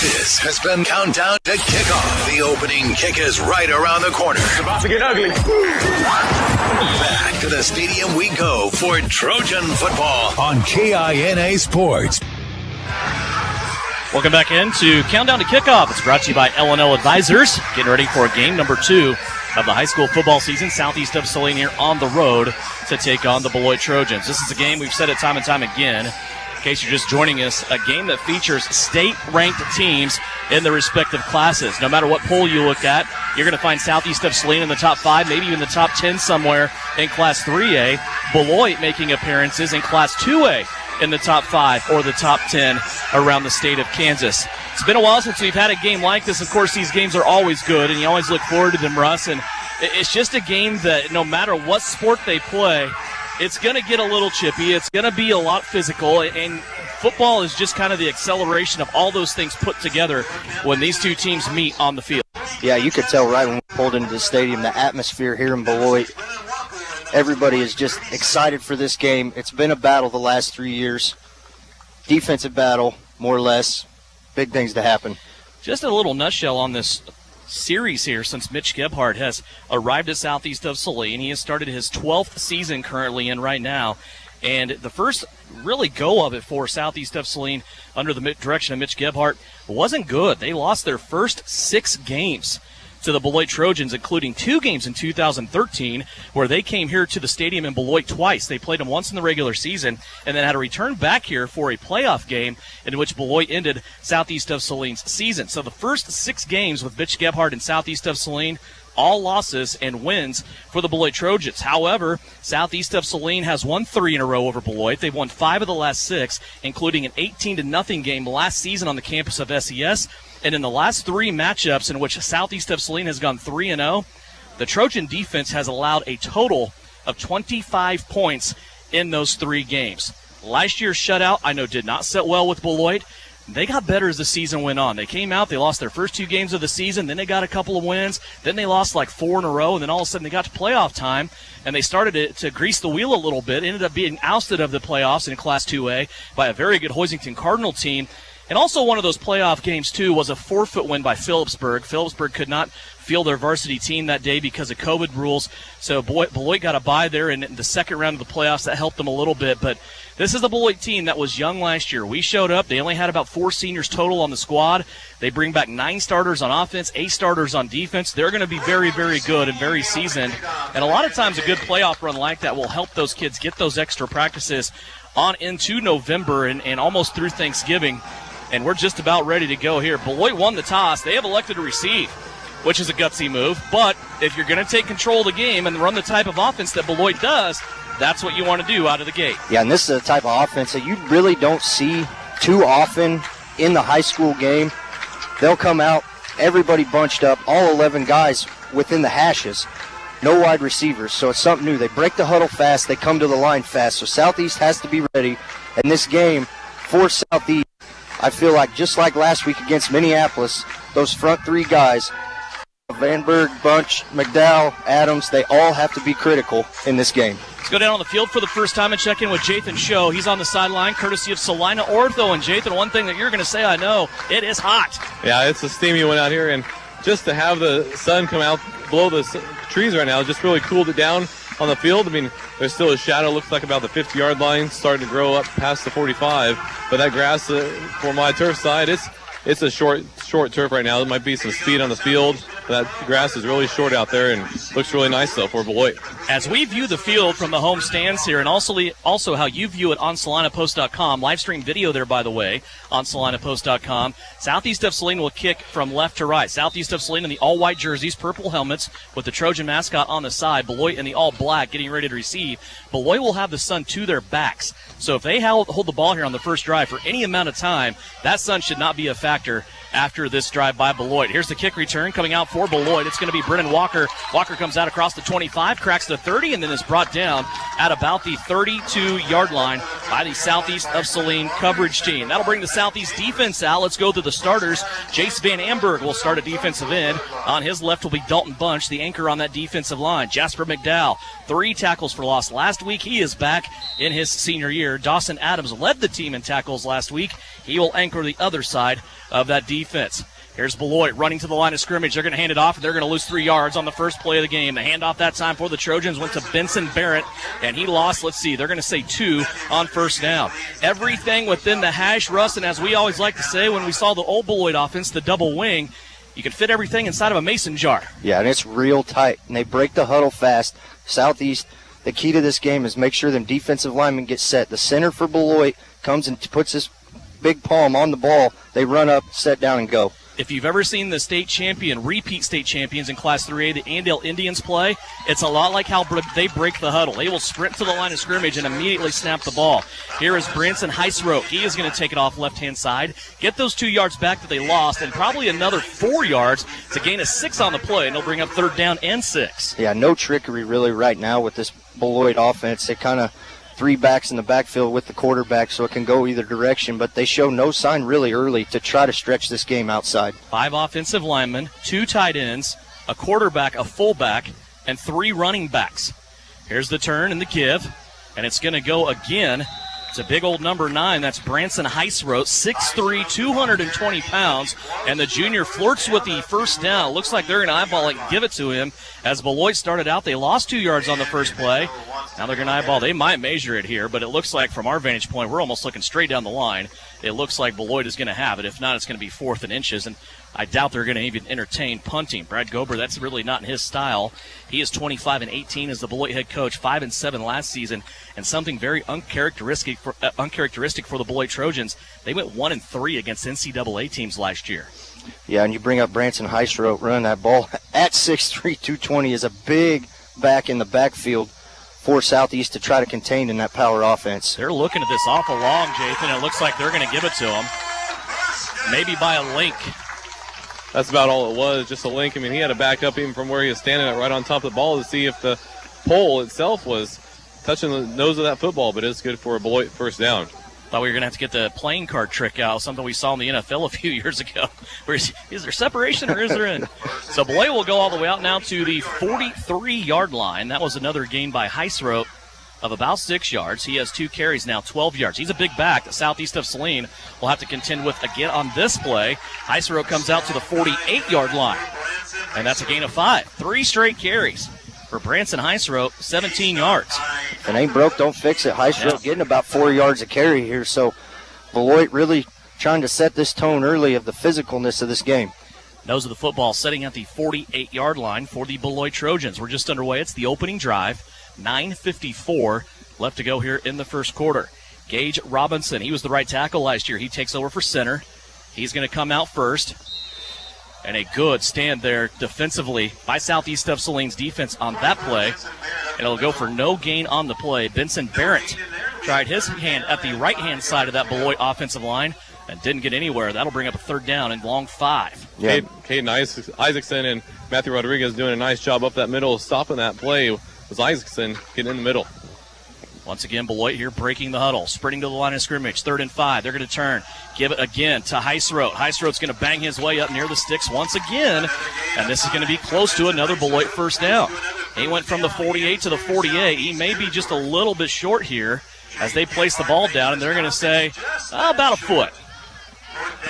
This has been Countdown to Kickoff. The opening kick is right around the corner. It's about to get ugly. Back to the stadium we go for Trojan football on KINA Sports. Welcome back into Countdown to Kickoff. It's brought to you by L&L Advisors. Getting ready for game number 2 of the high school football season. Southeast of Saline here on the road to take on the Beloit Trojans. This is a game, we've said it time and time again, in case you're just joining us, a game that features state-ranked teams in their respective classes. No matter what poll you look at, you're going to find Southeast of Saline in the top 5, maybe even the top 10 somewhere in Class 3A. Beloit making appearances in Class 2A in the top 5 or the top 10 around the state of Kansas. It's been a while since we've had a game like this. Of course, these games are always good, and you always look forward to them, Russ. And it's just a game that no matter what sport they play, it's going to get a little chippy. It's going to be a lot physical, and football is just kind of the acceleration of all those things put together when these two teams meet on the field. Yeah, you could tell right when we pulled into the stadium, the atmosphere here in Beloit, everybody is just excited for this game. It's been a battle the last 3 years. Defensive battle, more or less. Big things to happen. Just a little nutshell on this series here since Mitch Gebhardt has arrived at Southeast of Saline. He has started his 12th season currently in right now. And the first really go of it for Southeast of Saline under the direction of Mitch Gebhardt wasn't good. They lost their first 6 games to the Beloit Trojans, including 2 games in 2013, where they came here to the stadium in Beloit twice. They played them once in the regular season and then had to return back here for a playoff game in which Beloit ended Southeast of Saline's season. So the first 6 games with Mitch Gebhardt and Southeast of Saline, all losses and wins for the Beloit Trojans. However, Southeast of Saline has won 3 in a row over Beloit. They've won 5 of the last 6, including an 18-0 game last season on the campus of SES. And in the last 3 matchups in which Southeast of Saline has gone 3-0, the Trojan defense has allowed a total of 25 points in those 3 games. Last year's shutout, I know, did not sit well with Beloit. They got better as the season went on. They came out, they lost their first 2 games of the season, then they got a couple of wins, then they lost like 4 in a row, and then all of a sudden they got to playoff time, and they started to grease the wheel a little bit, ended up being ousted of the playoffs in Class 2A by a very good Hoisington Cardinal team. And also one of those playoff games, too, was a forfeit win by Phillipsburg. Phillipsburg could not field their varsity team that day because of COVID rules. So Beloit got a bye there in the second round of the playoffs. That helped them a little bit. But this is the Beloit team that was young last year. We showed up. They only had about 4 seniors total on the squad. They bring back 9 starters on offense, 8 starters on defense. They're going to be very, very good and very seasoned. And a lot of times a good playoff run like that will help those kids get those extra practices on into November and almost through Thanksgiving. And we're just about ready to go here. Beloit won the toss. They have elected to receive, which is a gutsy move. But if you're going to take control of the game and run the type of offense that Beloit does, that's what you want to do out of the gate. Yeah, and this is a type of offense that you really don't see too often in the high school game. They'll come out, everybody bunched up, all 11 guys within the hashes. No wide receivers, so it's something new. They break the huddle fast. They come to the line fast. So Southeast has to be ready. And this game for Southeast, I feel like just like last week against Minneapolis, those front 3 guys, Vanberg, Bunch, McDowell, Adams, they all have to be critical in this game. Let's go down on the field for the first time and check in with Jathan Show. He's on the sideline, courtesy of Salina Ortho. And Jathan, one thing that you're going to say, I know, it is hot. Yeah, it's a steamy one out here, and just to have the sun come out below the trees right now just really cooled it down on the field. I mean, there's still a shadow, looks like about the 50-yard line, starting to grow up past the 45. But that grass for my turf side, it's a short turf right now. There might be some speed on the field. That grass is really short out there and looks really nice, though, for Beloit. As we view the field from the home stands here, and also how you view it on SalinaPost.com, live stream video there, by the way, on SalinaPost.com, Southeast of Saline will kick from left to right. Southeast of Saline in the all-white jerseys, purple helmets with the Trojan mascot on the side. Beloit in the all-black getting ready to receive. Beloit will have the sun to their backs. So if they hold the ball here on the first drive for any amount of time, that sun should not be a factor after this drive by Beloit. Here's the kick return coming out for Beloit. It's going to be Brennan Walker. Walker comes out across the 25, cracks the 30, and then is brought down at about the 32-yard line by the Southeast of Saline coverage team. That'll bring the Southeast defense out. Let's go to the starters. Jace Van Amberg will start a defensive end. On his left will be Dalton Bunch, the anchor on that defensive line. Jasper McDowell, 3 tackles for loss last week. He is back in his senior year. Dawson Adams led the team in tackles last week. He will anchor the other side of that defense. defense. Here's Beloit running to the line of scrimmage. They're going to hand it off, and they're going to lose 3 yards on the first play of the game. The handoff that time for the Trojans went to Benson Barrett, and he lost, they're going to say 2 on first down. Everything within the hash, Russ, and as we always like to say when we saw the old Beloit offense, the double wing, you can fit everything inside of a mason jar. Yeah, and it's real tight, and they break the huddle fast. Southeast, the key to this game is make sure them defensive linemen get set. The center for Beloit comes and puts his big palm on the ball. They run up, set down, and go. If you've ever seen the repeat state champions in Class 3A, the Andale Indians play, it's a lot like how they break the huddle. They will sprint to the line of scrimmage and immediately snap the ball. Here is Branson Heisroth. He is going to take it off left-hand side, get those 2 yards back that they lost, and probably another 4 yards to gain a 6 on the play, and they'll bring up third down and 6. Yeah, no trickery really right now with this Beloit offense. They kind of 3 backs in the backfield with the quarterback, so it can go either direction, but they show no sign really early to try to stretch this game outside. 5 offensive linemen, 2 tight ends, a quarterback, a fullback, and 3 running backs. Here's the turn and the give, and it's going to go again. It's a big old number 9. That's Branson Heisroth, 6'3", 220 pounds, and the junior flirts with the first down. Looks like they're going to eyeball it and give it to him. As Beloit started out, they lost 2 yards on the first play. Now they're going to eyeball. They might measure it here, but it looks like from our vantage point, we're almost looking straight down the line. It looks like Beloit is going to have it. If not, it's going to be 4th and inches, and I doubt they're going to even entertain punting. Brad Gober, that's really not in his style. He is 25-18 as the Beloit head coach, 5-7 last season, and something very uncharacteristic for the Beloit Trojans. They went 1-3 against NCAA teams last year. Yeah, and you bring up Branson Heisroth running that ball at 6'3", 220 is a big back in the backfield for Southeast to try to contain in that power offense. They're looking at this awful long, Jathan. It looks like they're going to give it to him. Maybe by a link. That's about all it was, just a link. I mean, he had to back up even from where he was standing right on top of the ball to see if the pole itself was touching the nose of that football, but it's good for a Beloit first down. Thought we were going to have to get the playing card trick out, something we saw in the NFL a few years ago. Is there separation or is there in? So Beloit will go all the way out now to the 43-yard line. That was another gain by Heisroth of about 6 yards. He has 2 carries now, 12 yards. He's a big back that Southeast of Saline will have to contend with again on this play. Heisroth comes out to the 48-yard line, and that's a gain of 5. 3 straight carries for Branson Heisroth, 17 yards. If it ain't broke, don't fix it. Heisroth getting about 4 yards a carry here, so Beloit really trying to set this tone early of the physicalness of this game. Nose of the football setting at the 48-yard line for the Beloit Trojans. We're just underway. It's the opening drive. 9:54 left to go here in the first quarter. Gage Robinson, he was the right tackle last year. He takes over for center. He's going to come out first. And a good stand there defensively by Southeast of Saline's defense on that play. And it'll go for no gain on the play. Benson Barrett tried his hand at the right-hand side of that Beloit offensive line and didn't get anywhere. That'll bring up a third down and long 5. Yeah. Caden Isaacson and Matthew Rodriguez doing a nice job up that middle, stopping that play. Was Isaacson getting in the middle. Once again, Beloit here breaking the huddle, sprinting to the line of scrimmage. 3rd and 5. They're going to turn. Give it again to Heisroth. Heisroth's going to bang his way up near the sticks once again, and this is going to be close to another Beloit first down. He went from the 48 to the 48. He may be just a little bit short here as they place the ball down, and they're going to say about a foot.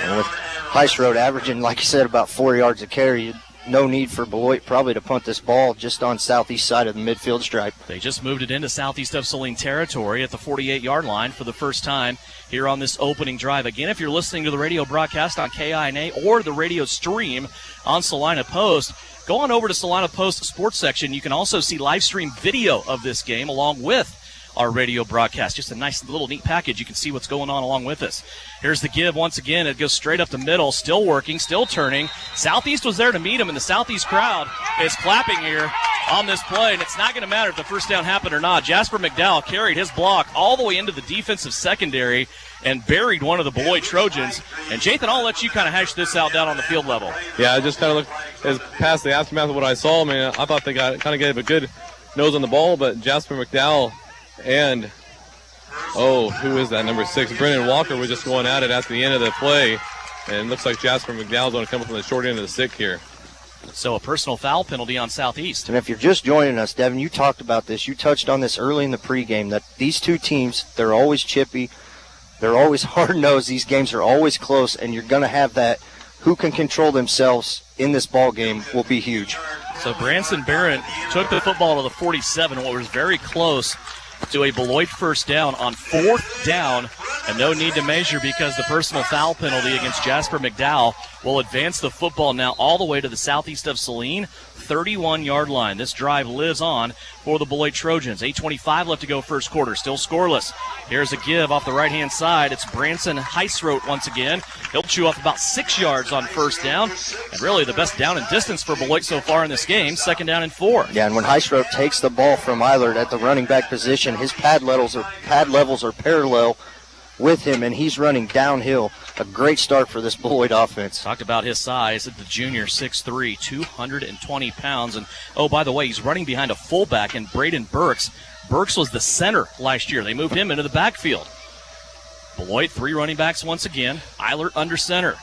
And with Heisroth averaging, like you said, about 4 yards a carry, no need for Beloit probably to punt this ball just on southeast side of the midfield stripe. They just moved it into Southeast of Saline territory at the 48-yard line for the first time here on this opening drive. Again, if you're listening to the radio broadcast on KINA or the radio stream on Salina Post, go on over to Salina Post sports section. You can also see live stream video of this game along with our radio broadcast. Just a nice little neat package. You can see what's going on along with us. Here's the give once again. It goes straight up the middle, still working, still turning. Southeast was there to meet him, and the Southeast crowd is clapping here on this play, and it's not going to matter if the first down happened or not. Jasper McDowell carried his block all the way into the defensive secondary and buried one of the Beloit Trojans. And, Jathan, I'll let you kind of hash this out down on the field level. Yeah, I just kind of looked as past the aftermath of what I saw. I mean, I thought they kind of gave a good nose on the ball, but Jasper McDowell and, who is that, number 6? Brennan Walker was just going at it at the end of the play, and it looks like Jasper McDowell's going to come from the short end of the stick here. So a personal foul penalty on Southeast. And if you're just joining us, Devin, you talked about this. You touched on this early in the pregame, that these two teams, they're always chippy. They're always hard-nosed. These games are always close, and you're going to have that who can control themselves in this ball game will be huge. So Branson Barrett took the football to the 47, what was very close to a Beloit first down on 4th down, and no need to measure because the personal foul penalty against Jasper McDowell will advance the football now all the way to the southeast of Saline, 31-yard line. This drive lives on for the Beloit Trojans. 8:25 left to go first quarter, still scoreless. Here's a give off the right-hand side. It's Branson Heisroth once again. He'll chew off about 6 yards on first down, and really the best down and distance for Beloit so far in this game, 2nd down and 4. Yeah, and when Heisroth takes the ball from Eilert at the running back position, his pad levels are parallel with him, and he's running downhill. A great start for this Beloit offense. Talked about his size at the junior, 6'3", 220 pounds. And, oh, by the way, he's running behind a fullback in Braden Burks. Burks was the center last year. They moved him into the backfield. Beloit, 3 running backs once again. Eilert under center.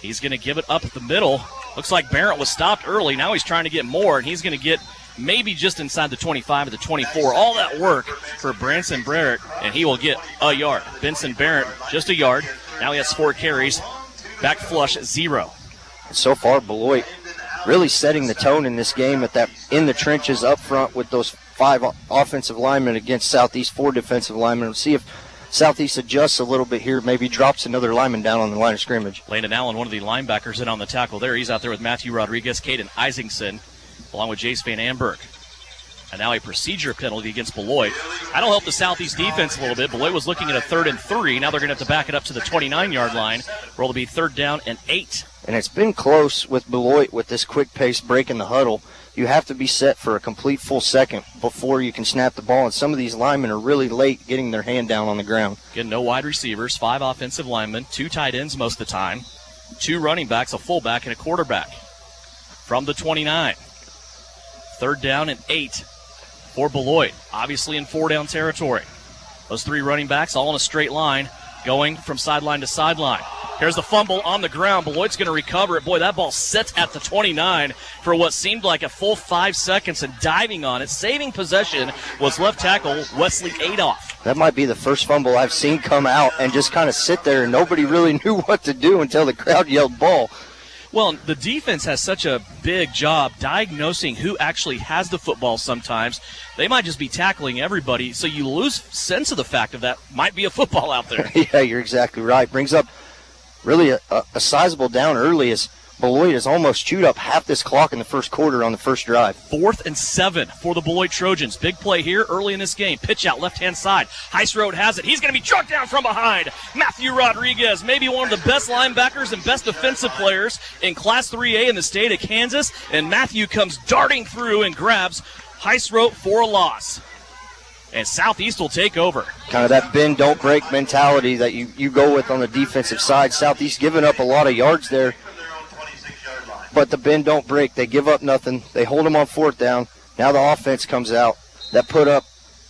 He's going to give it up the middle. Looks like Barrett was stopped early. Now he's trying to get more, and he's going to get maybe just inside the 25 or the 24. All that work for Branson Barrett, and he will get a yard. Benson Barrett, just a yard. Now he has 4 carries. Back flush, 0. So far, Beloit really setting the tone in this game in the trenches up front with those 5 offensive linemen against Southeast 4 defensive linemen. We'll see if Southeast adjusts a little bit here, maybe drops another lineman down on the line of scrimmage. Landon Allen, one of the linebackers, in on the tackle there. He's out there with Matthew Rodriguez, Caden Isingson, along with Jace Van Amberg. And now a procedure penalty against Beloit. That'll help the Southeast defense a little bit. Beloit was looking at a 3rd and 3. Now they're going to have to back it up to the 29-yard line, where it'll be 3rd down and 8. And it's been close with Beloit with this quick pace break in the huddle. You have to be set for a complete full second before you can snap the ball, and some of these linemen are really late getting their hand down on the ground. Again, no wide receivers, 5 offensive linemen, 2 tight ends most of the time, 2 running backs, a fullback, and a quarterback. From the 29, 3rd down and 8 for Beloit, obviously in 4-down territory. Those 3 running backs all in a straight line, going from sideline to sideline. Here's the fumble on the ground. Beloit's going to recover it. Boy, that ball sits at the 29 for what seemed like a full 5 seconds, and diving on it, saving possession, was left tackle Wesley Adolph. That might be the first fumble I've seen come out and just kind of sit there, and nobody really knew what to do until the crowd yelled ball. Well, the defense has such a big job diagnosing who actually has the football sometimes. They might just be tackling everybody, so you lose sense of the fact of that might be a football out there. Yeah, you're exactly right. Brings up really a sizable down early as Beloit has almost chewed up half this clock in the first quarter on the first drive. 4th and 7 for the Beloit Trojans. Big play here early in this game. Pitch out left-hand side. Heisroth has it. He's going to be chucked down from behind. Matthew Rodriguez, maybe one of the best linebackers and best defensive players in Class 3A in the state of Kansas. And Matthew comes darting through and grabs Heisroth for a loss. And Southeast will take over. Kind of that bend, don't break mentality that you go with on the defensive side. Southeast giving up a lot of yards there. But the bend, don't break. They give up nothing. They hold them on 4th down. Now the offense comes out that put up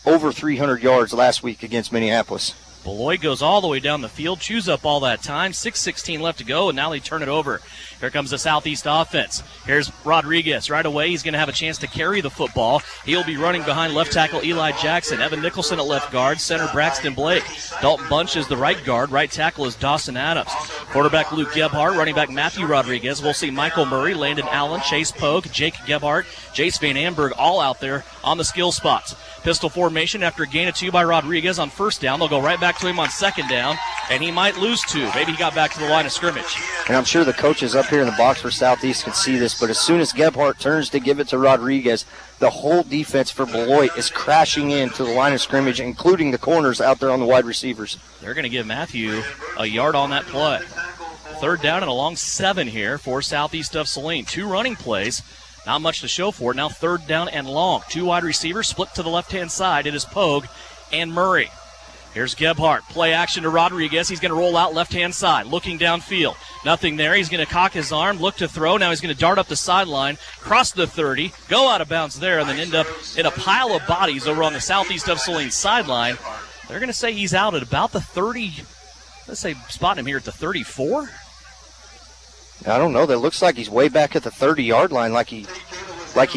over 300 yards last week against Minneapolis. Beloit goes all the way down the field, chews up all that time. 6:16 left to go, and now they turn it over. Here comes the Southeast offense. Here's Rodriguez. Right away, he's going to have a chance to carry the football. He'll be running behind left tackle Eli Jackson. Evan Nicholson at left guard. Center Braxton Blake. Dalton Bunch is the right guard. Right tackle is Dawson Adams. Quarterback Luke Gebhardt. Running back Matthew Rodriguez. We'll see Michael Murray, Landon Allen, Chase Pogue, Jake Gebhardt, Jace Van Amberg all out there on the skill spots. Pistol formation after a gain of 2 by Rodriguez on 1st down. They'll go right back to him on 2nd down, and he might lose 2. Maybe he got back to the line of scrimmage. And I'm sure the coaches up here in the box for Southeast can see this, but as soon as Gebhardt turns to give it to Rodriguez, the whole defense for Beloit is crashing into the line of scrimmage, including the corners out there on the wide receivers. They're going to give Matthew a yard on that play. 3rd down and a long 7 here for Southeast of Saline. 2 running plays. Not much to show for it. Now 3rd down and long. 2 wide receivers split to the left-hand side. It is Pogue and Murray. Here's Gebhardt. Play action to Rodriguez. He's going to roll out left-hand side, looking downfield. Nothing there. He's going to cock his arm, look to throw. Now he's going to dart up the sideline, cross the 30, go out of bounds there, and then end up in a pile of bodies over on the Southeast of Saline sideline. They're going to say he's out at about the 30. Let's say spotting him here at the 34. I don't know. That looks like he's way back at the 30-yard line, like he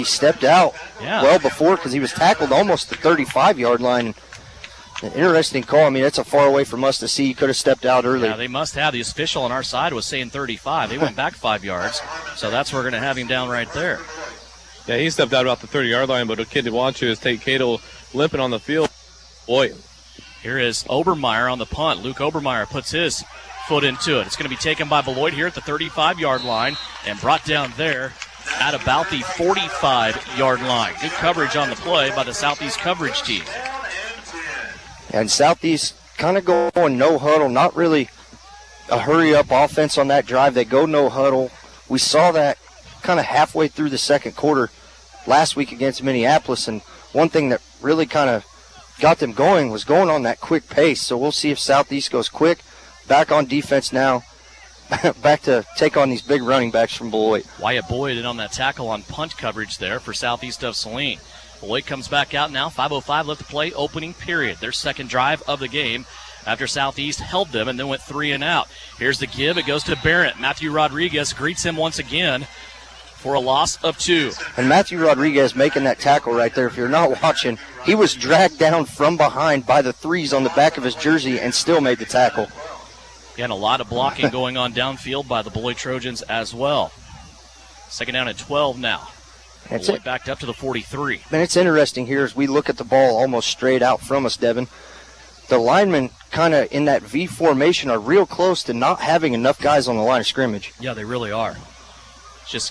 stepped out well before, because he was tackled almost the 35-yard line. An interesting call. I mean, it's a far away from us to see. He could have stepped out early. Yeah, they must have. The official on our side was saying 35. They went back 5 yards, so that's where we're going to have him down right there. Yeah, he stepped out about the 30-yard line, but a kid to watch is Tate Cato limping on the field. Boy. Here is Obermeyer on the punt. Luke Obermeyer puts his foot into it. It's going to be taken by Beloit here at the 35-yard line and brought down there at about the 45-yard line. Good coverage on the play by the Southeast coverage team. And Southeast kind of going no huddle, not really a hurry-up offense on that drive. They go no huddle. We saw that kind of halfway through the second quarter last week against Minneapolis, and one thing that really kind of got them going was going on that quick pace. So we'll see if Southeast goes quick. Back on defense now, back to take on these big running backs from Beloit. Wyatt Boyd in on that tackle on punt coverage there for Southeast of Saline. Beloit comes back out now, 5:05 left to play, opening period. Their second drive of the game after Southeast held them and then went 3 and out. Here's the give. It goes to Barrett. Matthew Rodriguez greets him once again for a loss of 2. And Matthew Rodriguez making that tackle right there. If you're not watching, he was dragged down from behind by the 3s on the back of his jersey and still made the tackle. And a lot of blocking going on downfield by the Beloit Trojans as well. Second down at 12 now. Beloit backed up to the 43. And it's interesting here as we look at the ball almost straight out from us, Devin. The linemen kind of in that V formation are real close to not having enough guys on the line of scrimmage. Yeah, they really are.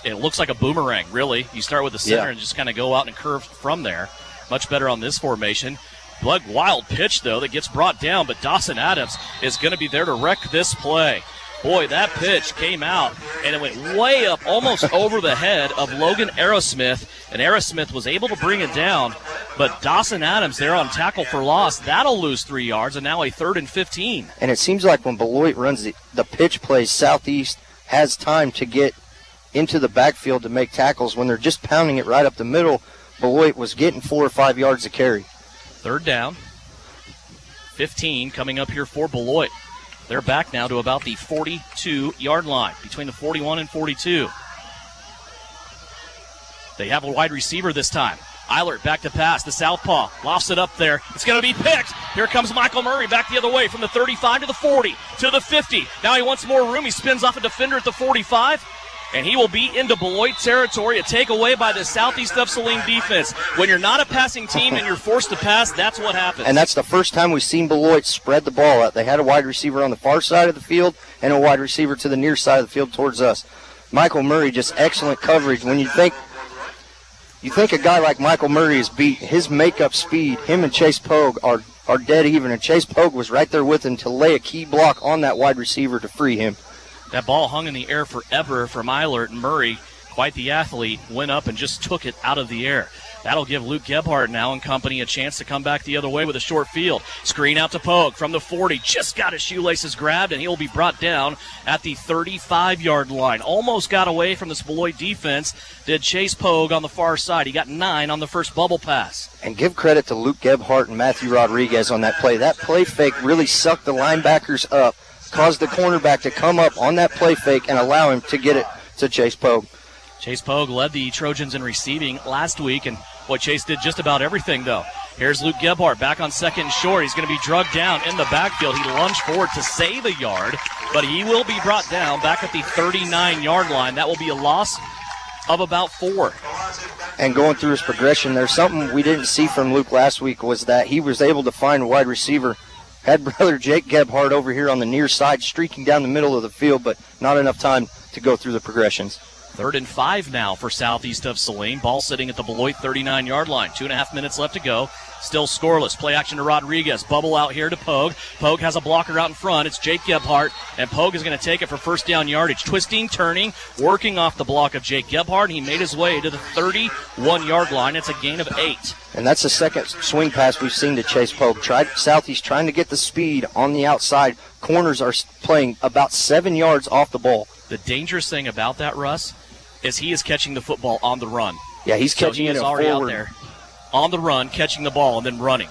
It looks like a boomerang, really. You start with the center and just kind of go out and curve from there. Much better on this formation. Wild pitch, though, that gets brought down, but Dawson Adams is going to be there to wreck this play. Boy, that pitch came out, and it went way up, almost over the head of Logan Aerosmith, and Aerosmith was able to bring it down, but Dawson Adams there on tackle for loss. That'll lose 3 yards, and now a 3rd and 15. And it seems like when Beloit runs the pitch plays, Southeast has time to get into the backfield to make tackles. When they're just pounding it right up the middle, Beloit was getting 4 or 5 yards to carry. 3rd down. 15 coming up here for Beloit. They're back now to about the 42-yard line, between the 41 and 42. They have a wide receiver this time. Eilert back to pass, the southpaw, lofts it up there. It's going to be picked. Here comes Michael Murray back the other way from the 35 to the 40 to the 50. Now he wants more room. He spins off a defender at the 45. And he will be into Beloit territory, a takeaway by the Southeast of Saline defense. When you're not a passing team and you're forced to pass, that's what happens. And that's the first time we've seen Beloit spread the ball out. They had a wide receiver on the far side of the field and a wide receiver to the near side of the field towards us. Michael Murray, just excellent coverage. When you think a guy like Michael Murray is beat, his makeup speed, him and Chase Pogue are dead even, and Chase Pogue was right there with him to lay a key block on that wide receiver to free him. That ball hung in the air forever from Eilert, and Murray, quite the athlete, went up and just took it out of the air. That'll give Luke Gebhardt now and company a chance to come back the other way with a short field. Screen out to Pogue from the 40. Just got his shoelaces grabbed, and he'll be brought down at the 35-yard line. Almost got away from this Beloit defense. Did Chase Pogue on the far side. He got 9 on the first bubble pass. And give credit to Luke Gebhardt and Matthew Rodriguez on that play. That play fake really sucked the linebackers up, caused the cornerback to come up on that play fake and allow him to get it to Chase Pogue. Chase Pogue led the Trojans in receiving last week, and Chase did just about everything, though. Here's Luke Gebhardt back on second and short. He's going to be drugged down in the backfield. He lunged forward to save a yard, but he will be brought down back at the 39-yard line. That will be a loss of about 4. And going through his progression, there's something we didn't see from Luke last week, was that he was able to find a wide receiver. Had brother Jake Gebhardt over here on the near side streaking down the middle of the field, but not enough time to go through the progressions. 3rd and 5 now for Southeast of Saline. Ball sitting at the Beloit 39-yard line. 2.5 minutes left to go. Still scoreless. Play action to Rodriguez. Bubble out here to Pogue. Pogue has a blocker out in front. It's Jake Gebhardt, and Pogue is going to take it for first down yardage. Twisting, turning, working off the block of Jake Gebhardt. He made his way to the 31-yard line. It's a gain of 8. And that's the second swing pass we've seen to Chase Pogue. Southeast trying to get the speed on the outside. Corners are playing about 7 yards off the ball. The dangerous thing about that, Russ, is he is catching the football on the run. Yeah, he's catching it already forward. Out there on the run, catching the ball and then running.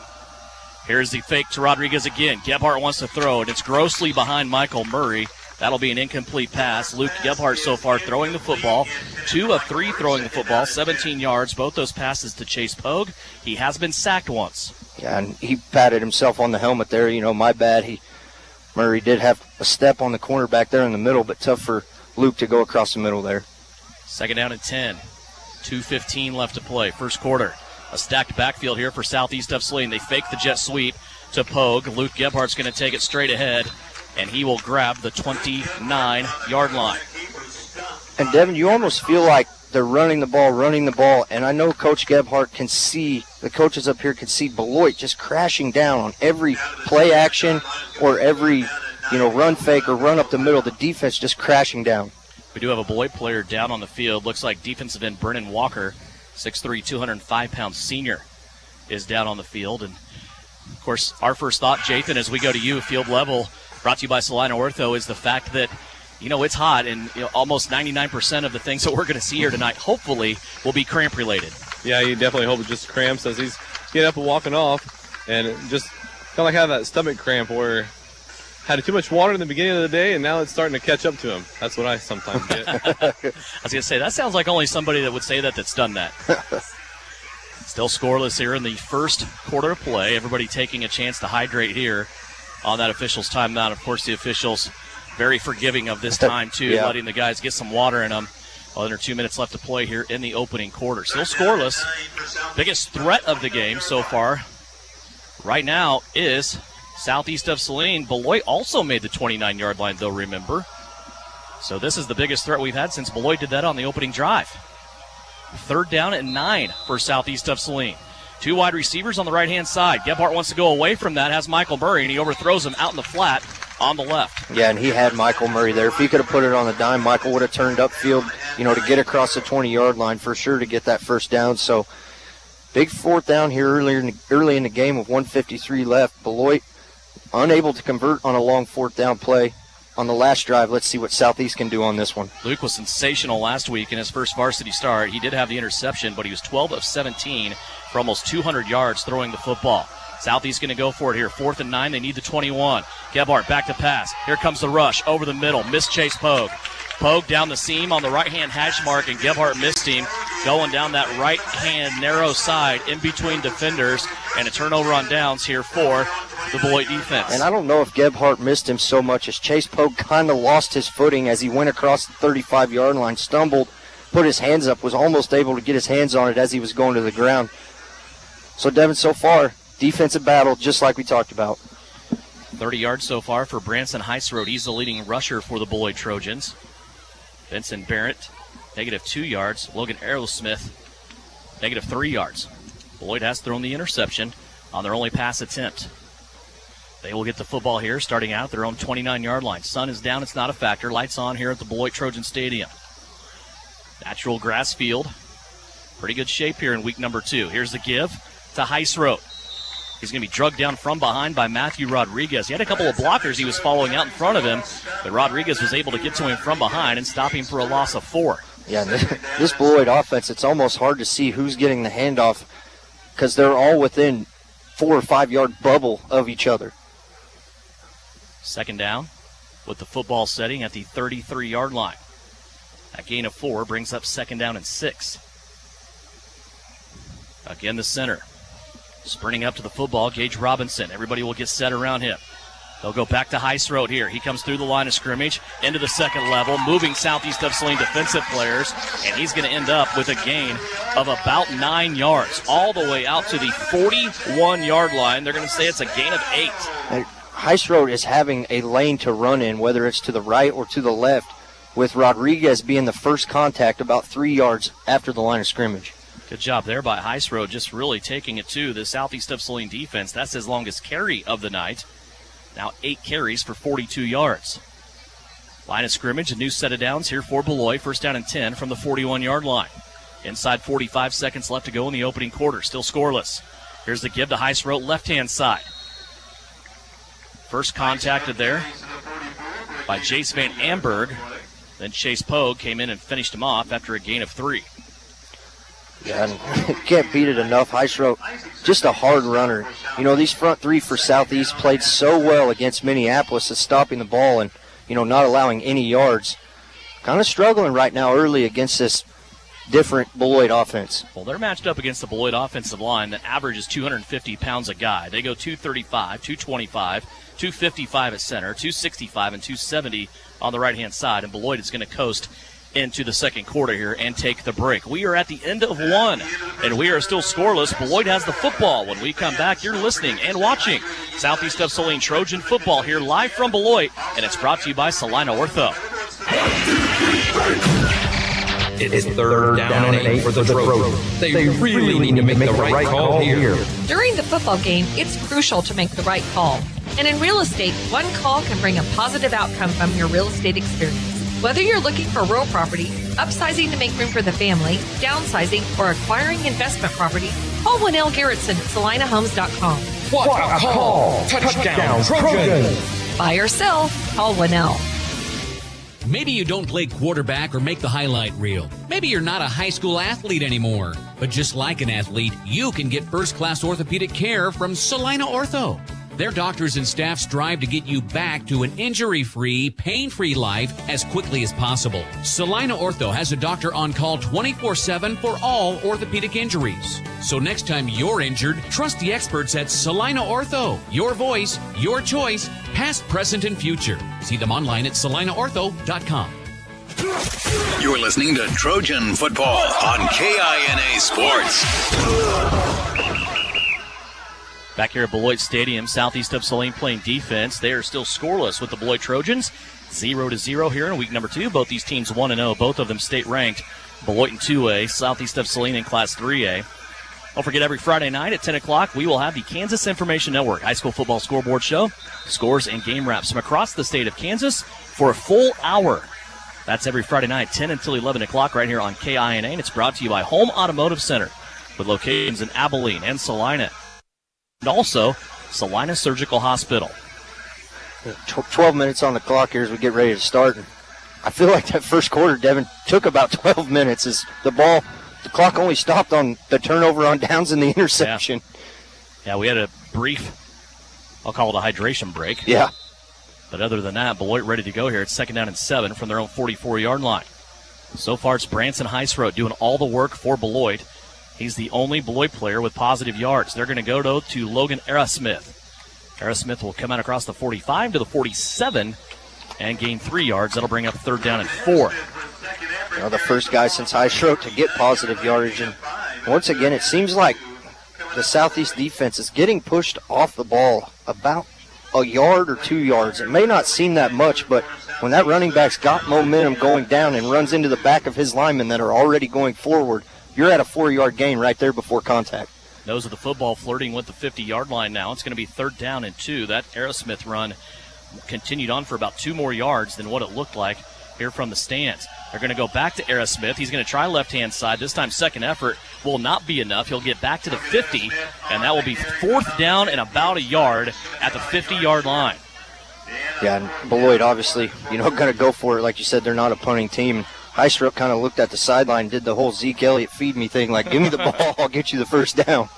Here's the fake to Rodriguez again. Gebhardt wants to throw it. It's grossly behind Michael Murray. That'll be an incomplete pass. Luke Gebhardt so far throwing the football. 2 of 3 throwing the football, 17 yards. Both those passes to Chase Pogue. He has been sacked once. Yeah, and he patted himself on the helmet there. My bad. Murray did have a step on the corner back there in the middle, but tough for Luke to go across the middle there. Second down and 10. 2:15 left to play. First quarter. A stacked backfield here for Southeast of Saline. They fake the jet sweep to Pogue. Luke Gebhardt's going to take it straight ahead, and he will grab the 29-yard line. And, Devin, you almost feel like they're running the ball, and I know Coach Gebhardt can see, the coaches up here can see Beloit just crashing down on every play action or every, run fake or run up the middle. The defense just crashing down. We do have a Beloit player down on the field. Looks like defensive end Brennan Walker, 6'3", 205-pound senior, is down on the field. And, of course, our first thought, Jathan, as we go to you, field level, brought to you by Saline Ortho, is the fact that it's hot, and almost 99% of the things that we're going to see here tonight, hopefully, will be cramp-related. Yeah, you definitely hope it's just cramps as he's getting up and walking off, and just kind of like have that stomach cramp where had too much water in the beginning of the day, and now it's starting to catch up to him. That's what I sometimes get. I was going to say, that sounds like only somebody that would say that's done that. Still scoreless here in the first quarter of play. Everybody taking a chance to hydrate here on that official's timeout. Of course, the officials very forgiving of this time, too, letting the guys get some water in them. Under 2 minutes left to play here in the opening quarter. Still scoreless. Biggest threat of the game so far right now is Southeast of Saline. Beloit also made the 29-yard line, though, remember. So this is the biggest threat we've had since Beloit did that on the opening drive. Third down and 9 for Southeast of Saline. Two wide receivers on the right-hand side. Gebhardt wants to go away from that, has Michael Murray, and he overthrows him out in the flat on the left. Yeah, and he had Michael Murray there. If he could have put it on the dime, Michael would have turned upfield, to get across the 20-yard line for sure to get that first down. So big fourth down here early in the game with 1:53 left. Beloit unable to convert on a long fourth down play on the last drive. Let's see what Southeast can do on this one. Luke was sensational last week in his first varsity start. He did have the interception, but he was 12 of 17 for almost 200 yards throwing the football. Southeast going to go for it here. 4th and 9. They need the 21. Gebhardt back to pass. Here comes the rush over the middle. Missed Chase Pogue. Pogue down the seam on the right-hand hash mark, and Gebhardt missed him going down that right-hand narrow side in between defenders, and a turnover on downs here for the Beloit defense. And I don't know if Gebhardt missed him so much as Chase Pogue kind of lost his footing as he went across the 35-yard line, stumbled, put his hands up, was almost able to get his hands on it as he was going to the ground. So, Devin, so far, defensive battle, just like we talked about. 30 yards so far for Branson Heisroad. He's the leading rusher for the Beloit Trojans. Vincent Barrett, -2 yards. Logan Aerosmith, -3 yards. Beloit has thrown the interception on their only pass attempt. They will get the football here, starting out at their own 29-yard line. Sun is down. It's not a factor. Lights on here at the Beloit Trojan Stadium. Natural grass field. Pretty good shape here in week number 2. Here's the give to Heisroad. He's going to be drugged down from behind by Matthew Rodriguez. He had a couple of blockers he was following out in front of him, but Rodriguez was able to get to him from behind and stop him for a loss of 4. Yeah, this Beloit offense, it's almost hard to see who's getting the handoff because they're all within 4 or 5 yard bubble of each other. Second down with the football setting at the 33-yard line. That gain of 4 brings up second down and 6. Again, the center. Sprinting up to the football, Gage Robinson. Everybody will get set around him. They'll go back to Heisroad here. He comes through the line of scrimmage into the second level, moving Southeast of Saline defensive players, and he's going to end up with a gain of about 9 yards, all the way out to the 41-yard line. They're going to say it's a gain of 8. Heisroad is having a lane to run in, whether it's to the right or to the left, with Rodriguez being the first contact about 3 yards after the line of scrimmage. Good job there by Heisroad, just really taking it to the Southeast of Saline defense. That's his longest carry of the night. Now 8 carries for 42 yards. Line of scrimmage, a new set of downs here for Beloit. First down and 10 from the 41-yard line. Inside 45 seconds left to go in the opening quarter. Still scoreless. Here's the give to Heisroad, left-hand side. First contacted there by Jace Van Amberg. Then Chase Pogue came in and finished him off after a gain of 3. Yeah, and can't beat it enough. Heisroad, just a hard runner. These front 3 for Southeast played so well against Minneapolis at stopping the ball and, not allowing any yards. Kind of struggling right now early against this different Beloit offense. Well, they're matched up against the Beloit offensive line that averages 250 pounds a guy. They go 235, 225, 255 at center, 265, and 270 on the right-hand side. And Beloit is going to coast into the second quarter here and take the break. We are at the end of one, and we are still scoreless. Beloit has the football. When we come back, you're listening and watching Southeast of Saline Trojan football here live from Beloit, and it's brought to you by Saline Ortho. It's third down and 8 for the Trojans. They really need to make the right call here. During the football game, it's crucial to make the right call. And in real estate, one call can bring a positive outcome from your real estate experience. Whether you're looking for rural property, upsizing to make room for the family, downsizing, or acquiring investment property, call Winnell Garrettson at SalinaHomes.com. What a call! Touchdown, Trojans! Buy or sell, call Winnell. Maybe you don't play quarterback or make the highlight reel. Maybe you're not a high school athlete anymore. But just like an athlete, you can get first-class orthopedic care from Saline Ortho. Their doctors and staff strive to get you back to an injury-free, pain-free life as quickly as possible. Saline Ortho has a doctor on call 24/7 for all orthopedic injuries. So next time you're injured, trust the experts at Saline Ortho. Your voice, your choice, past, present, and future. See them online at salineortho.com. You're listening to Trojan Football on KINA Sports. Back here at Beloit Stadium, southeast of Saline playing defense. They are still scoreless with the Beloit Trojans. 0-0 here in week number 2. Both these teams 1-0, both of them state-ranked. Beloit in 2A, southeast of Saline in Class 3A. Don't forget, every Friday night at 10 o'clock, we will have the Kansas Information Network High School Football Scoreboard Show. Scores and game wraps from across the state of Kansas for a full hour. That's every Friday night, 10 until 11 o'clock right here on KINA. And it's brought to you by Home Automotive Center with locations in Abilene and Salina. And also, Salina Surgical Hospital. 12 minutes on the clock here as we get ready to start. And I feel like that first quarter, Devin, took about 12 minutes as the clock only stopped on the turnover on downs and the interception. Yeah, we had a brief, I'll call it a hydration break. Yeah. But other than that, Beloit ready to go here. It's 2nd down and 7 from their own 44-yard line. So far, it's Branson Heisroth doing all the work for Beloit. He's the only Beloit player with positive yards. They're going to go to Logan Arrowsmith. Arrowsmith will come out across the 45 to the 47 and gain 3 yards. That'll bring up 3rd down and 4. The first guy since Heisroth to get positive yardage. And once again, it seems like the Southeast defense is getting pushed off the ball about a yard or 2 yards. It may not seem that much, but when that running back's got momentum going down and runs into the back of his linemen that are already going forward, you're at a 4-yard gain right there before contact. Nose of the football flirting with the 50-yard line now. It's going to be 3rd down and 2. That Arrowsmith run continued on for about 2 more yards than what it looked like here from the stands. They're going to go back to Arrowsmith. He's going to try left-hand side. This time, second effort will not be enough. He'll get back to the 50, and that will be 4th down and about a yard at the 50-yard line. Yeah, and Beloit obviously, going to go for it. Like you said, they're not a punting team. Heisroth kind of looked at the sideline, did the whole Zeke Elliott feed me thing, like, give me the ball, I'll get you the first down.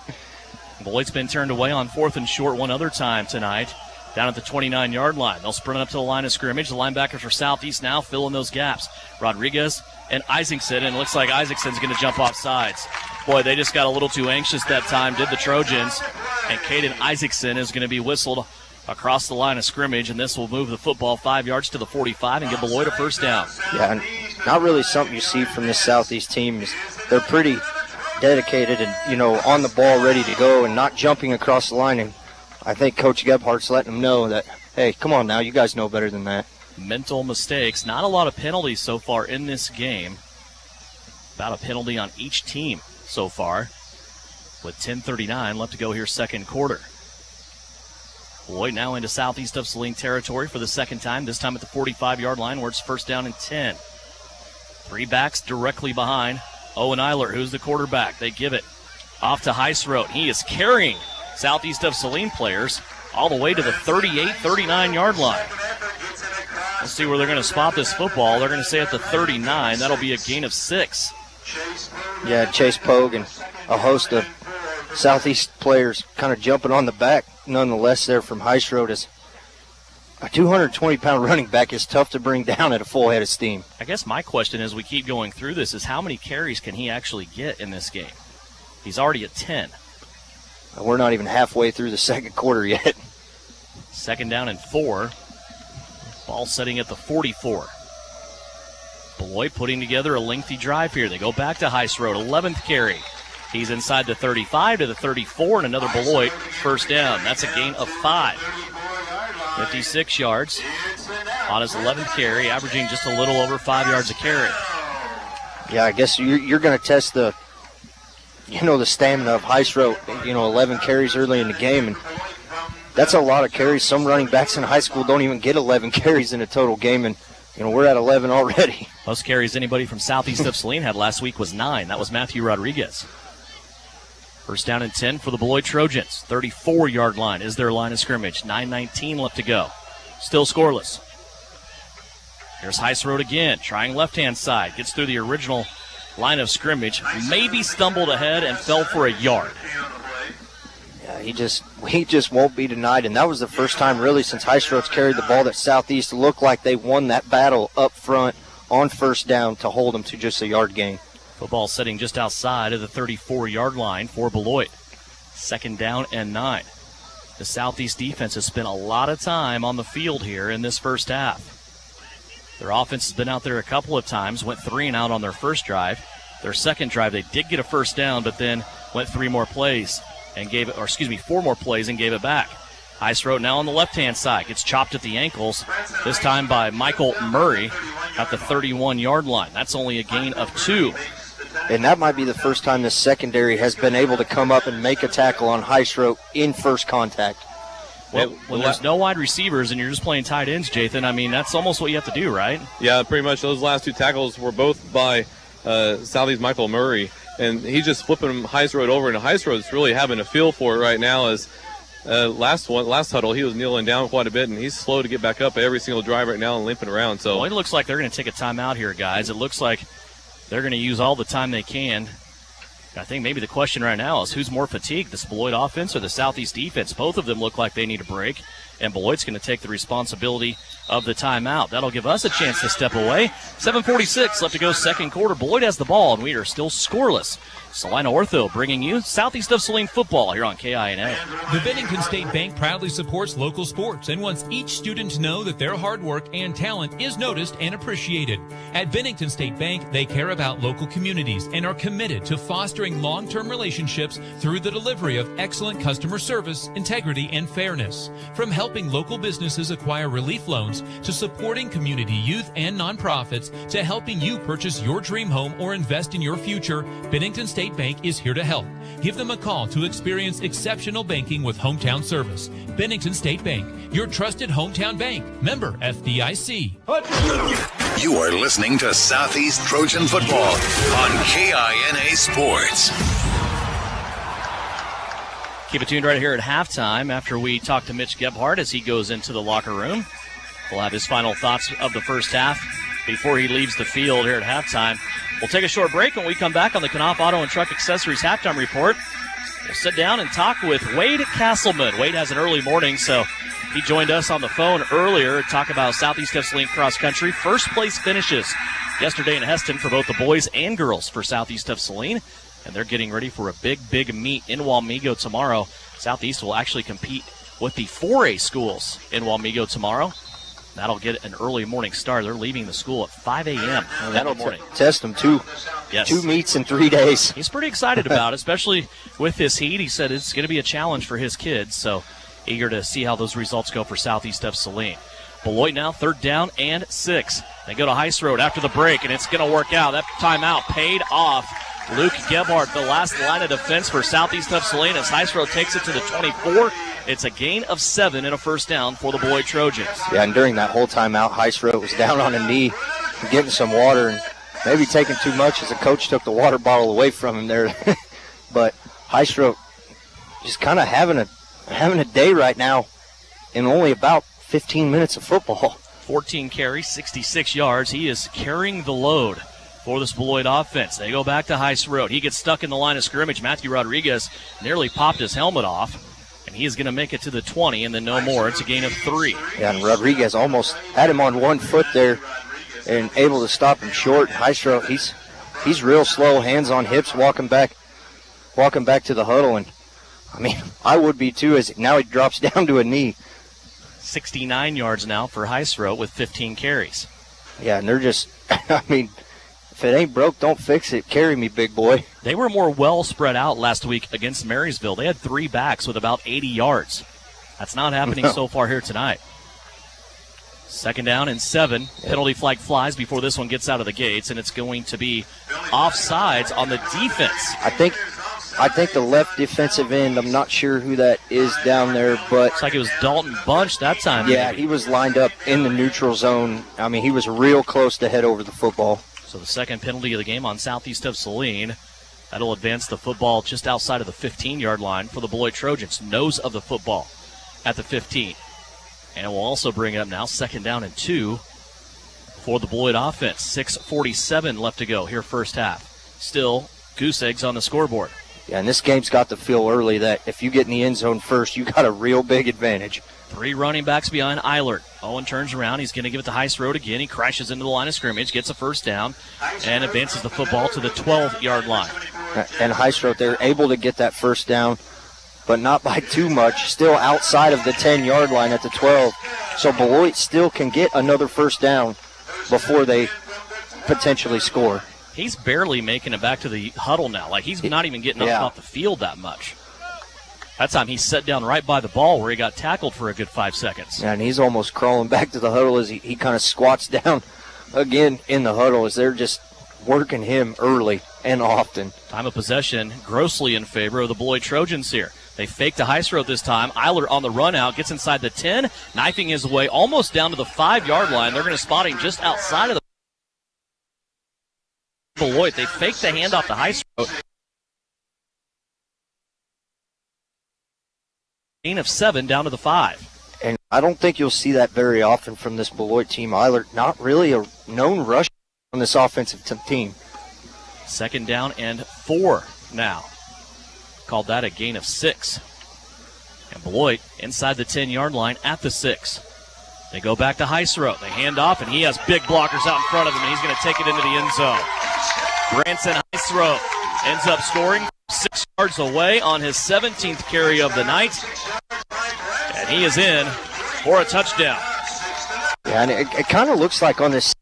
Beloit's been turned away on 4th and short one other time tonight, down at the 29-yard line. They'll sprint up to the line of scrimmage. The linebackers for Southeast now filling those gaps. Rodriguez and Isaacson, and it looks like Isaacson's going to jump off sides. Boy, they just got a little too anxious that time, did the Trojans, and Caden Isaacson is going to be whistled across the line of scrimmage, and this will move the football 5 yards to the 45 and give Beloit a first down. Yeah, and not really something you see from this Southeast team. They're pretty dedicated and, on the ball, ready to go and not jumping across the line. And I think Coach Gebhardt's letting them know that, hey, come on now, you guys know better than that. Mental mistakes. Not a lot of penalties so far in this game. About a penalty on each team so far with 10:39 left to go here second quarter. Beloit now into southeast of Saline territory for the second time, this time at the 45-yard line where it's 1st down and 10. 3 backs directly behind Owen Eiler, who's the quarterback. They give it off to Heisroth. He is carrying southeast of Saline players all the way to the 38, 39-yard line. Let's see where they're going to spot this football. They're going to say at the 39. That'll be a gain of 6. Yeah, Chase Pogue and a host of Southeast players kind of jumping on the back nonetheless there from Heisroth as a 220-pound running back is tough to bring down at a full head of steam. I guess my question as we keep going through this is how many carries can he actually get in this game? He's already at 10. We're not even halfway through the second quarter yet. 2nd down and 4. Ball setting at the 44. Beloit putting together a lengthy drive here. They go back to Heiss Road, 11th carry. He's inside the 35 to the 34, and another Beloit first down. That's a gain of 5. 56 yards on his 11th carry, averaging just a little over 5 yards a carry. Yeah, I guess you're going to test the stamina of Heiss Road. 11 carries early in the game, and that's a lot of carries. Some running backs in high school don't even get 11 carries in a total game, and we're at 11 already. Most carries anybody from southeast of Saline had last week was 9. That was Matthew Rodriguez. First down and 10 for the Beloit Trojans. 34-yard line is their line of scrimmage. 9:19 left to go. Still scoreless. Here's Heiss Road again, trying left-hand side. Gets through the original line of scrimmage. Maybe stumbled ahead and fell for a yard. Yeah, he just won't be denied, and that was the first time really since Heiss Road's carried the ball that Southeast looked like they won that battle up front on first down to hold them to just a yard gain. Football sitting just outside of the 34-yard line for Beloit. 2nd down and 9. The Southeast defense has spent a lot of time on the field here in this first half. Their offense has been out there a couple of times, went 3 and out on their first drive. Their second drive, they did get a first down, but then went 4 more plays and gave it back. Heiss Road now on the left-hand side. Gets chopped at the ankles, this time by Michael Murray at the 31-yard line. That's only a gain of 2. And that might be the first time the secondary has been able to come up and make a tackle on Heiss Road in first contact. Well, when there's no wide receivers and you're just playing tight ends, Jathan, I mean, that's almost what you have to do, right? Yeah, pretty much. Those last 2 tackles were both by Southeast Michael Murray, and he's just flipping Heiss Road over, and Heiss Road's really having a feel for it right now. As last huddle, he was kneeling down quite a bit, and he's slow to get back up every single drive right now and limping around. So it looks like they're going to take a timeout here, guys. It looks like they're going to use all the time they can. I think maybe the question right now is who's more fatigued, this Beloit offense or the Southeast defense? Both of them look like they need a break, and Beloit's going to take the responsibility of the timeout. That'll give us a chance to step away. 7:46 left to go, second quarter. Beloit has the ball, and we are still scoreless. Salina Ortho bringing you Southeast of Saline football here on KINA. The Bennington State Bank proudly supports local sports and wants each student to know that their hard work and talent is noticed and appreciated. At Bennington State Bank, they care about local communities and are committed to fostering long-term relationships through the delivery of excellent customer service, integrity, and fairness. From helping local businesses acquire relief loans to supporting community youth and nonprofits to helping you purchase your dream home or invest in your future, Bennington State Bank is here to help. Give them a call to experience exceptional banking with hometown service. Bennington State Bank, your trusted hometown bank. Member FDIC. You are listening to Southeast Trojan football on KINA Sports. Keep it tuned right here at halftime after we talk to Mitch Gebhardt as he goes into the locker room. We'll have his final thoughts of the first half before he leaves the field here at halftime. We'll take a short break. When we come back on the Knopf Auto and Truck Accessories halftime report, we'll sit down and talk with Wade Castleman. Wade has an early morning, so he joined us on the phone earlier to talk about Southeast of Saline cross country. First place finishes yesterday in Heston for both the boys and girls for Southeast of Saline, and they're getting ready for a big meet in Wamego tomorrow. Southeast will actually compete with the 4A schools in Wamego tomorrow. That'll get an early morning start. They're leaving the school at 5 a.m. That'll morning. Test them, too. Yes. 2 meets in 3 days. He's pretty excited about it, especially with this heat. He said it's going to be a challenge for his kids, so eager to see how those results go for Southeast of Saline. Beloit now 3rd down and 6. They go to Heiss Road after the break, and it's going to work out. That timeout paid off. Luke Gebhardt, the last line of defense for Southeast of Saline, as Heiss Road takes it to the 24. It's a gain of 7 and a first down for the Beloit Trojans. Yeah, and during that whole timeout, Heiss Road was down on a knee, getting some water, and maybe taking too much as the coach took the water bottle away from him there. But Heiss Road just kind of having a day right now in only about 15 minutes of football. 14 carries, 66 yards. He is carrying the load for this Beloit offense. They go back to Heiss Road. He gets stuck in the line of scrimmage. Matthew Rodriguez nearly popped his helmet off. And he is going to make it to the 20 and then no more. It's a gain of 3. Yeah, and Rodriguez almost had him on 1 foot there and able to stop him short. Hystro, he's real slow, hands on hips, walking back to the huddle. And, I mean, I would be too, as now he drops down to a knee. 69 yards now for Hystro with 15 carries. Yeah, and they're just, I mean, if it ain't broke, don't fix it. Carry me, big boy. They were more well spread out last week against Marysville. They had 3 backs with about 80 yards. That's not happening so far here tonight. 2nd down and 7. Penalty flag flies before this one gets out of the gates, and it's going to be offsides on the defense. I think the left defensive end, I'm not sure who that is down there, but looks like it was Dalton Bunch that time. Yeah, maybe. He was lined up in the neutral zone. I mean, he was real close to head over the football. So the second penalty of the game on southeast of Saline. That'll advance the football just outside of the 15-yard line for the Beloit Trojans. Nose of the football at the 15. And it will also bring it up now 2nd down and 2 for the Beloit offense. 6:47 left to go here first half. Still goose eggs on the scoreboard. Yeah, and this game's got to feel early that if you get in the end zone first, you got a real big advantage. 3 running backs behind Eilert. Owen turns around. He's going to give it to Hystro again. He crashes into the line of scrimmage, gets a first down, and advances the football to the 12-yard line. And Hystro, they're able to get that first down, but not by too much. Still outside of the 10-yard line at the 12. So Beloit still can get another first down before they potentially score. He's barely making it back to the huddle now. Like, he's not even getting up off the field that much. That time he sat down right by the ball where he got tackled for a good 5 seconds. Yeah, and he's almost crawling back to the huddle as he kind of squats down again in the huddle as they're just working him early and often. Time of possession grossly in favor of the Beloit Trojans here. They fake to Hystro this time. Eilert on the run out, gets inside the 10, knifing his way almost down to the 5-yard line. They're going to spot him just outside of the Beloit. They fake the handoff to Hystro. Gain of 7 down to the 5. And I don't think you'll see that very often from this Beloit team. Eilert, not really a known rusher on this offensive team. 2nd down and 4 now. Called that a gain of 6. And Beloit inside the 10-yard line at the 6. They go back to Hystro. They hand off, and he has big blockers out in front of him, and he's going to take it into the end zone. Branson Hystro ends up scoring 6 yards away on his 17th carry of the night. And he is in for a touchdown. Yeah, and it kind of looks like on this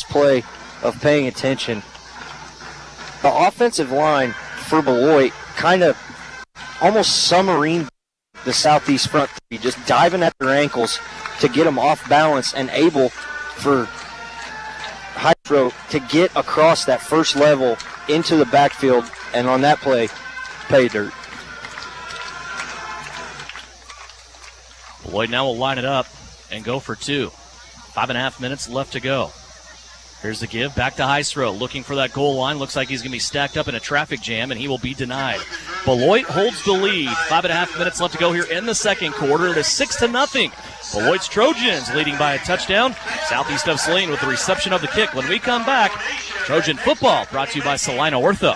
play of paying attention, the offensive line for Beloit kind of almost submarine the southeast front three, just diving at their ankles to get them off balance and able for Hystro to get across that first level into the backfield, and on that play, pay dirt. Beloit now will line it up and go for 2. 5.5 minutes left to go. Here's the give, back to Hystro, looking for that goal line. Looks like he's going to be stacked up in a traffic jam, and he will be denied. Beloit holds the lead. 5.5 minutes left to go here in the second quarter. It is 6-0. Beloit's Trojans leading by a touchdown. Southeast of Saline with the reception of the kick. When we come back, Trojan football brought to you by Saline Ortho.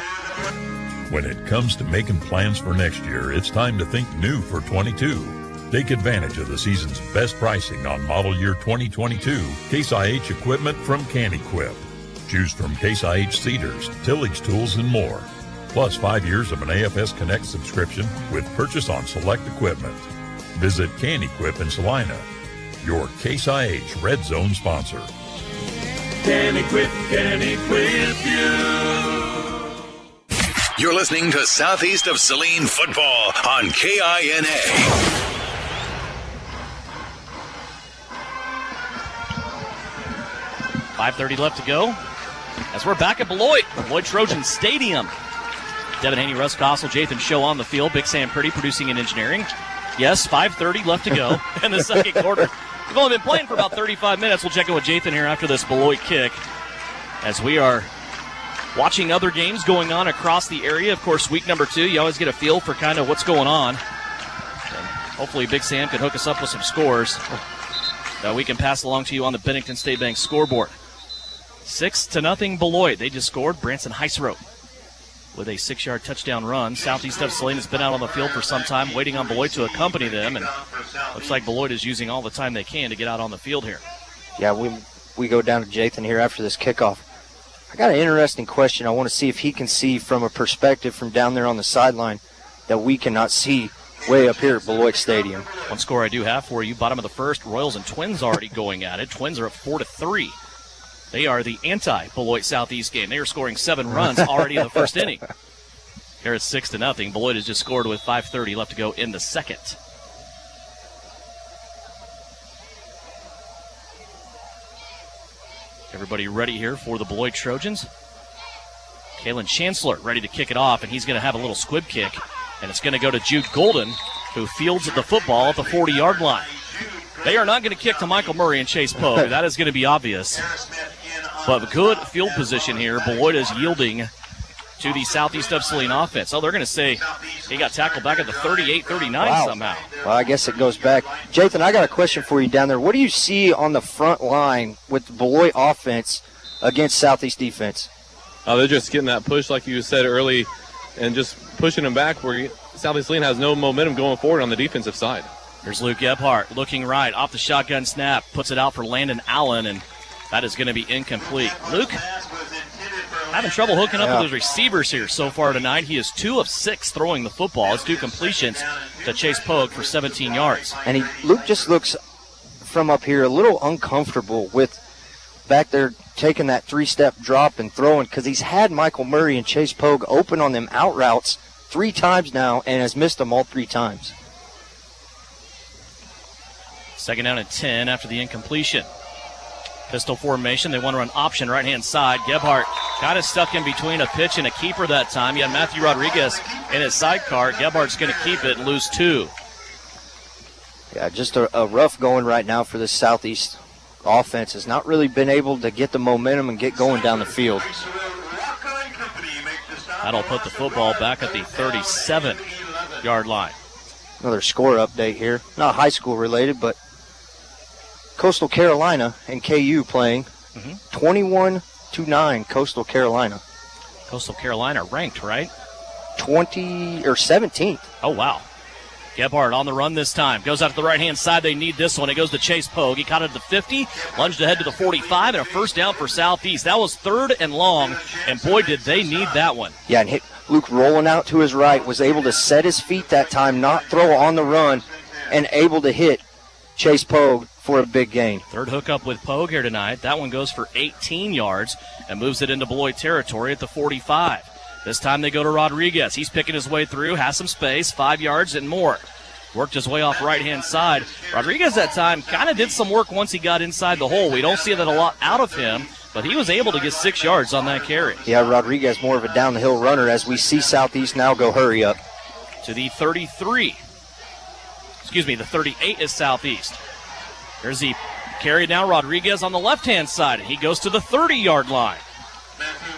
When it comes to making plans for next year, it's time to think new for 22. Take advantage of the season's best pricing on model year 2022 Case IH equipment from CanEquip. Choose from Case IH seeders, tillage tools, and more. Plus 5 years of an AFS Connect subscription with purchase on select equipment. Visit CanEquip in Salina, your Case IH Red Zone sponsor. CanEquip you. You're listening to Southeast of Saline football on KINA. 5:30 left to go as we're back at Beloit Trojan Stadium. Devin Haney, Russ Kossel, Jathan Show on the field. Big Sam Purdy producing and engineering. Yes, 5:30 left to go in the second quarter. We've only been playing for about 35 minutes. We'll check in with Jathan here after this Beloit kick as we are watching other games going on across the area. Of course, week number 2, you always get a feel for kind of what's going on. And hopefully Big Sam can hook us up with some scores that we can pass along to you on the Bennington State Bank scoreboard. 6-0 Beloit. They just scored. Branson Hystro. with a 6-yard touchdown run. Southeast of Saline has been out on the field for some time, waiting on Beloit to accompany them, and looks like Beloit is using all the time they can to get out on the field here. Yeah, we go down to Jathan here after this kickoff. I got an interesting question. I want to see if he can see from a perspective from down there on the sideline that we cannot see way up here at Beloit Stadium. One score I do have for you, bottom of the first, Royals and Twins already going at it. Twins are up 4-3. They are the anti-Beloit Southeast game. They are scoring 7 runs already in the first inning. Here it's 6-0. Beloit has just scored with 5:30 left to go in the second. Everybody ready here for the Beloit Trojans. Kalen Chancellor ready to kick it off, and he's going to have a little squib kick, and it's going to go to Jude Golden, who fields the football at the 40-yard line. They are not going to kick to Michael Murray and Chase Pogue. That is going to be obvious. But good field position here. Beloit is yielding to the Southeast of Saline offense. Oh, they're going to say he got tackled back at the 38-39 somehow. Well, I guess it goes back. Jathan, I got a question for you down there. What do you see on the front line with the Beloit offense against Southeast defense? Oh, they're just getting that push, like you said early, and just pushing them back where Southeast Saline has no momentum going forward on the defensive side. Here's Luke Gebhardt looking right off the shotgun snap, puts it out for Landon Allen, and that is going to be incomplete. Luke having trouble hooking up with his receivers here so far tonight. He is 2 of 6 throwing the football. It's 2 completions to Chase Pogue for 17 yards. And Luke just looks from up here a little uncomfortable with back there taking that 3-step drop and throwing, because he's had Michael Murray and Chase Pogue open on them out routes 3 times now and has missed them all 3 times. Second down and 10 after the incompletion. Pistol formation. They want to run option right-hand side. Gebhardt got us stuck in between a pitch and a keeper that time. You had Matthew Rodriguez in his sidecar. Gebhardt's going to keep it and lose 2. Yeah, just a rough going right now for this Southeast offense. Has not really been able to get the momentum and get going down the field. That'll put the football back at the 37-yard line. Another score update here. Not high school related, but Coastal Carolina and KU playing 21-9 Coastal Carolina. Coastal Carolina ranked, right? 17th. Oh, wow. Gebhardt on the run this time. Goes out to the right-hand side. They need this one. It goes to Chase Pogue. He caught it at the 50, lunged ahead to the 45, and a first down for Southeast. That was 3rd and long, and boy, did they need that one. Yeah, and Luke rolling out to his right, was able to set his feet that time, not throw on the run, and able to hit Chase Pogue for a big gain. Third hookup with Pogue here tonight. That one goes for 18 yards and moves it into Beloit territory at the 45. This time they go to Rodriguez. He's picking his way through, has some space, 5 yards and more. Worked his way off right-hand side. Rodriguez that time kind of did some work once he got inside the hole. We don't see that a lot out of him, but he was able to get 6 yards on that carry. Yeah, Rodriguez more of a down-the-hill runner as we see Southeast now go hurry up. To the 33. Excuse me, the 38 is Southeast. There's the carry now. Rodriguez on the left-hand side. He goes to the 30-yard line.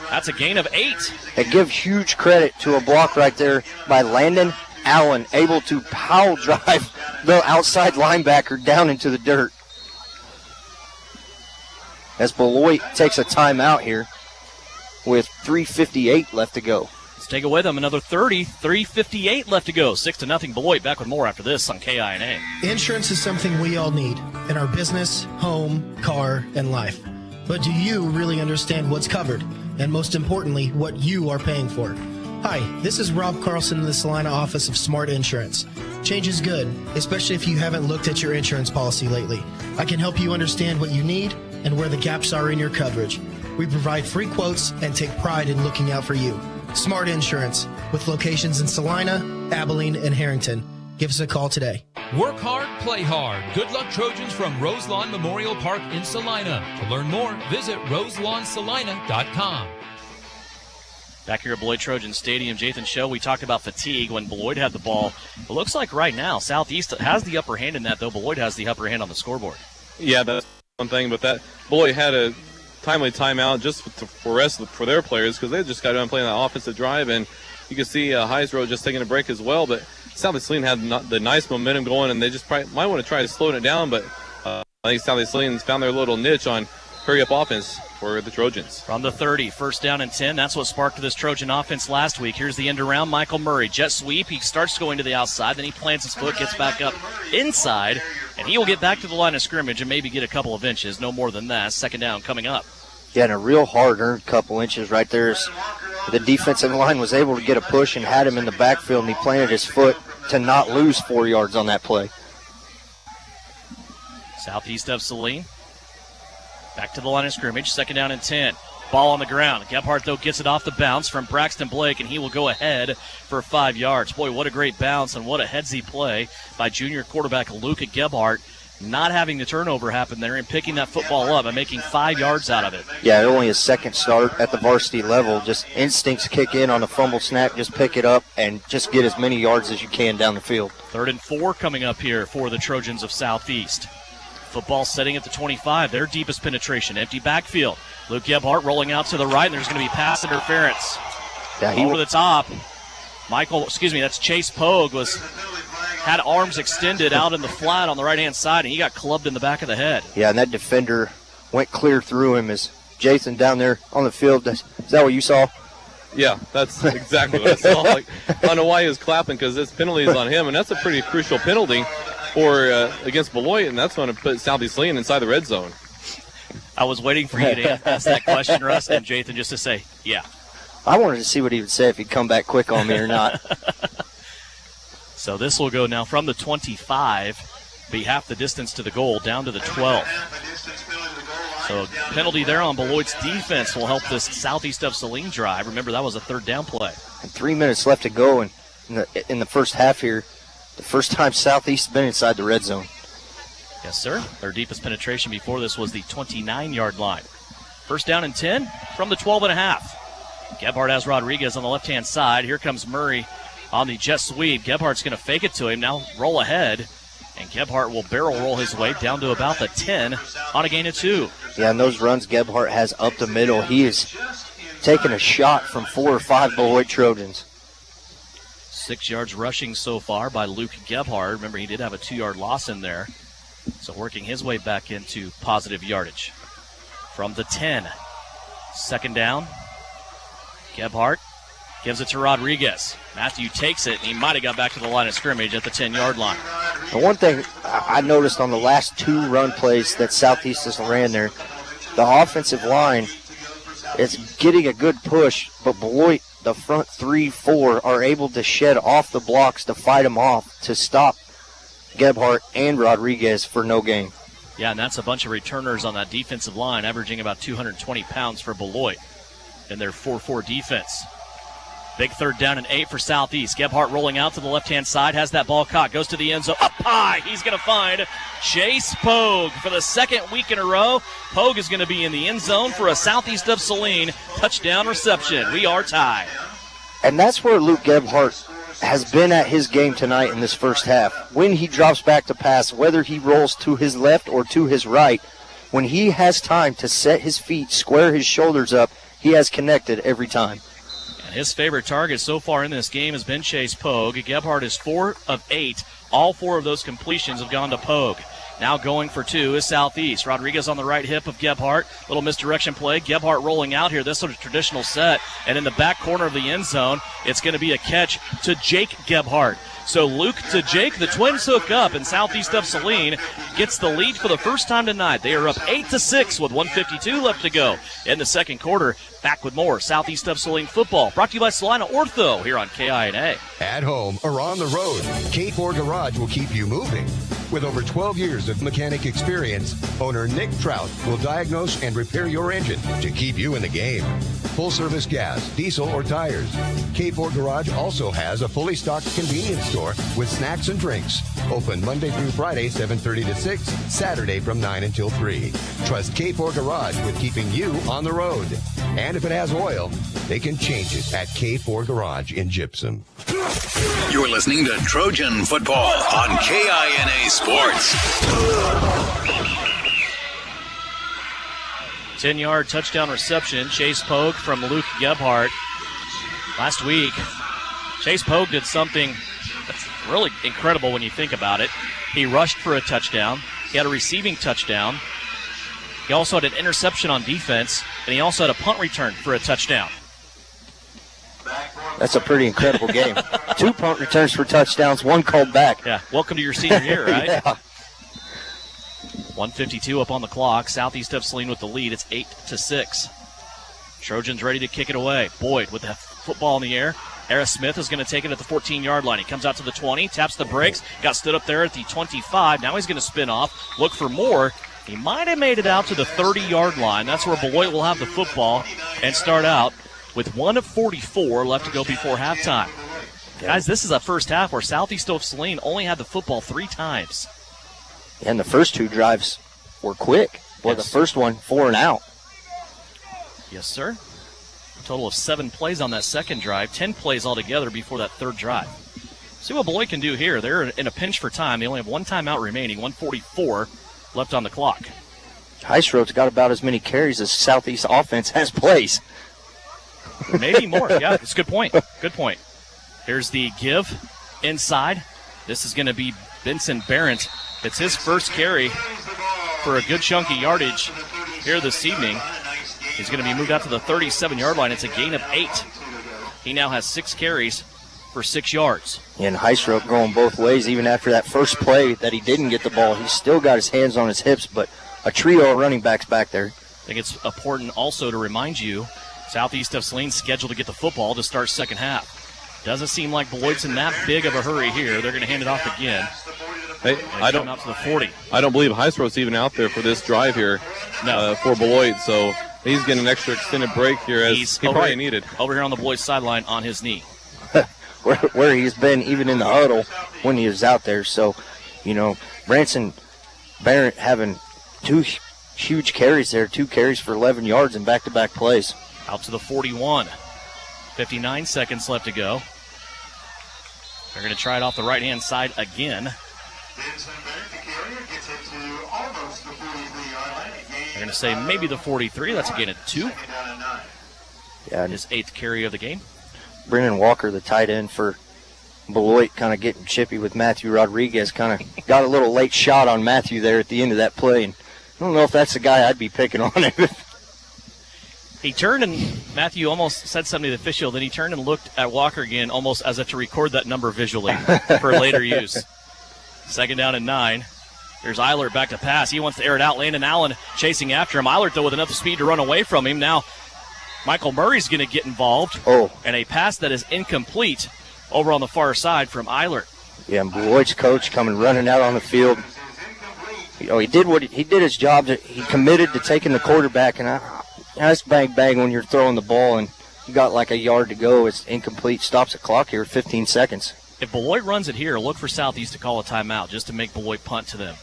That's a gain of 8. They give huge credit to a block right there by Landon Allen, able to power drive the outside linebacker down into the dirt. As Beloit takes a timeout here with 3:58 left to go. Let's take away them another 30, 3:58 left to go. 6-0 Beloit. Back with more after this on KINA. Insurance is something we all need in our business, home, car, and life. But do you really understand what's covered? And most importantly, what you are paying for? Hi, this is Rob Carlson in the Salina office of Smart Insurance. Change is good, especially if you haven't looked at your insurance policy lately. I can help you understand what you need and where the gaps are in your coverage. We provide free quotes and take pride in looking out for you. Smart Insurance, with locations in Salina, Abilene, and Harrington. Give us a call today. Work hard, play hard. Good luck, Trojans, from Roselawn Memorial Park in Salina. To learn more, visit roselawnssalina.com. Back here at Beloit Trojan Stadium, Jathan Show, we talked about fatigue when Beloit had the ball. It looks like right now Southeast has the upper hand in that, though Beloit has the upper hand on the scoreboard. Yeah, that's one thing, but that Beloit had a timely timeout just for their players, because they just got done playing that offensive drive, and you can see Heisrow just taking a break as well. But Southeast Saline had the nice momentum going, and they just might want to try to slow it down, but I think Southeast Saline found their little niche on hurry-up offense for the Trojans. From the 30, first down and 10. That's what sparked this Trojan offense last week. Here's the end around. Michael Murray, jet sweep. He starts going to the outside, then he plants his foot, gets back up inside, and he will get back to the line of scrimmage and maybe get a couple of inches, no more than that. Second down coming up. Yeah, and a real hard-earned couple inches right there. The defensive line was able to get a push and had him in the backfield, and he planted his foot to not lose 4 yards on that play. Southeast of Saline. Back to the line of scrimmage, second down and 10. Ball on the ground. Gebhardt, though, gets it off the bounce from Braxton Blake, and he will go ahead for 5 yards. Boy, what a great bounce and what a headsy play by junior quarterback Luke Gebhardt, not having the turnover happen there and picking that football up and making 5 yards out of it. Yeah, only his second start at the varsity level. Just instincts kick in on a fumble snap. Just pick it up and just get as many yards as you can down the field. 3rd and 4 coming up here for the Trojans of Southeast. Football setting at the 25, their deepest penetration. Empty backfield. Luke Gebhardt rolling out to the right, and there's going to be pass interference. Over the top. That's Chase Pogue had arms extended out in the flat on the right-hand side, and he got clubbed in the back of the head. Yeah, and that defender went clear through him as Jason down there on the field. Is that what you saw? Yeah, that's exactly what I saw. I don't know why he was clapping, because this penalty is on him, and that's a pretty crucial penalty for against Beloit, and that's going to put Southeast Saline inside the red zone. I was waiting for you to ask that question, Russ, and Jathan just to say, yeah. I wanted to see what he would say if he'd come back quick on me or not. So this will go now from the 25, be half the distance to the goal, down to the 12. So a penalty there on Beloit's defense will help this Southeast of Saline drive. Remember, that was a 3rd down play. And 3 minutes left to go in the first half here. The first time Southeast has been inside the red zone. Yes, sir. Their deepest penetration before this was the 29-yard line. First down and 10 from the 12.5. Gebhardt has Rodriguez on the left-hand side. Here comes Murray on the jet sweep. Gebhardt's going to fake it to him. Now roll ahead. And Gebhardt will barrel roll his way down to about the 10 on a gain of 2. Yeah, and those runs Gebhardt has up the middle, he is taking a shot from 4 or 5 Beloit Trojans. 6 yards rushing so far by Luke Gebhardt. Remember, he did have a 2-yard loss in there. So working his way back into positive yardage. From the 10. Second down. Gebhardt gives it to Rodriguez. Matthew takes it, and he might have got back to the line of scrimmage at the 10-yard line. The one thing I noticed on the last 2 run plays that Southeast has ran there, the offensive line is getting a good push, but Beloit, the front 3-4, are able to shed off the blocks to fight them off to stop Gebhardt and Rodriguez for no gain. Yeah, and that's a bunch of returners on that defensive line, averaging about 220 pounds for Beloit in their 4-4 defense. Big 3rd down and 8 for Southeast. Gebhardt rolling out to the left-hand side, has that ball caught, goes to the end zone, up high. He's going to find Chase Pogue for the 2nd week in a row. Pogue is going to be in the end zone for a Southeast of Saline touchdown reception. We are tied. And that's where Luke Gebhardt has been at his game tonight in this first half. When he drops back to pass, whether he rolls to his left or to his right, when he has time to set his feet, square his shoulders up, he has connected every time. His favorite target so far in this game has been Chase Pogue. Gebhardt is 4 of 8. All 4 of those completions have gone to Pogue. Now going for 2 is Southeast. Rodriguez on the right hip of Gebhardt. Little misdirection play. Gebhardt rolling out here. This is a traditional set. And in the back corner of the end zone, it's going to be a catch to Jake Gebhardt. So Luke to Jake, the twins hook up, and Southeast of Saline gets the lead for the first time tonight. They are up 8-6 with 1:52 left to go in the second quarter. Back with more Southeast of Saline football, brought to you by Saline Ortho here on KINA. At home or on the road, K4 Garage will keep you moving. With over 12 years of mechanic experience, owner Nick Trout will diagnose and repair your engine to keep you in the game. Full-service gas, diesel, or tires. K4 Garage also has a fully stocked convenience store with snacks and drinks. Open Monday through Friday, 7:30 to 6, Saturday from 9 until 3. Trust K4 Garage with keeping you on the road. And if it has oil, they can change it at K4 Garage in Gypsum. You're listening to Trojan Football on KINA Sports. 10-yard touchdown reception. Chase Pogue from Luke Gebhardt. Last week, Chase Pogue did something that's really incredible when you think about it. He rushed for a touchdown. He had a receiving touchdown. He also had an interception on defense, and he also had a punt return for a touchdown. That's a pretty incredible game. 2 punt returns for touchdowns, 1 called back. Yeah, welcome to your senior year, right? Yeah. 1:52 up on the clock. Southeast of Saline with the lead. It's 8-6. Trojans ready to kick it away. Boyd with the football in the air. Harris Smith is going to take it at the 14-yard line. He comes out to the 20, taps the brakes, got stood up there at the 25. Now he's going to spin off, look for more. He might have made it out to the 30-yard line. That's where Beloit will have the football and start out with 1:44 left to go before halftime. Guys, this is a first half where Southeast of Saline only had the football 3 times. And the first 2 drives were quick. Well, Yes. the first one, 4 and out. Yes, sir. A total of 7 plays on that second drive, 10 plays altogether before that third drive. See what Beloit can do here. They're in a pinch for time. They only have 1 timeout remaining, 1:44 left on the clock. Heistrow's got about as many carries as Southeast offense has plays. Maybe more. Yeah, that's a good point. Good point. Here's the give inside. This is going to be Benson Barrett. It's his first carry for a good chunky yardage here this evening. He's going to be moved out to the 37-yard line. It's a gain of 8. He now has 6 carries for 6 yards. And Heistrow going both ways. Even after that first play that he didn't get the ball, he's still got his hands on his hips, but a trio of running backs back there. I think it's important also to remind you, Southeast of Saline scheduled to get the football to start second half. Doesn't seem like Beloit's in that big of a hurry here. They're going to hand it off again. Hey, I don't out to the 40. I don't believe Heistrow's even out there for this drive here for Beloit, so he's getting an extra extended break here as he probably needed. Over here on the Beloit sideline on his knee. where he's been even in the huddle when he was out there. So, Branson Barrett having 2 huge carries there, 2 carries for 11 yards in back-to-back plays. Out to the 41. 59 seconds left to go. They're going to try it off the right-hand side again. They're going to say maybe the 43. That's a gain of 2. Yeah, his 8th carry of the game. Brennan Walker, the tight end for Beloit, kind of getting chippy with Matthew Rodriguez. Kind of got a little late shot on Matthew there at the end of that play. And I don't know if that's the guy I'd be picking on. He turned and Matthew almost said something to the official. Then he turned and looked at Walker again, almost as if to record that number visually for later use. 2nd down and 9. Here's Eilert back to pass. He wants to air it out. Landon Allen chasing after him. Eilert, though, with enough speed to run away from him. Now Michael Murray's going to get involved. And a pass that is incomplete over on the far side from Eilert. Yeah, and Beloit's coach coming running out on the field. He did his job. He committed to taking the quarterback, and that's bang when you're throwing the ball and you got like a yard to go. It's incomplete. Stops the clock here, 15 seconds. If Beloit runs it here, look for Southeast to call a timeout just to make Beloit punt to them.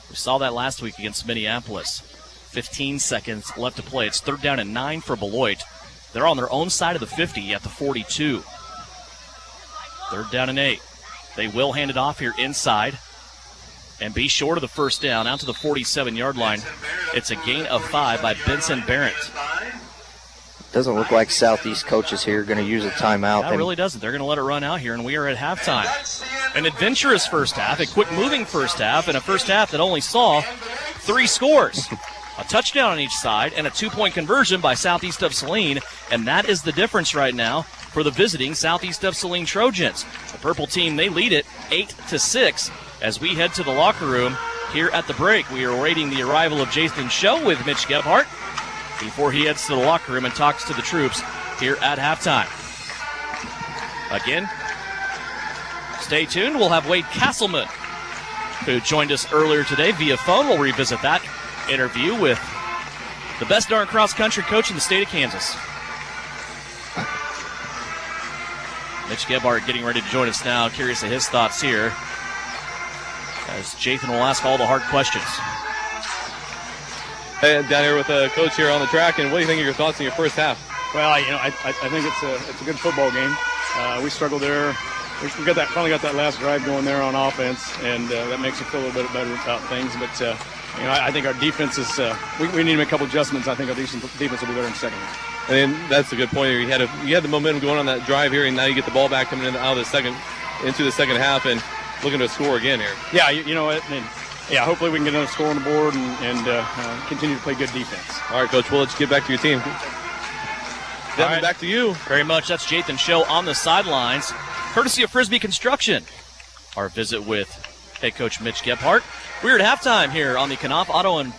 We saw that last week against Minneapolis. 15 seconds left to play. It's 3rd down and 9 for Beloit. They're on their own side of the 50 at the 42. 3rd down and 8. They will hand it off here inside and be short of the first down out to the 47-yard line. It's a gain of 5 by Benson Barrett. Doesn't look like Southeast coaches here are going to use a timeout. That really doesn't. They're going to let it run out here, and we are at halftime. An adventurous first half, a quick-moving first half, and a first half that only saw 3 scores. A touchdown on each side and a 2-point conversion by Southeast of Saline, and that is the difference right now for the visiting Southeast of Saline Trojans. The purple team, they lead it 8-6 as we head to the locker room here at the break. We are awaiting the arrival of Jason Show with Mitch Gebhardt before he heads to the locker room and talks to the troops here at halftime. Again, stay tuned. We'll have Wade Castleman, who joined us earlier today via phone. We'll revisit that interview with the best darn cross-country coach in the state of Kansas. Mitch Gebhardt getting ready to join us now. Curious of his thoughts here, as Jathan will ask all the hard questions. Hey, down here with the coach here on the track, and what do you think of your thoughts in your first half? Well, I think it's a good football game. We struggled there. We finally got that last drive going there on offense, and that makes us feel a little bit better about things. But I think our defense is. We need to make a couple adjustments. I think our defense will be better in the second half. And that's a good point. You had the momentum going on that drive here, and now you get the ball back coming into the second half, and looking to score again here. Yeah, you know what? yeah, hopefully we can get another score on the board and continue to play good defense. All right, Coach, we'll let you get back to your team. Devin, right. back to you. Very much. That's Jathan Show on the sidelines, courtesy of Frisbee Construction. Our visit with head coach Mitch Gebhardt. We're at halftime here on the Knopf Auto and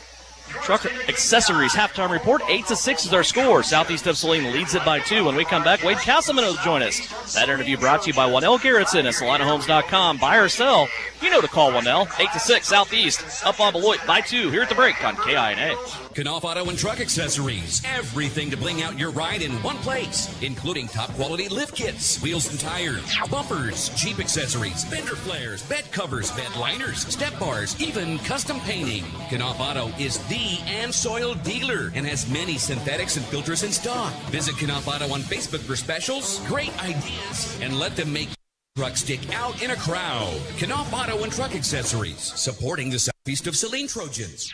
Truck Accessories halftime report. 8-6 is our score. Southeast of Saline leads it by 2. When we come back, Wade Castleman will join us. That interview brought to you by Wanell Garrettson at SalinaHomes.com. Buy or sell, you know to call Wanell. 8-6 Southeast up on Beloit by 2 here at the break on KINA. Knopf Auto and Truck Accessories. Everything to bling out your ride in one place, including top quality lift kits, wheels and tires, bumpers, Jeep accessories, fender flares, bed covers, bed liners, step bars, even custom painting. Knopf Auto is the and soil dealer and has many synthetics and filters in stock. Visit Knopf Auto on Facebook for specials, great ideas, and let them make your truck stick out in a crowd. Knopf Auto and Truck Accessories, supporting the Southeast of Saline Trojans.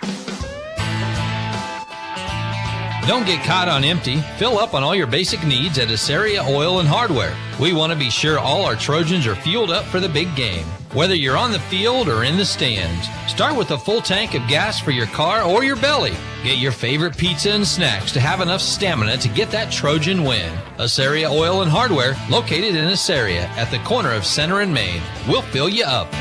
Don't get caught on empty. Fill up on all your basic needs at Asaria Oil and Hardware. We want to be sure all our Trojans are fueled up for the big game. Whether you're on the field or in the stands, start with a full tank of gas for your car or your belly. Get your favorite pizza and snacks to have enough stamina to get that Trojan win. Asaria Oil and Hardware, located in Asaria at the corner of Center and Main. We'll fill you up.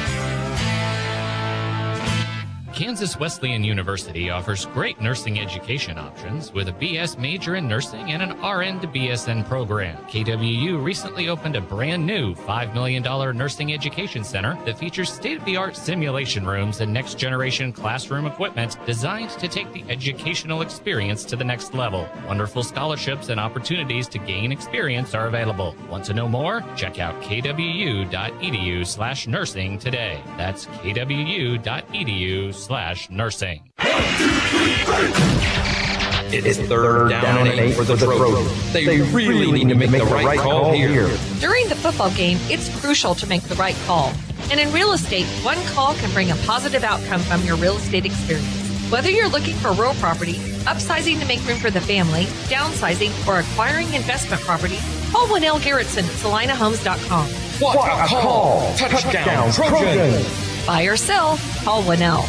Kansas Wesleyan University offers great nursing education options with a BS major in nursing and an RN to BSN program. KWU recently opened a brand new $5 million nursing education center that features state-of-the-art simulation rooms and next-generation classroom equipment designed to take the educational experience to the next level. Wonderful scholarships and opportunities to gain experience are available. Want to know more? Check out kwu.edu/nursing today. That's kwu.edu/nursing. It's third down and 8 for the Trojans. They really need to make the right call here. During the football game, it's crucial to make the right call. And in real estate, one call can bring a positive outcome from your real estate experience. Whether you're looking for real property, upsizing to make room for the family, downsizing, or acquiring investment property, call Wanell Garrettson at SalinaHomes.com. What a call! Touchdown, Trojans! Buy or sell, call Wanell.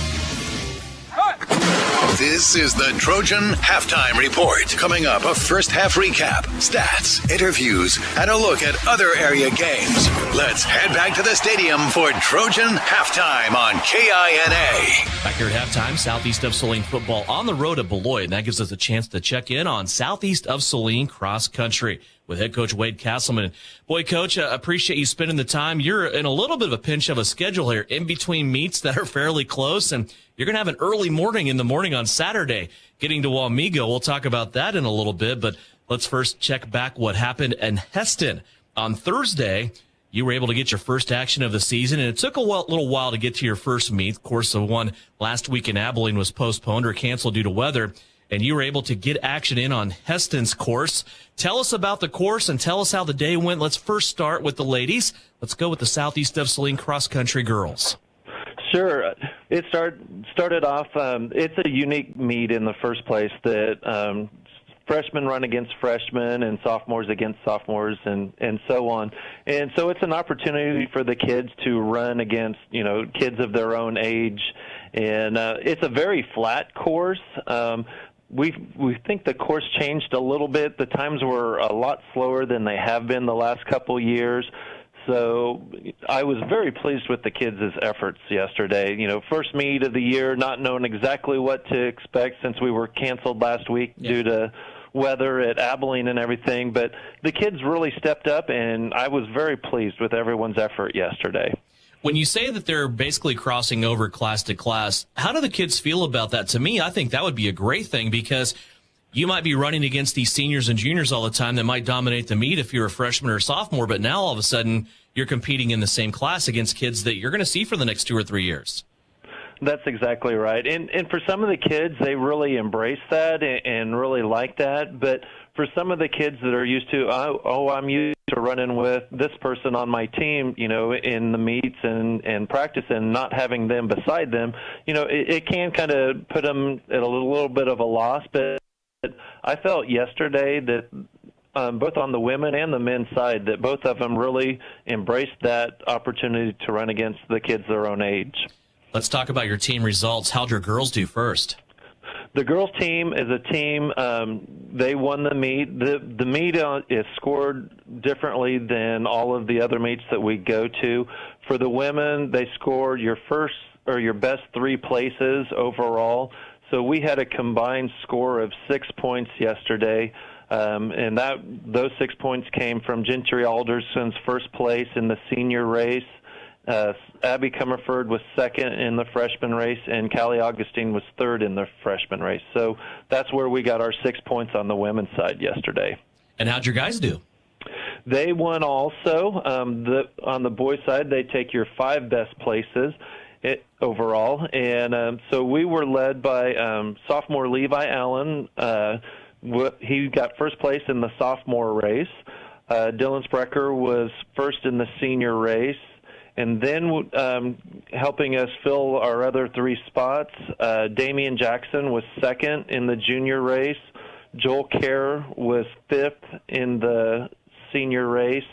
This is the Trojan Halftime Report. Coming up, a first half recap, stats, interviews, and a look at other area games. Let's head back to the stadium for Trojan Halftime on KINA. Back here at halftime, Southeast of Saline football on the road at Beloit, and that gives us a chance to check in on Southeast of Saline cross country with head coach Wade Castleman. Boy, Coach, I appreciate you spending the time. You're in a little bit of a pinch of a schedule here in between meets that are fairly close, and you're going to have an early morning in the morning on Saturday getting to Wamego. We'll talk about that in a little bit, but let's first check back what happened in Heston. On Thursday, you were able to get your first action of the season, and it took a little while to get to your first meet. Of course, the one last week in Abilene was postponed or canceled due to weather, and you were able to get action in on Heston's course. Tell us about the course and tell us how the day went. Let's first start with the ladies. Let's go with the Southeast of Saline cross-country girls. Sure. It started off, it's a unique meet in the first place that freshmen run against freshmen and sophomores against sophomores and so on. And so it's an opportunity for the kids to run against, kids of their own age. And it's a very flat course. We think the course changed a little bit. The times were a lot slower than they have been the last couple years. So I was very pleased with the kids' efforts yesterday. First meet of the year, not knowing exactly what to expect since we were canceled last week due to weather at Abilene and everything. But the kids really stepped up, and I was very pleased with everyone's effort yesterday. When you say that they're basically crossing over class to class, how do the kids feel about that? To me, I think that would be a great thing because you might be running against these seniors and juniors all the time that might dominate the meet if you're a freshman or sophomore, but now all of a sudden you're competing in the same class against kids that you're going to see for the next 2 or 3 years. That's exactly right. And for some of the kids, they really embrace that and really like that. But for some of the kids that are used to, I'm used to running with this person on my team, in the meets and practice and not having them beside them, it can kind of put them at a little bit of a loss. But I felt yesterday that both on the women and the men's side, that both of them really embraced that opportunity to run against the kids their own age. Let's talk about your team results. How'd your girls do first? The girls' team is a team. They won the meet. The meet is scored differently than all of the other meets that we go to. For the women, they scored your best 3 places overall. So we had a combined score of 6 points yesterday, and those 6 points came from Gentry Alderson's first place in the senior race. Abby Comerford was second in the freshman race, and Callie Augustine was third in the freshman race. So that's where we got our 6 points on the women's side yesterday. And how'd your guys do? They won also. On the boys' side, they take your 5 best places overall. And so we were led by sophomore Levi Allen. He got first place in the sophomore race. Dylan Sprecher was first in the senior race. And then helping us fill our other 3 spots, Damian Jackson was second in the junior race. Joel Kerr was 5th in the senior race.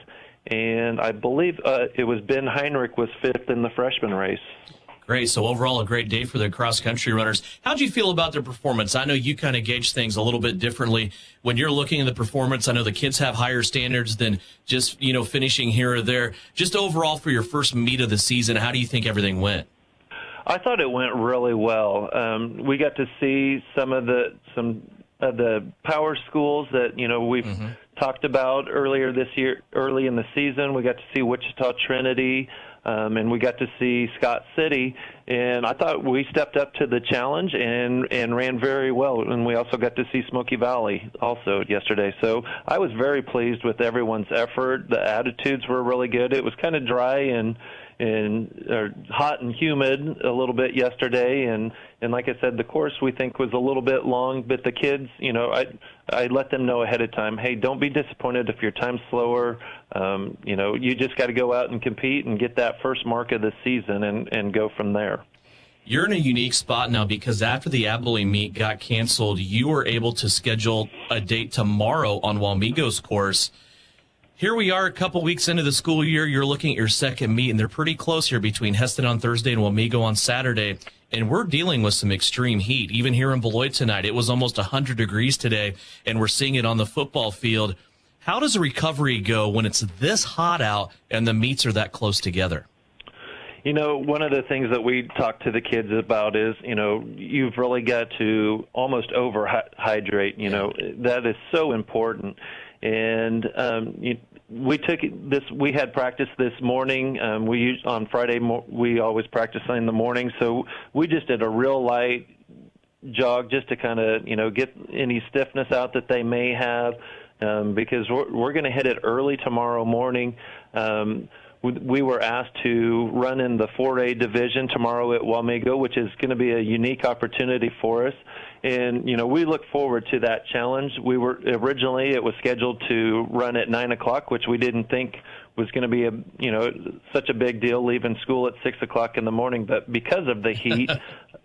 And I believe it was Ben Heinrich was 5th in the freshman race. Great. So overall, a great day for the cross-country runners. How'd you feel about their performance? I know you kind of gauge things a little bit differently. When you're looking at the performance, I know the kids have higher standards than just, finishing here or there. Just overall for your first meet of the season, how do you think everything went? I thought it went really well. We got to see some of the power schools that, we've talked about earlier this year, early in the season. We got to see Wichita Trinity. And we got to see Scott City, and I thought we stepped up to the challenge and ran very well. And we also got to see Smoky Valley also yesterday. So I was very pleased with everyone's effort. The attitudes were really good. It was kind of dry and hot and humid a little bit yesterday, and like I said, the course we think was a little bit long, but the kids, I let them know ahead of time, hey, don't be disappointed if your time's slower. You just got to go out and compete and get that first mark of the season and go from there. You're in a unique spot now because after the Abilene meet got canceled, you were able to schedule a date tomorrow on Waumego's course. Here we are a couple weeks into the school year. You're looking at your second meet, and they're pretty close here between Heston on Thursday and Wamego on Saturday. And we're dealing with some extreme heat. Even here in Beloit tonight, it was almost 100 degrees today, and we're seeing it on the football field. How does a recovery go when it's this hot out and the meets are that close together? One of the things that we talk to the kids about is, you've really got to almost overhydrate. That is so important. And we had practice this morning. On Friday we always practice in the morning, so we just did a real light jog just to kind of get any stiffness out that they may have, because we're going to hit it early tomorrow morning. We were asked to run in the 4A division tomorrow at Wamego, which is going to be a unique opportunity for us. And, we look forward to that challenge. Originally it was scheduled to run at 9 o'clock, which we didn't think was going to be such a big deal, leaving school at 6 o'clock in the morning. But because of the heat,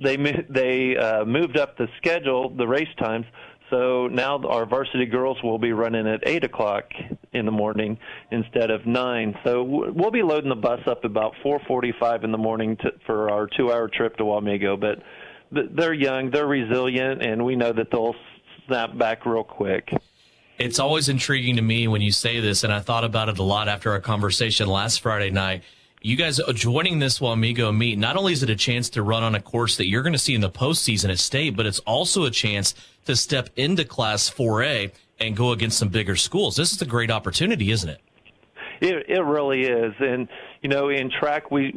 they moved up the schedule, the race times. So now our varsity girls will be running at 8 o'clock in the morning instead of 9. So we'll be loading the bus up about 4:45 in the morning for our 2-hour trip to Wamego. But they're young, they're resilient, and we know that they'll snap back real quick. It's always intriguing to me when you say this, and I thought about it a lot after our conversation last Friday night. You guys joining this Wamego meet, not only is it a chance to run on a course that you're going to see in the postseason at state, but it's also a chance to step into Class 4A and go against some bigger schools. This is a great opportunity, isn't it? It really is. And, in track, we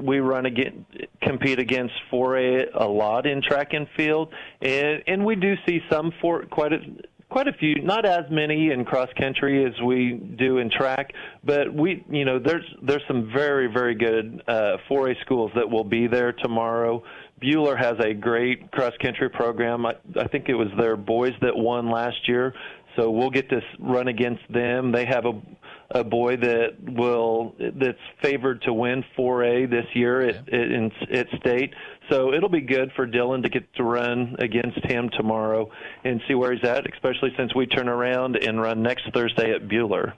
compete against 4A a lot in track and field. And we do see some quite a few, not as many in cross country as we do in track, but there's some very, very good 4A schools that will be there tomorrow. Buhler has a great cross country program. I think it was their boys that won last year, so we'll get to run against them. They have a boy that's favored to win 4A this year at state. So it'll be good for Dylan to get to run against him tomorrow and see where he's at, especially since we turn around and run next Thursday at Buhler.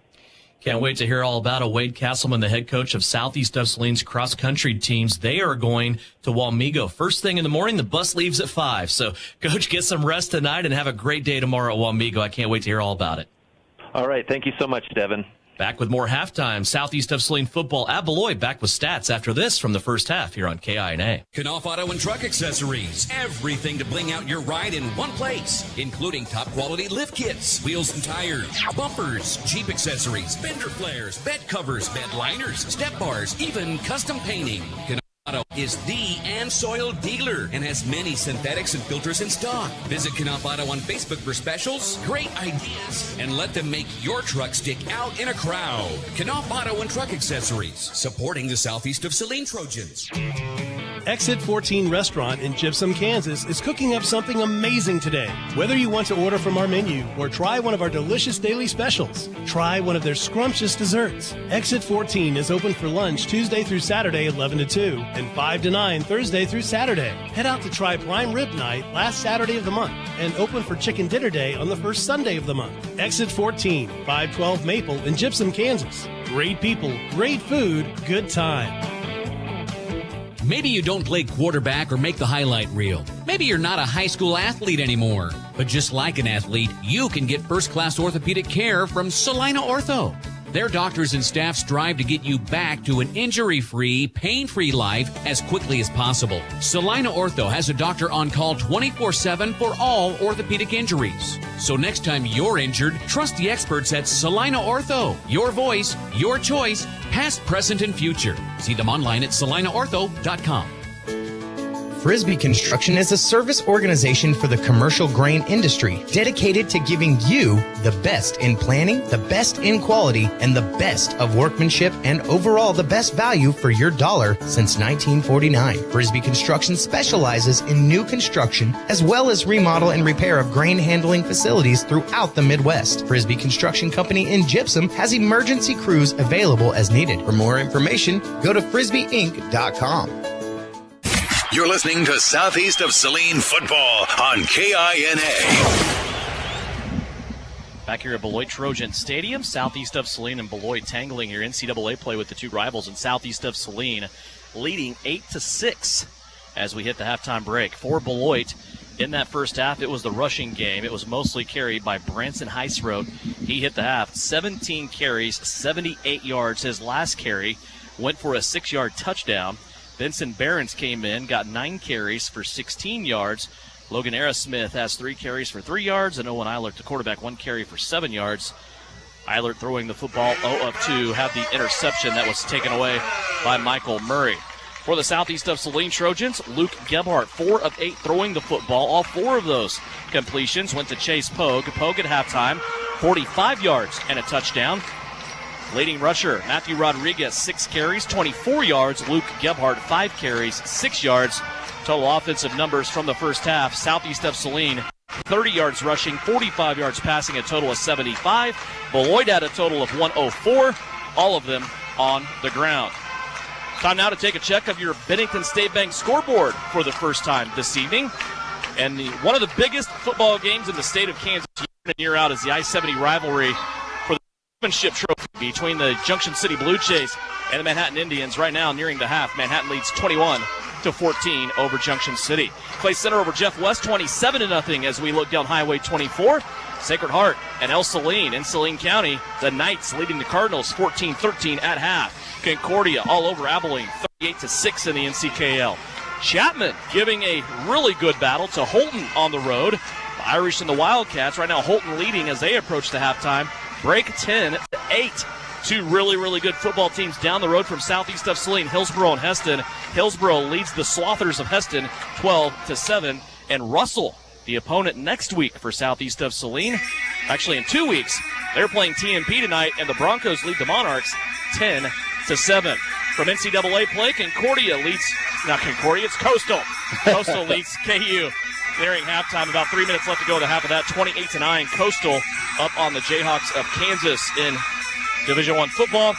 Can't wait to hear all about it. Wade Castleman, the head coach of Southeast of Saline's cross-country teams. They are going to Wamego. First thing in the morning, the bus leaves at 5. So, Coach, get some rest tonight and have a great day tomorrow at Wamego. I can't wait to hear all about it. All right. Thank you so much, Devin. Back with more halftime. Southeast of Saline football at Beloit. Back with stats after this from the first half here on KINA. Knopf Auto and Truck Accessories. Everything to bling out your ride in one place, including top quality lift kits, wheels and tires, bumpers, Jeep accessories, fender flares, bed covers, bed liners, step bars, even custom painting. Auto is the and soil dealer and has many synthetics and filters in stock. Visit Knopf Auto on Facebook for specials, great ideas, and let them make your truck stick out in a crowd. Knopf Auto and Truck Accessories, supporting the Southeast of Saline Trojans. Exit 14 Restaurant in Gypsum, Kansas is cooking up something amazing today. Whether you want to order from our menu or try one of our delicious daily specials, try one of their scrumptious desserts. Exit 14 is open for lunch Tuesday through Saturday 11 to 2 and 5 to 9 Thursday through Saturday. Head out to try Prime Rib Night last Saturday of the month and open for Chicken Dinner Day on the first Sunday of the month. Exit 14, 512 Maple in Gypsum, Kansas. Great people, great food, good time. Maybe you don't play quarterback or make the highlight reel. Maybe you're not a high school athlete anymore. But just like an athlete, you can get first-class orthopedic care from Saline Ortho. Their doctors and staff strive to get you back to an injury-free, pain-free life as quickly as possible. Saline Ortho has a doctor on call 24/7 for all orthopedic injuries. So next time you're injured, trust the experts at Saline Ortho. Your voice, your choice, past, present, and future. See them online at salineortho.com. Frisbee Construction is a service organization for the commercial grain industry dedicated to giving you the best in planning, the best in quality, and the best of workmanship and overall the best value for your dollar since 1949. Frisbee Construction specializes in new construction as well as remodel and repair of grain handling facilities throughout the Midwest. Frisbee Construction Company in Gypsum has emergency crews available as needed. For more information, go to frisbeeinc.com. You're listening to Southeast of Saline football on KINA. Back here at Beloit Trojan Stadium, Southeast of Saline and Beloit tangling here. NCAA play with the two rivals, and Southeast of Saline leading 8-6 as we hit the halftime break. For Beloit, in that first half, it was the rushing game. It was mostly carried by Branson Heisroth. He hit the half, 17 carries, 78 yards. His last carry went for a 6-yard touchdown. Benson Behrens came in, got 9 carries for 16 yards. Logan Arrowsmith has 3 carries for 3 yards, and Owen Eilert, the quarterback, 1 carry for 7 yards. Eilert throwing the football 0 of 2, had the interception that was taken away by Michael Murray. For the Southeast of Saline Trojans, Luke Gebhardt, 4 of 8 throwing the football. All 4 of those completions went to Chase Pogue. Pogue at halftime, 45 yards and a touchdown. Leading rusher, Matthew Rodriguez, 6 carries, 24 yards. Luke Gebhardt, 5 carries, 6 yards. Total offensive numbers from the first half. Southeast of Saline, 30 yards rushing, 45 yards passing, a total of 75. Beloit had a total of 104, all of them on the ground. Time now to take a check of your Bennington State Bank scoreboard for the first time this evening. And one of the biggest football games in the state of Kansas year in and year out is the I-70 rivalry for the championship trophy between the Junction City Blue Jays and the Manhattan Indians. Right now, nearing the half, Manhattan leads 21-14 over Junction City. Clay Center over Jeff West, 27-0 as we look down Highway 24. Sacred Heart and El Saline in Saline County. The Knights leading the Cardinals 14-13 at half. Concordia all over Abilene, 38-6 in the NCKL. Chapman giving a really good battle to Holton on the road. The Irish and the Wildcats right now, Holton leading as they approach the halftime. Break 10-8. Two really, really good football teams down the road from Southeast of Saline, Hillsboro and Heston. Hillsboro leads the Slothers of Heston 12-7. And Russell, the opponent next week for Southeast of Saline. Actually, in 2 weeks, they're playing TMP tonight, and the Broncos lead the Monarchs 10-7. From NCAA play, Concordia leads, not Concordia, it's Coastal. Coastal leads KU. Nearing halftime, about 3 minutes left to go to half of that, 28-9. Coastal up on the Jayhawks of Kansas in Division I football.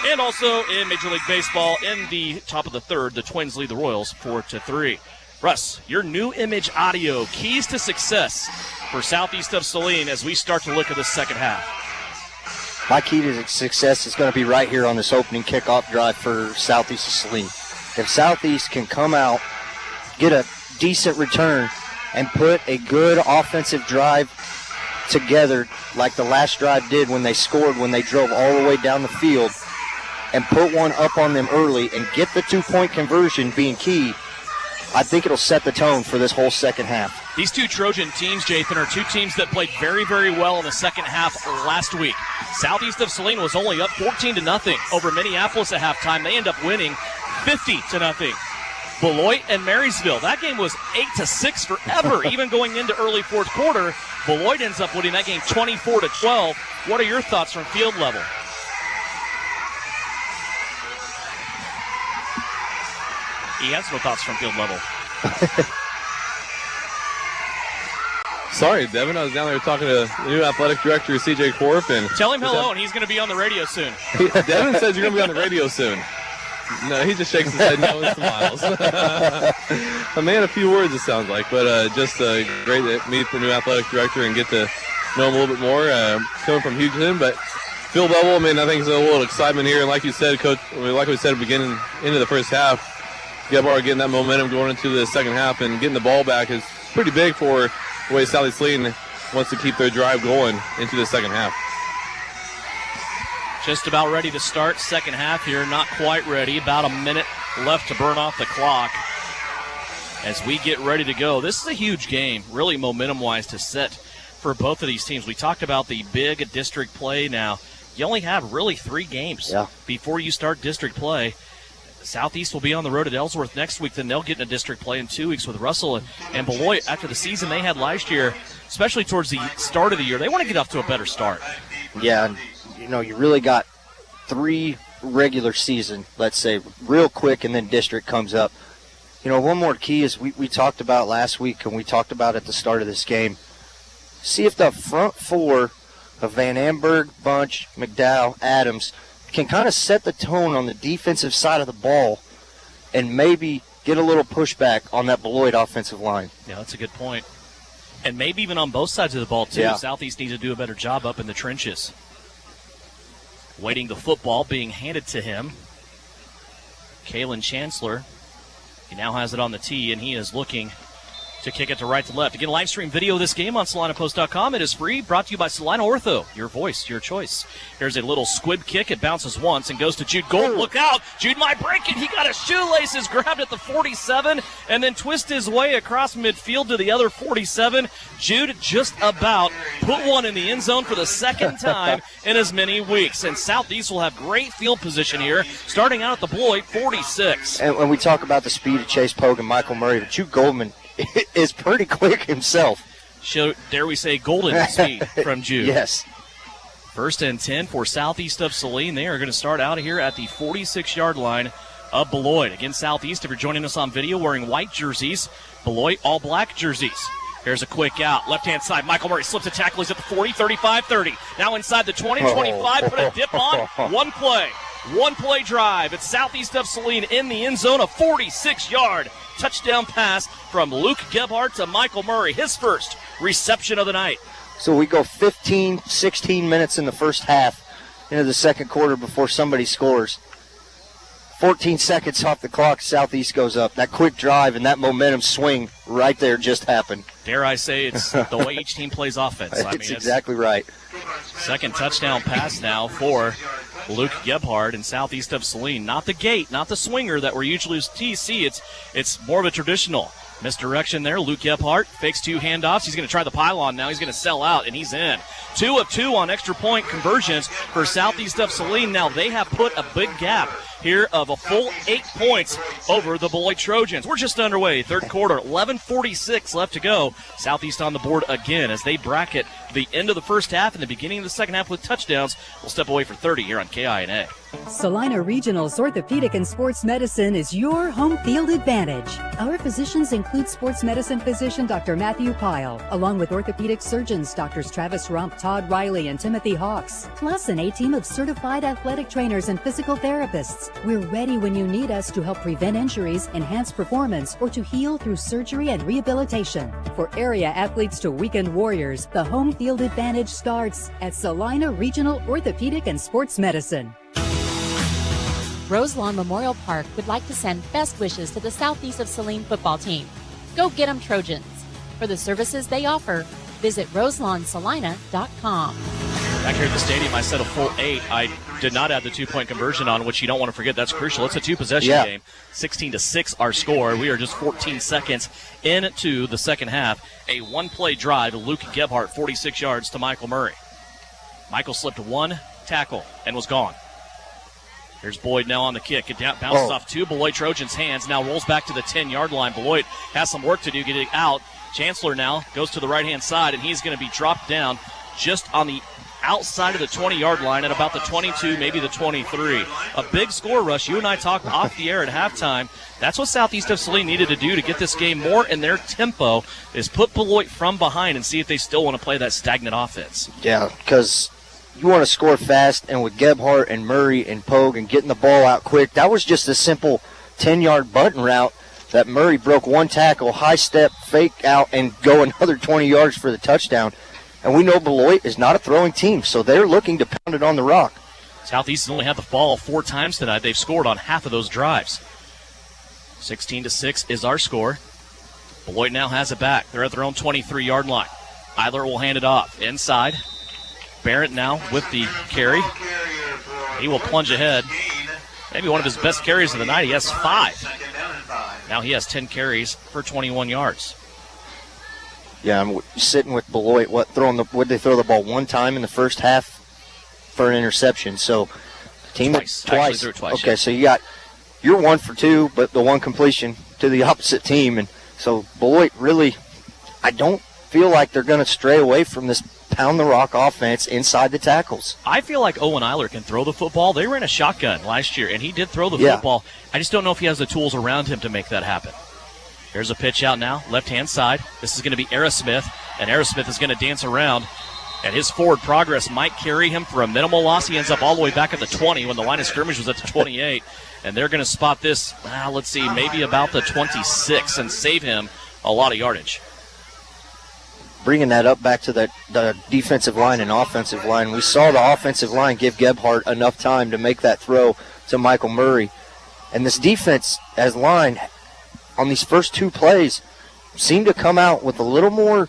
And also in Major League Baseball, in the top of the third, the Twins lead the Royals 4-3. Russ, your new image audio, keys to success for Southeast of Saline as we start to look at the second half. My key to success is going to be right here on this opening kickoff drive for Southeast of Saline. If Southeast can come out, get a decent return, and put a good offensive drive together like the last drive did when they scored, when they drove all the way down the field, and put one up on them early and get the 2-point conversion being key, I think it'll set the tone for this whole second half. These two Trojan teams, Jathan, are two teams that played very, very well in the second half last week. Southeast of Saline was only up 14-0 over Minneapolis at halftime. They end up winning 50-0. Beloit and Marysville, that game was 8-6 forever, even going into early fourth quarter. Beloit ends up winning that game 24-12. What are your thoughts from field level? He has no thoughts from field level. Sorry, Devin. I was down there talking to the new athletic director, C.J. Korf. And tell him hello, and he's going to be on the radio soon. Devin says you're going to be on the radio soon. No, he just shakes his head no and smiles. A man, a few words, it sounds like. But just great to meet the new athletic director and get to know him a little bit more. Coming from Houston, but field level, I mean, I think there's a little excitement here. And like you said, Coach, like we said at the beginning, into the first half, Gebhardt getting that momentum going into the second half and getting the ball back is pretty big for the way Southeast Saline wants to keep their drive going into the second half. Just about ready to start second half here. Not quite ready. About a minute left to burn off the clock as we get ready to go. This is a huge game, really momentum-wise, to set for both of these teams. We talked about the big district play now. You only have really 3 games before you start district play. Southeast will be on the road at Ellsworth next week. Then they'll get into district play in 2 weeks with Russell and Beloit. After the season they had last year, especially towards the start of the year, they want to get off to a better start. Yeah, and, you really got 3 regular season, let's say, real quick, and then district comes up. One more key is we talked about last week, and we talked about at the start of this game. See if the front 4 of Van Amberg, Bunch, McDowell, Adams can kind of set the tone on the defensive side of the ball and maybe get a little pushback on that Beloit offensive line. Yeah, that's a good point. And maybe even on both sides of the ball, too. Yeah. Southeast needs to do a better job up in the trenches. Waiting the football being handed to him. Kalen Chancellor. He now has it on the tee, and he is looking to kick it to right to left. Again, live stream video of this game on SalinaPost.com. It is free, brought to you by Salina Ortho. Your voice, your choice. Here's a little squib kick. It bounces once and goes to Jude Gold. Look out! Jude might break it. He got his shoelaces grabbed at the 47 and then twist his way across midfield to the other 47. Jude just about put one in the end zone for the second time in as many weeks. And Southeast will have great field position here, starting out at the Beloit 46. And when we talk about the speed of Chase Pogue and Michael Murray, but Jude Goldman is pretty quick himself. Dare we say golden speed from Jude. Yes. 1st and 10 for Southeast of Saline. They are going to start out here at the 46-yard line of Beloit. Again, Southeast, if you're joining us on video, wearing white jerseys. Beloit, all black jerseys. Here's a quick out. Left-hand side, Michael Murray slips a tackle. He's at the 40, 35, 30. Now inside the 20, 25, put a dip on. One play drive. It's Southeast of Saline in the end zone, a 46-yard touchdown pass from Luke Gebhardt to Michael Murray, his first reception of the night. So we go 15, 16 minutes in the first half into the second quarter before somebody scores. 14 seconds off the clock, Southeast goes up. That quick drive and that momentum swing right there just happened. Dare I say it's the way each team plays offense. It's exactly right. Second touchdown pass now for Luke Gebhardt in Southeast of Saline. Not the gate, not the swinger that we're usually see. It's more of a traditional misdirection there. Luke Gebhardt fakes 2 handoffs. He's going to try the pylon now. He's going to sell out, and he's in. 2 of 2 on extra point conversions for Southeast of Saline. Now they have put a big gap here of a full 8 points over the Beloit Trojans. We're just underway. Third quarter, 11:46 left to go. Southeast on the board again as they bracket the end of the first half and the beginning of the second half with touchdowns. We'll step away for 30 here on KINA. Salina Regional's Orthopedic and Sports Medicine is your home field advantage. Our physicians include sports medicine physician Dr. Matthew Pyle, along with orthopedic surgeons Drs. Travis Rump, Todd Riley, and Timothy Hawks, plus an A-team of certified athletic trainers and physical therapists. We're ready when you need us to help prevent injuries, enhance performance, or to heal through surgery and rehabilitation. For area athletes to weekend warriors, the home field advantage starts at Saline Regional Orthopedic and Sports Medicine. Roselawn Memorial Park would like to send best wishes to the Southeast of Saline football team. Go get 'em Trojans. For the services they offer, visit roselawsalina.com. Back here at the stadium, I set a full 8. I did not add the 2-point conversion on, which you don't want to forget. That's crucial. It's a 2-possession game. 16-6 our score. We are just 14 seconds into the second half. A one-play drive to Luke Gebhardt, 46 yards to Michael Murray. Michael slipped one tackle and was gone. Here's Boyd now on the kick. It bounces off two Beloit Trojans' hands. Now rolls back to the 10-yard line. Beloit has some work to do getting out. Chancellor now goes to the right-hand side, and he's going to be dropped down just on the outside of the 20-yard line at about the 22, maybe the 23. A big score rush. You and I talked off the air at halftime. That's what Southeast of Saline needed to do to get this game more in their tempo, is put Beloit from behind and see if they still want to play that stagnant offense. Yeah, because you want to score fast, and with Gebhardt and Murray and Pogue and getting the ball out quick, that was just a simple 10-yard button route that Murray broke one tackle, high step, fake out, and go another 20 yards for the touchdown. And we know Beloit is not a throwing team, so they're looking to pound it on the rock. Southeast has only had the ball 4 times tonight. They've scored on half of those drives. 16-6 is our score. Beloit now has it back. They're at their own 23-yard line. Eiler will hand it off. Inside. Barrett now with the carry. He will plunge ahead. Maybe one of his best carries of the night. He has 5. Now he has 10 carries for 21 yards. Yeah, I'm sitting with Beloit. Would they throw the ball one time in the first half for an interception? So, team twice. Okay, Yeah. so you're 1 for 2, but the one completion to the opposite team, and so Beloit really, I don't feel like they're going to stray away from this pound the rock offense inside the tackles. I feel like Owen Eiler can throw the football. They ran a shotgun last year, and he did throw the football. I just don't know if he has the tools around him to make that happen. Here's a pitch out now, left-hand side. This is going to be Aerosmith, and Aerosmith is going to dance around, and his forward progress might carry him for a minimal loss. He ends up all the way back at the 20 when the line of scrimmage was at the 28, and they're going to spot this, let's see, maybe about the 26 and save him a lot of yardage. Bringing that up back to the defensive line and offensive line, we saw the offensive line give Gebhardt enough time to make that throw to Michael Murray, and this defense as line on these first 2 plays seem to come out with a little more,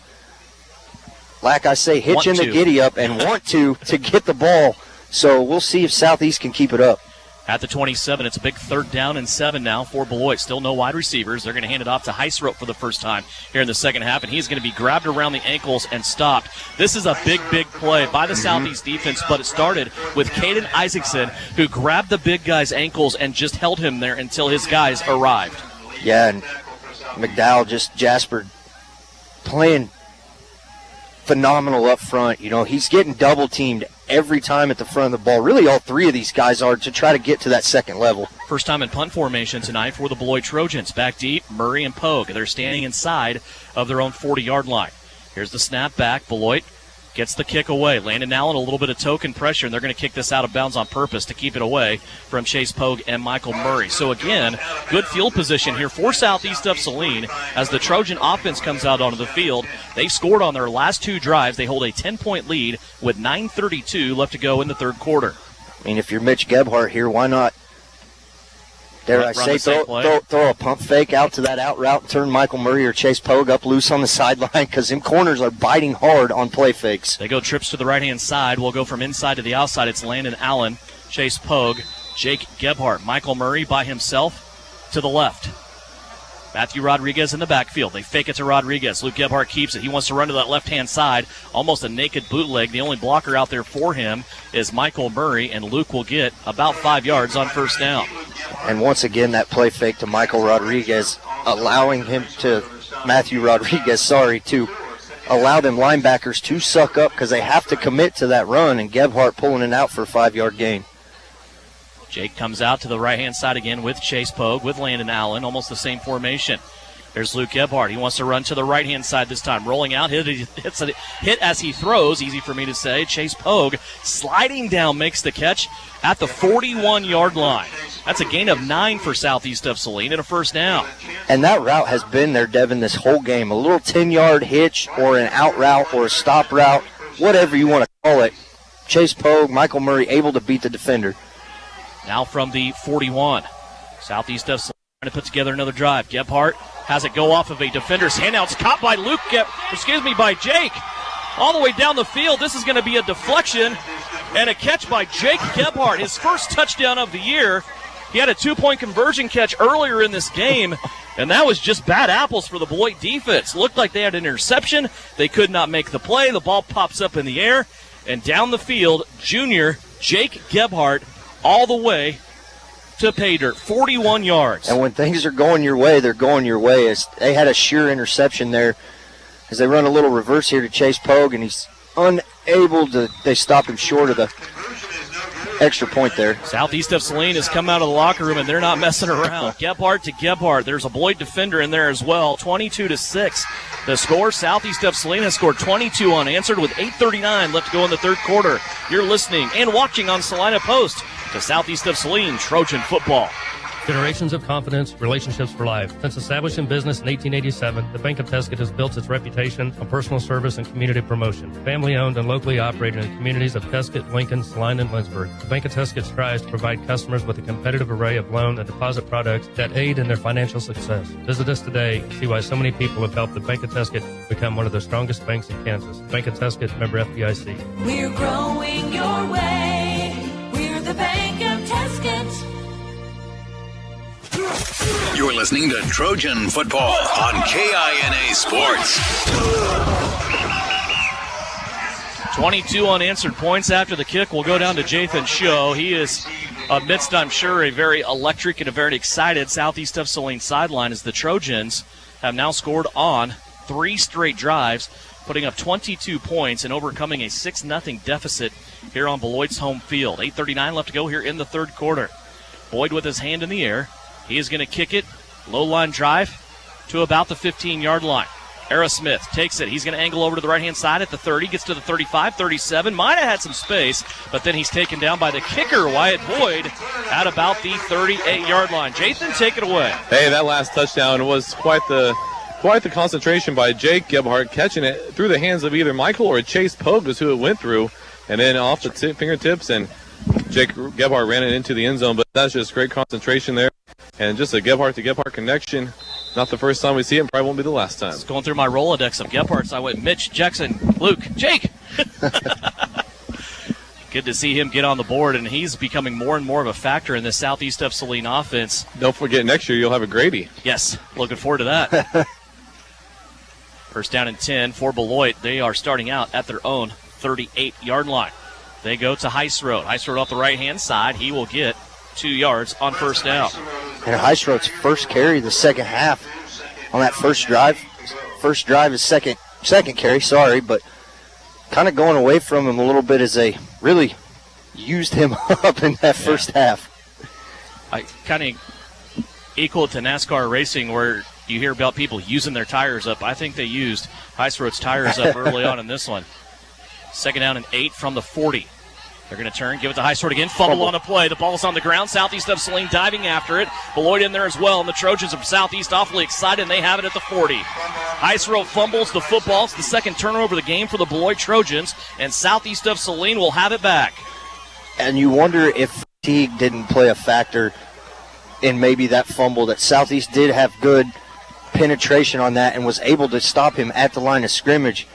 like I say, hitch in the giddy up and want to get the ball. So we'll see if Southeast can keep it up. At the 27, it's a big 3rd down and 7 now for Beloit. Still no wide receivers. They're going to hand it off to Heisrope for the first time here in the second half, and he's going to be grabbed around the ankles and stopped. This is a big play by the Southeast defense, but it started with Caden Isaacson, who grabbed the big guy's ankles and just held him there until his guys arrived. Yeah, and McDowell, Jasper, playing phenomenal up front. You know, he's getting double-teamed every time at the front of the ball. Really, all 3 of these guys are to try to get to that second level. First time in punt formation tonight for the Beloit Trojans. Back deep, Murray and Pogue. They're standing inside of their own 40-yard line. Here's the snap back. Beloit gets the kick away. Landon Allen, a little bit of token pressure, and they're going to kick this out of bounds on purpose to keep it away from Chase Pogue and Michael Murray. So again, good field position here for Southeast of Saline as the Trojan offense comes out onto the field. They scored on their last 2 drives. They hold a 10-point lead with 9:32 left to go in the third quarter. I mean, if you're Mitch Gebhardt here, why not, dare I say, throw a pump fake out to that out route and turn Michael Murray or Chase Pogue up loose on the sideline, because them corners are biting hard on play fakes. They go trips to the right-hand side. We'll go from inside to the outside. It's Landon Allen, Chase Pogue, Jake Gebhardt. Michael Murray by himself to the left. Matthew Rodriguez in the backfield. They fake it to Rodriguez. Luke Gebhardt keeps it. He wants to run to that left-hand side. Almost a naked bootleg. The only blocker out there for him is Michael Murray, and Luke will get about 5 yards on first down. And once again, that play fake to Michael Rodriguez, allowing him to, Matthew Rodriguez, to allow them linebackers to suck up because they have to commit to that run, and Gebhardt pulling it out for a 5-yard gain. Jake comes out to the right-hand side again with Chase Pogue, with Landon Allen, almost the same formation. There's Luke Gebhardt. He wants to run to the right-hand side this time. Rolling out, hit as he throws, easy for me to say. Chase Pogue sliding down makes the catch at the 41-yard line. That's a gain of 9 for Southeast of Saline and a first down. And that route has been there, Devin, this whole game. A little 10-yard hitch or an out route or a stop route, whatever you want to call it. Chase Pogue, Michael Murray able to beat the defender. Now from the 41. Southeast of Saline trying to put together another drive. Gebhardt has it go off of a defender's hand. Now it's caught by by Jake. All the way down the field. This is going to be a deflection and a catch by Jake Gebhardt. His first touchdown of the year. He had a 2-point conversion catch earlier in this game, and that was just bad apples for the Beloit defense. Looked like they had an interception. They could not make the play. The ball pops up in the air, and down the field, junior Jake Gebhardt all the way to pay dirt, 41 yards. And when things are going your way, they're going your way. They had a sure interception there as they run a little reverse here to Chase Pogue, and he's unable to, they stop him short of the extra point there. Southeast of Saline has come out of the locker room, and they're not messing around. Gebhardt to Gebhardt. There's a Beloit defender in there as well. 22-6. The score, Southeast of Saline has scored 22 unanswered with 8:39 left to go in the third quarter. You're listening and watching on Salina Post to Southeast of Saline Trojan football. Generations of confidence, relationships for life. Since establishing business in 1887, the Bank of Tuscany has built its reputation on personal service and community promotion. Family owned and locally operated in the communities of Tuscany, Lincoln, Saline, and Lynchburg. The Bank of Tuscany strives to provide customers with a competitive array of loan and deposit products that aid in their financial success. Visit us today and see why so many people have helped the Bank of Tuscany become one of the strongest banks in Kansas. Bank of Tuscany, member FDIC. We're growing your way. We're the Bank of Tuscany. You're listening to Trojan Football on KINA Sports. 22 unanswered points after the kick will go down to Jathan Show. He is amidst, I'm sure, a very electric and a very excited Southeast of Saline sideline as the Trojans have now scored on 3 straight drives, putting up 22 points and overcoming a 6-0 deficit here on Beloit's home field. 8:39 left to go here in the third quarter. Boyd with his hand in the air. He is going to kick it, low line drive to about the 15-yard line. Aerosmith takes it. He's going to angle over to the right-hand side at the 30, gets to the 35, 37. Might have had some space, but then he's taken down by the kicker, Wyatt Boyd, at about the 38-yard line. Jathan, take it away. Hey, that last touchdown was quite the concentration by Jake Gebhardt, catching it through the hands of either Michael or Chase Pogue is who it went through, and then off the fingertips, and Jake Gebhardt ran it into the end zone, but that's just great concentration there. And just a Gebhardt to Gebhardt connection. Not the first time we see it, and probably won't be the last time. It's going through my Rolodex of Gebhardts. I went Mitch, Jackson, Luke, Jake. Good to see him get on the board, and he's becoming more and more of a factor in the Southeast of Saline offense. Don't forget, next year you'll have a Grady. Yes, looking forward to that. First down and 10 for Beloit. They are starting out at their own 38-yard line. They go to Heisroad. Heisroad off the right-hand side. He will get 2 yards on first down. And Heisroad's first carry the second half on that first drive. First drive is second carry, but kind of going away from him a little bit as they really used him up in that first half. I kind of equal it to NASCAR racing where you hear about people using their tires up. I think they used Heisroad's tires up early on in this one. Second down and 8 from the 40. They're going to turn, give it to Heisroad again. Fumble on the play. The ball's on the ground. Southeast of Saline diving after it. Beloit in there as well. And the Trojans of Southeast awfully excited, and they have it at the 40. Heisroad fumbles the football. It's the second turnover of the game for the Beloit Trojans, and Southeast of Saline will have it back. And you wonder if fatigue didn't play a factor in maybe that fumble, that Southeast did have good penetration on that and was able to stop him at the line of scrimmage.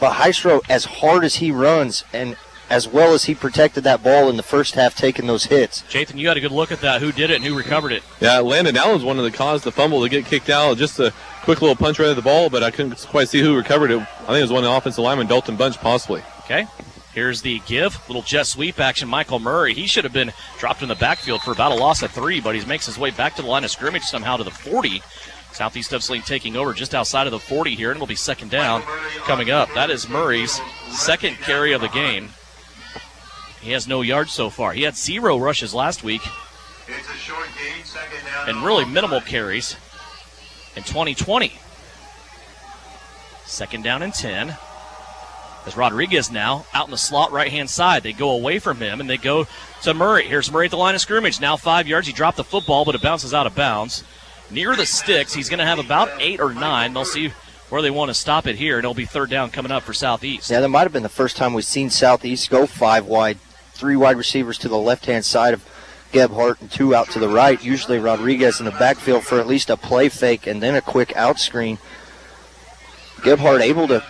But Heisroad, as hard as he runs and as well as he protected that ball in the first half, taking those hits. Jathan, you had a good look at that. Who did it and who recovered it? Yeah, Landon Allen's one of the cause the fumble to get kicked out. Just a quick little punch right at the ball, but I couldn't quite see who recovered it. I think it was one of the offensive linemen, Dalton Bunch, possibly. Okay. Here's the give. Little jet sweep action. Michael Murray. He should have been dropped in the backfield for about a loss of 3, but he makes his way back to the line of scrimmage somehow to the 40. Southeast of Saline taking over just outside of the 40 here, and it'll be second down coming up. That is Murray's second carry of the game. He has no yards so far. He had 0 rushes last week. It's a short gain, second down. And really minimal carries in 2020. Second down and 10. As Rodriguez now out in the slot right-hand side. They go away from him, and they go to Murray. Here's Murray at the line of scrimmage. Now 5 yards. He dropped the football, but it bounces out of bounds. Near the sticks, he's going to have about 8 or 9. They'll see where they want to stop it here, and it'll be third down coming up for Southeast. Yeah, that might have been the first time we've seen Southeast go 5 wide. 3 wide receivers to the left-hand side of Gebhardt and 2 out to the right. Usually Rodriguez in the backfield for at least a play fake and then a quick out screen. Gebhardt able to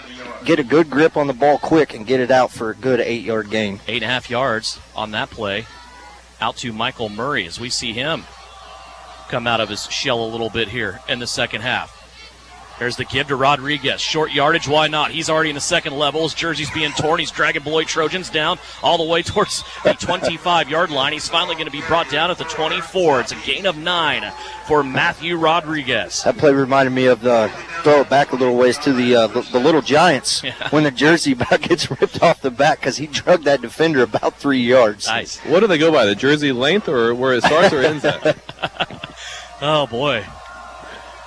get a good grip on the ball quick and get it out for a good 8-yard gain. 8.5 yards on that play. Out to Michael Murray as we see him come out of his shell a little bit here in the second half. There's the give to Rodriguez. Short yardage, why not? He's already in the second level. His jersey's being torn. He's dragging Beloit Trojans down all the way towards the 25-yard line. He's finally going to be brought down at the 24. It's a gain of 9 for Matthew Rodriguez. That play reminded me of the throw it back a little ways to the Little Giants when the jersey about gets ripped off the back because he drugged that defender about 3 yards. Nice. What do they go by, the jersey length or where it starts or ends at? Oh, boy.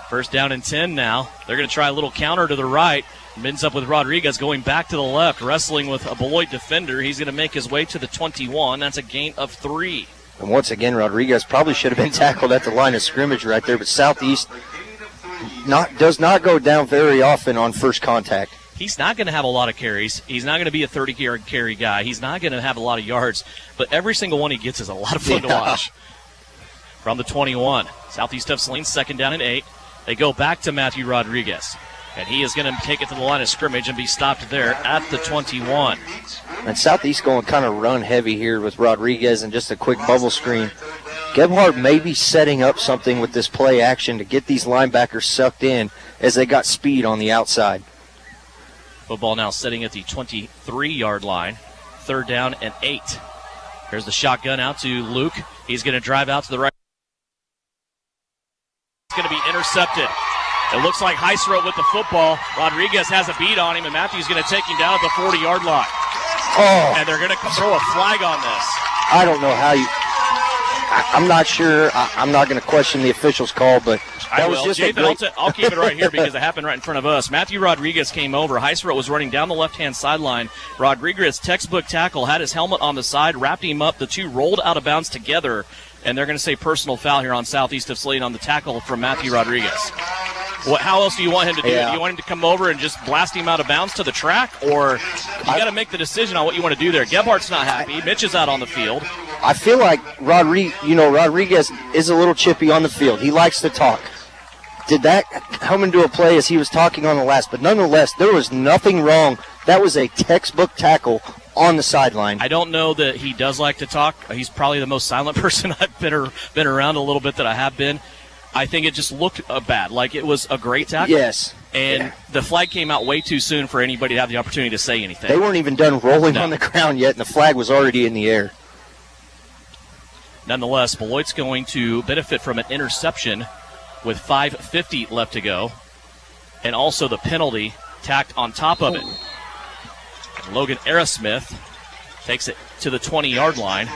First down and 10 now. They're going to try a little counter to the right. Ends up with Rodriguez going back to the left, wrestling with a Beloit defender. He's going to make his way to the 21. That's a gain of 3. And once again, Rodriguez probably should have been tackled at the line of scrimmage right there, but Southeast does not go down very often on first contact. He's not going to have a lot of carries. He's not going to be a 30-yard carry guy. He's not going to have a lot of yards, but every single one he gets is a lot of fun to watch. From the 21, Southeast of Saline, second down and 8. They go back to Matthew Rodriguez, and he is going to take it to the line of scrimmage and be stopped there at the 21. And Southeast going kind of run heavy here with Rodriguez and just a quick bubble screen. Gebhardt may be setting up something with this play action to get these linebackers sucked in as they got speed on the outside. Football now sitting at the 23-yard line. Third down and 8. Here's the shotgun out to Luke. He's going to drive out to the right. It's going to be intercepted. It looks like Heisroth with the football. Rodriguez has a beat on him, and Matthew's going to take him down at the 40-yard line. Oh. And they're going to throw a flag on this. I don't know how you... I'm not sure. I'm not going to question the official's call, but that was just Jathan, a great... I'll keep it right here because it happened right in front of us. Matthew Rodriguez came over. Heisroth was running down the left-hand sideline. Rodriguez, textbook tackle, had his helmet on the side, wrapped him up. The two rolled out of bounds together, and they're going to say personal foul here on Southeast of Saline on the tackle from Matthew Rodriguez. How else do you want him to do it? Do you want him to come over and just blast him out of bounds to the track, or you got to make the decision on what you want to do there? Gebhardt's not happy. Mitch is out on the field. I feel like Rodriguez is a little chippy on the field. He likes to talk. Did that come into a play as he was talking on the last? But nonetheless, there was nothing wrong. That was a textbook tackle on the sideline. I don't know that he does like to talk. He's probably the most silent person I've been around a little bit that I have been. I think it just looked bad. Like it was a great tackle. Yes. And the flag came out way too soon for anybody to have the opportunity to say anything. They weren't even done rolling on the ground yet, and the flag was already in the air. Nonetheless, Beloit's going to benefit from an interception with 5:50 left to go, and also the penalty tacked on top of it. Logan Aerosmith takes it to the 20-yard line,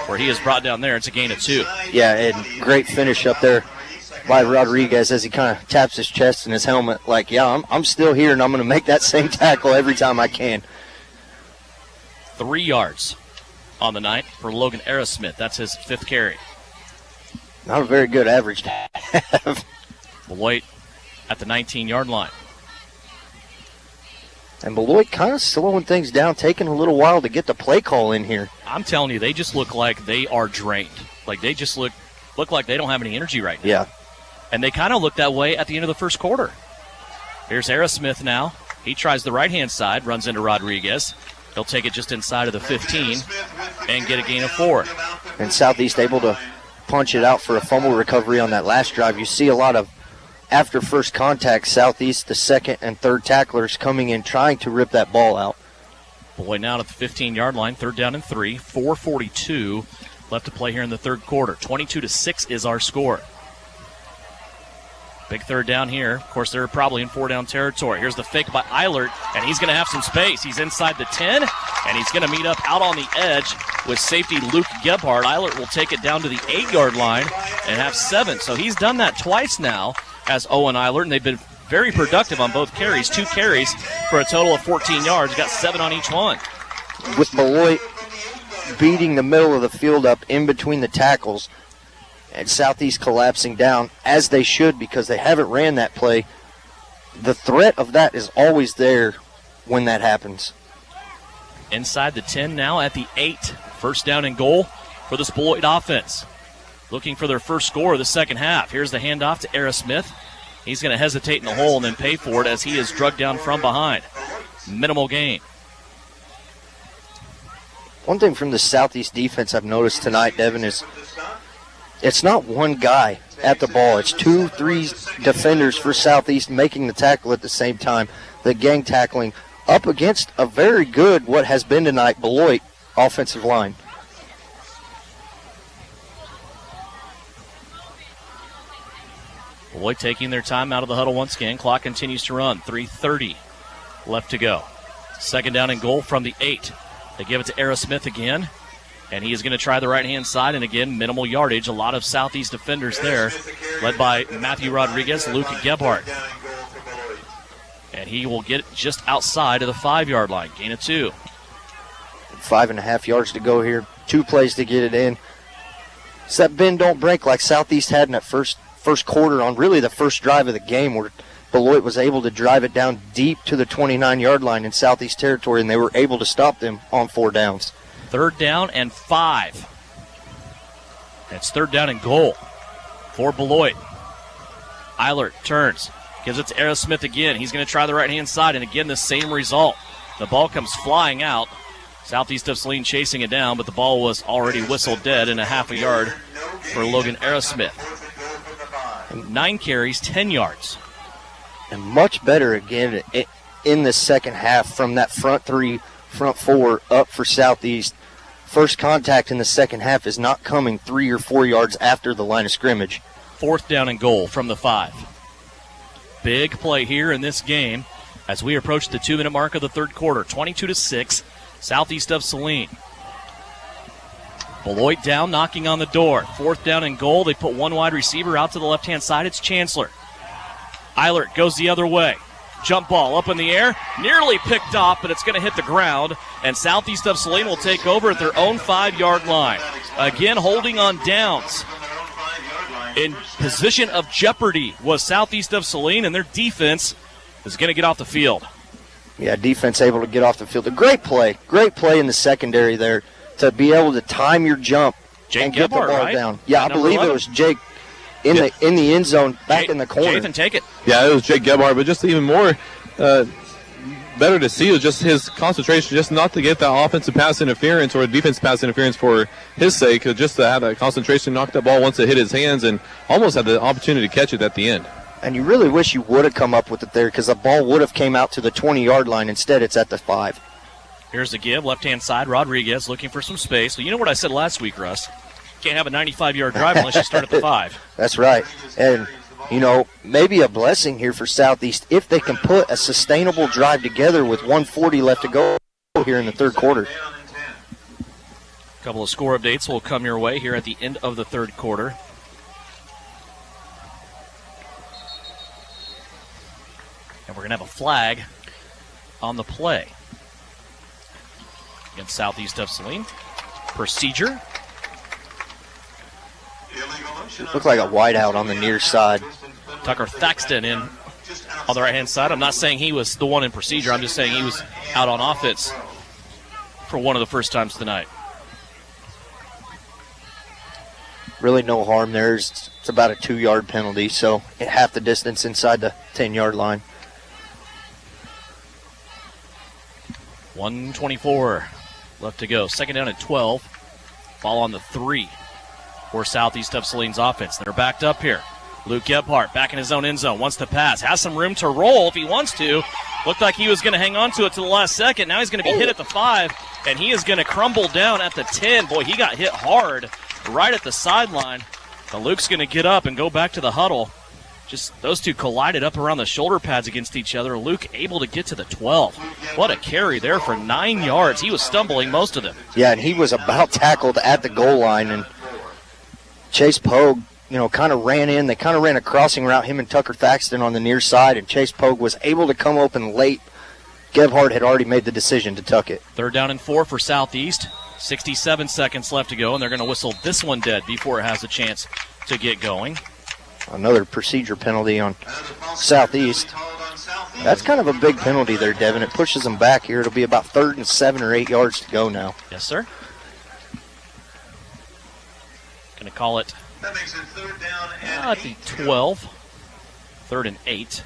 where he is brought down there. It's a gain of 2. Yeah, and great finish up there by Rodriguez as he kind of taps his chest and his helmet like, yeah, I'm still here, and I'm going to make that same tackle every time I can. 3 yards on the night for Logan Aerosmith. That's his 5th carry. Not a very good average to have. Beloit at the 19-yard line. And Beloit kind of slowing things down, taking a little while to get the play call in here. I'm telling you, they just look like they are drained. Like they just look like they don't have any energy right now. Yeah. And they kind of look that way at the end of the first quarter. Here's Aerosmith now. He tries the right-hand side, runs into Rodriguez. He'll take it just inside of the 15 and get a gain of 4. And Southeast able to punch it out for a fumble recovery on that last drive. You see a lot of, after first contact, Southeast, the second and third tacklers coming in trying to rip that ball out. Beloit now at the 15-yard line, 3rd down and 3, 4:42 left to play here in the third quarter. 22-6 is our score. Big third down here. Of course, they're probably in 4-down territory. Here's the fake by Eilert, and he's going to have some space. He's inside the 10, and he's going to meet up out on the edge with safety Luke Gebhardt. Eilert will take it down to the 8-yard line and have 7. So he's done that twice now as Owen Eilert, and they've been very productive on both carries. 2 carries for a total of 14 yards. Got 7 on each one. With Beloit beating the middle of the field up in between the tackles and Southeast collapsing down, as they should because they haven't ran that play, the threat of that is always there when that happens. Inside the 10 now at the 8. First down and goal for this Beloit offense. Looking for their first score of the second half. Here's the handoff to Era Smith. He's going to hesitate in the hole and then pay for it as he is drugged down from behind. Minimal gain. One thing from the Southeast defense I've noticed tonight, Devin, is it's not one guy at the ball. It's 2, 3 defenders for Southeast making the tackle at the same time. The gang tackling up against a very good, what has been tonight, Beloit offensive line. Beloit taking their time out of the huddle once again. Clock continues to run. 3:30 left to go. Second down and goal from the 8. They give it to Era Smith again, and he is going to try the right-hand side, and again, minimal yardage. A lot of Southeast defenders there, led by Matthew Rodriguez, Luke Gebhardt. And he will get it just outside of the 5-yard line. Gain of 2. 5.5 yards to go here. 2 plays to get it in. It's that bend don't break like Southeast had in that first quarter on really the first drive of the game, where Beloit was able to drive it down deep to the 29-yard line in Southeast territory, and they were able to stop them on 4 downs. 3rd down and 5. It's 3rd down and goal for Beloit. Eilert turns, gives it to Era Smith again. He's going to try the right-hand side, and again the same result. The ball comes flying out. Southeast of Saline chasing it down, but the ball was already whistled dead in a half a yard for Logan Era Smith. 9 carries, 10 yards. And much better again in the second half from that front 4 up for Southeast. First contact in the second half is not coming 3 or 4 yards after the line of scrimmage. 4th down and goal from the 5. Big play here in this game as we approach the 2-minute mark of the 3rd quarter. 22-6, Southeast of Saline. Beloit down, knocking on the door. 4th down and goal. They put 1 wide receiver out to the left-hand side. It's Chancellor. Eilert goes the other way. Jump ball up in the air. Nearly picked off, but it's going to hit the ground. And Southeast of Saline will take over at their own 5-yard line. Again, holding on downs. In position of jeopardy was Southeast of Saline, and their defense is going to get off the field. Yeah, defense able to get off the field. A great play in the secondary there to be able to time your jump and get the ball down. Yeah, I believe it was Jake in the end zone back in the corner. Jathan, take it. Yeah, it was Jake Gebhardt, but just even more better to see was just his concentration, just not to get that offensive pass interference or defense pass interference for his sake, just to have that concentration, knock that ball once it hit his hands, and almost had the opportunity to catch it at the end. And you really wish you would have come up with it there, because the ball would have came out to the 20-yard line. Instead, it's at the 5. Here's the give, left-hand side. Rodriguez looking for some space. Well, you know what I said last week, Russ? Can't have a 95-yard drive unless you start at the 5. That's right. And, maybe a blessing here for Southeast if they can put a sustainable drive together with 1:40 left to go here in the 3rd quarter. A couple of score updates will come your way here at the end of the 3rd quarter. And we're going to have a flag on the play against Southeast of Saline. Procedure. Looked like a wideout on the near side. Tucker Thaxton in on the right-hand side. I'm not saying he was the one in procedure. I'm just saying he was out on offense for one of the first times tonight. Really no harm there. It's about a 2-yard penalty, so half the distance inside the 10-yard line. 1:24 left to go. Second down at 12. Ball on the 3 for Southeast of Saline's offense. They're backed up here. Luke Gebhardt back in his own end zone. Wants to pass. Has some room to roll if he wants to. Looked like he was going to hang on to it to the last second. Now he's going to be hit at the 5, and he is going to crumble down at the 10. Boy, he got hit hard right at the sideline. But Luke's going to get up and go back to the huddle. Just those two collided up around the shoulder pads against each other. Luke able to get to the 12. What a carry there for 9 yards. He was stumbling most of them. Yeah, and he was about tackled at the goal line, and Chase Pogue kind of ran in. They kind of ran a crossing route, him and Tucker Thaxton on the near side, and Chase Pogue was able to come open late. Gebhardt had already made the decision to tuck it. 3rd down and 4 for Southeast. 67 seconds left to go, and they're going to whistle this one dead before it has a chance to get going. Another procedure penalty on Southeast. That's kind of a big penalty there, Devin. It pushes them back here. It'll be about 3rd and 7 or 8 yards to go now. Yes, sir. Going to call it at the 12. 3rd and 8.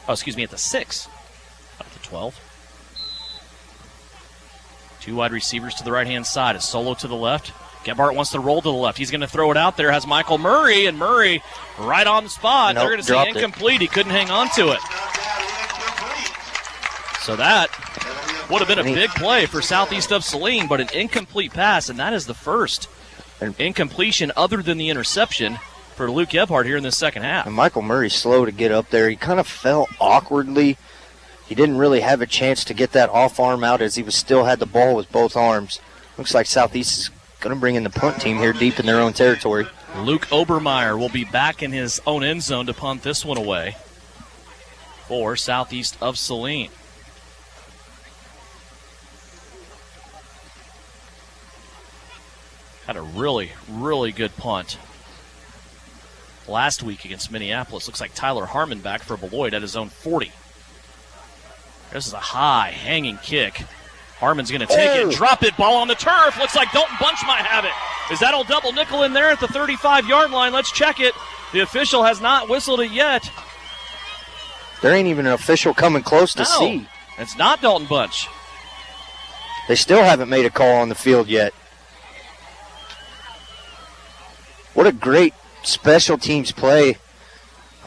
Oh, excuse me, at the 6. Not the 12. 2 wide receivers to the right-hand side. A solo to the left. Gebhardt wants to roll to the left. He's going to throw it out there. Has Michael Murray, and Murray right on the spot. Nope, they're going to say incomplete. He couldn't hang on to it. So that would have been a big play for Southeast of Saline, but an incomplete pass, and that is the first incompletion other than the interception for Luke Gebhardt here in the second half. And Michael Murray's slow to get up there. He kind of fell awkwardly. He didn't really have a chance to get that off arm out as he still had the ball with both arms. Looks like Southeast is going to bring in the punt team here deep in their own territory. Luke Obermeyer will be back in his own end zone to punt this one away for Southeast of Saline. Had a really, really good punt last week against Minneapolis. Looks like Tyler Harmon back for Beloit at his own 40. This is a high hanging kick. Harmon's going to take it, drop it, ball on the turf. Looks like Dalton Bunch might have it. Is that old double nickel in there at the 35-yard line? Let's check it. The official has not whistled it yet. There ain't even an official coming close to see. It's not Dalton Bunch. They still haven't made a call on the field yet. What a great special teams play.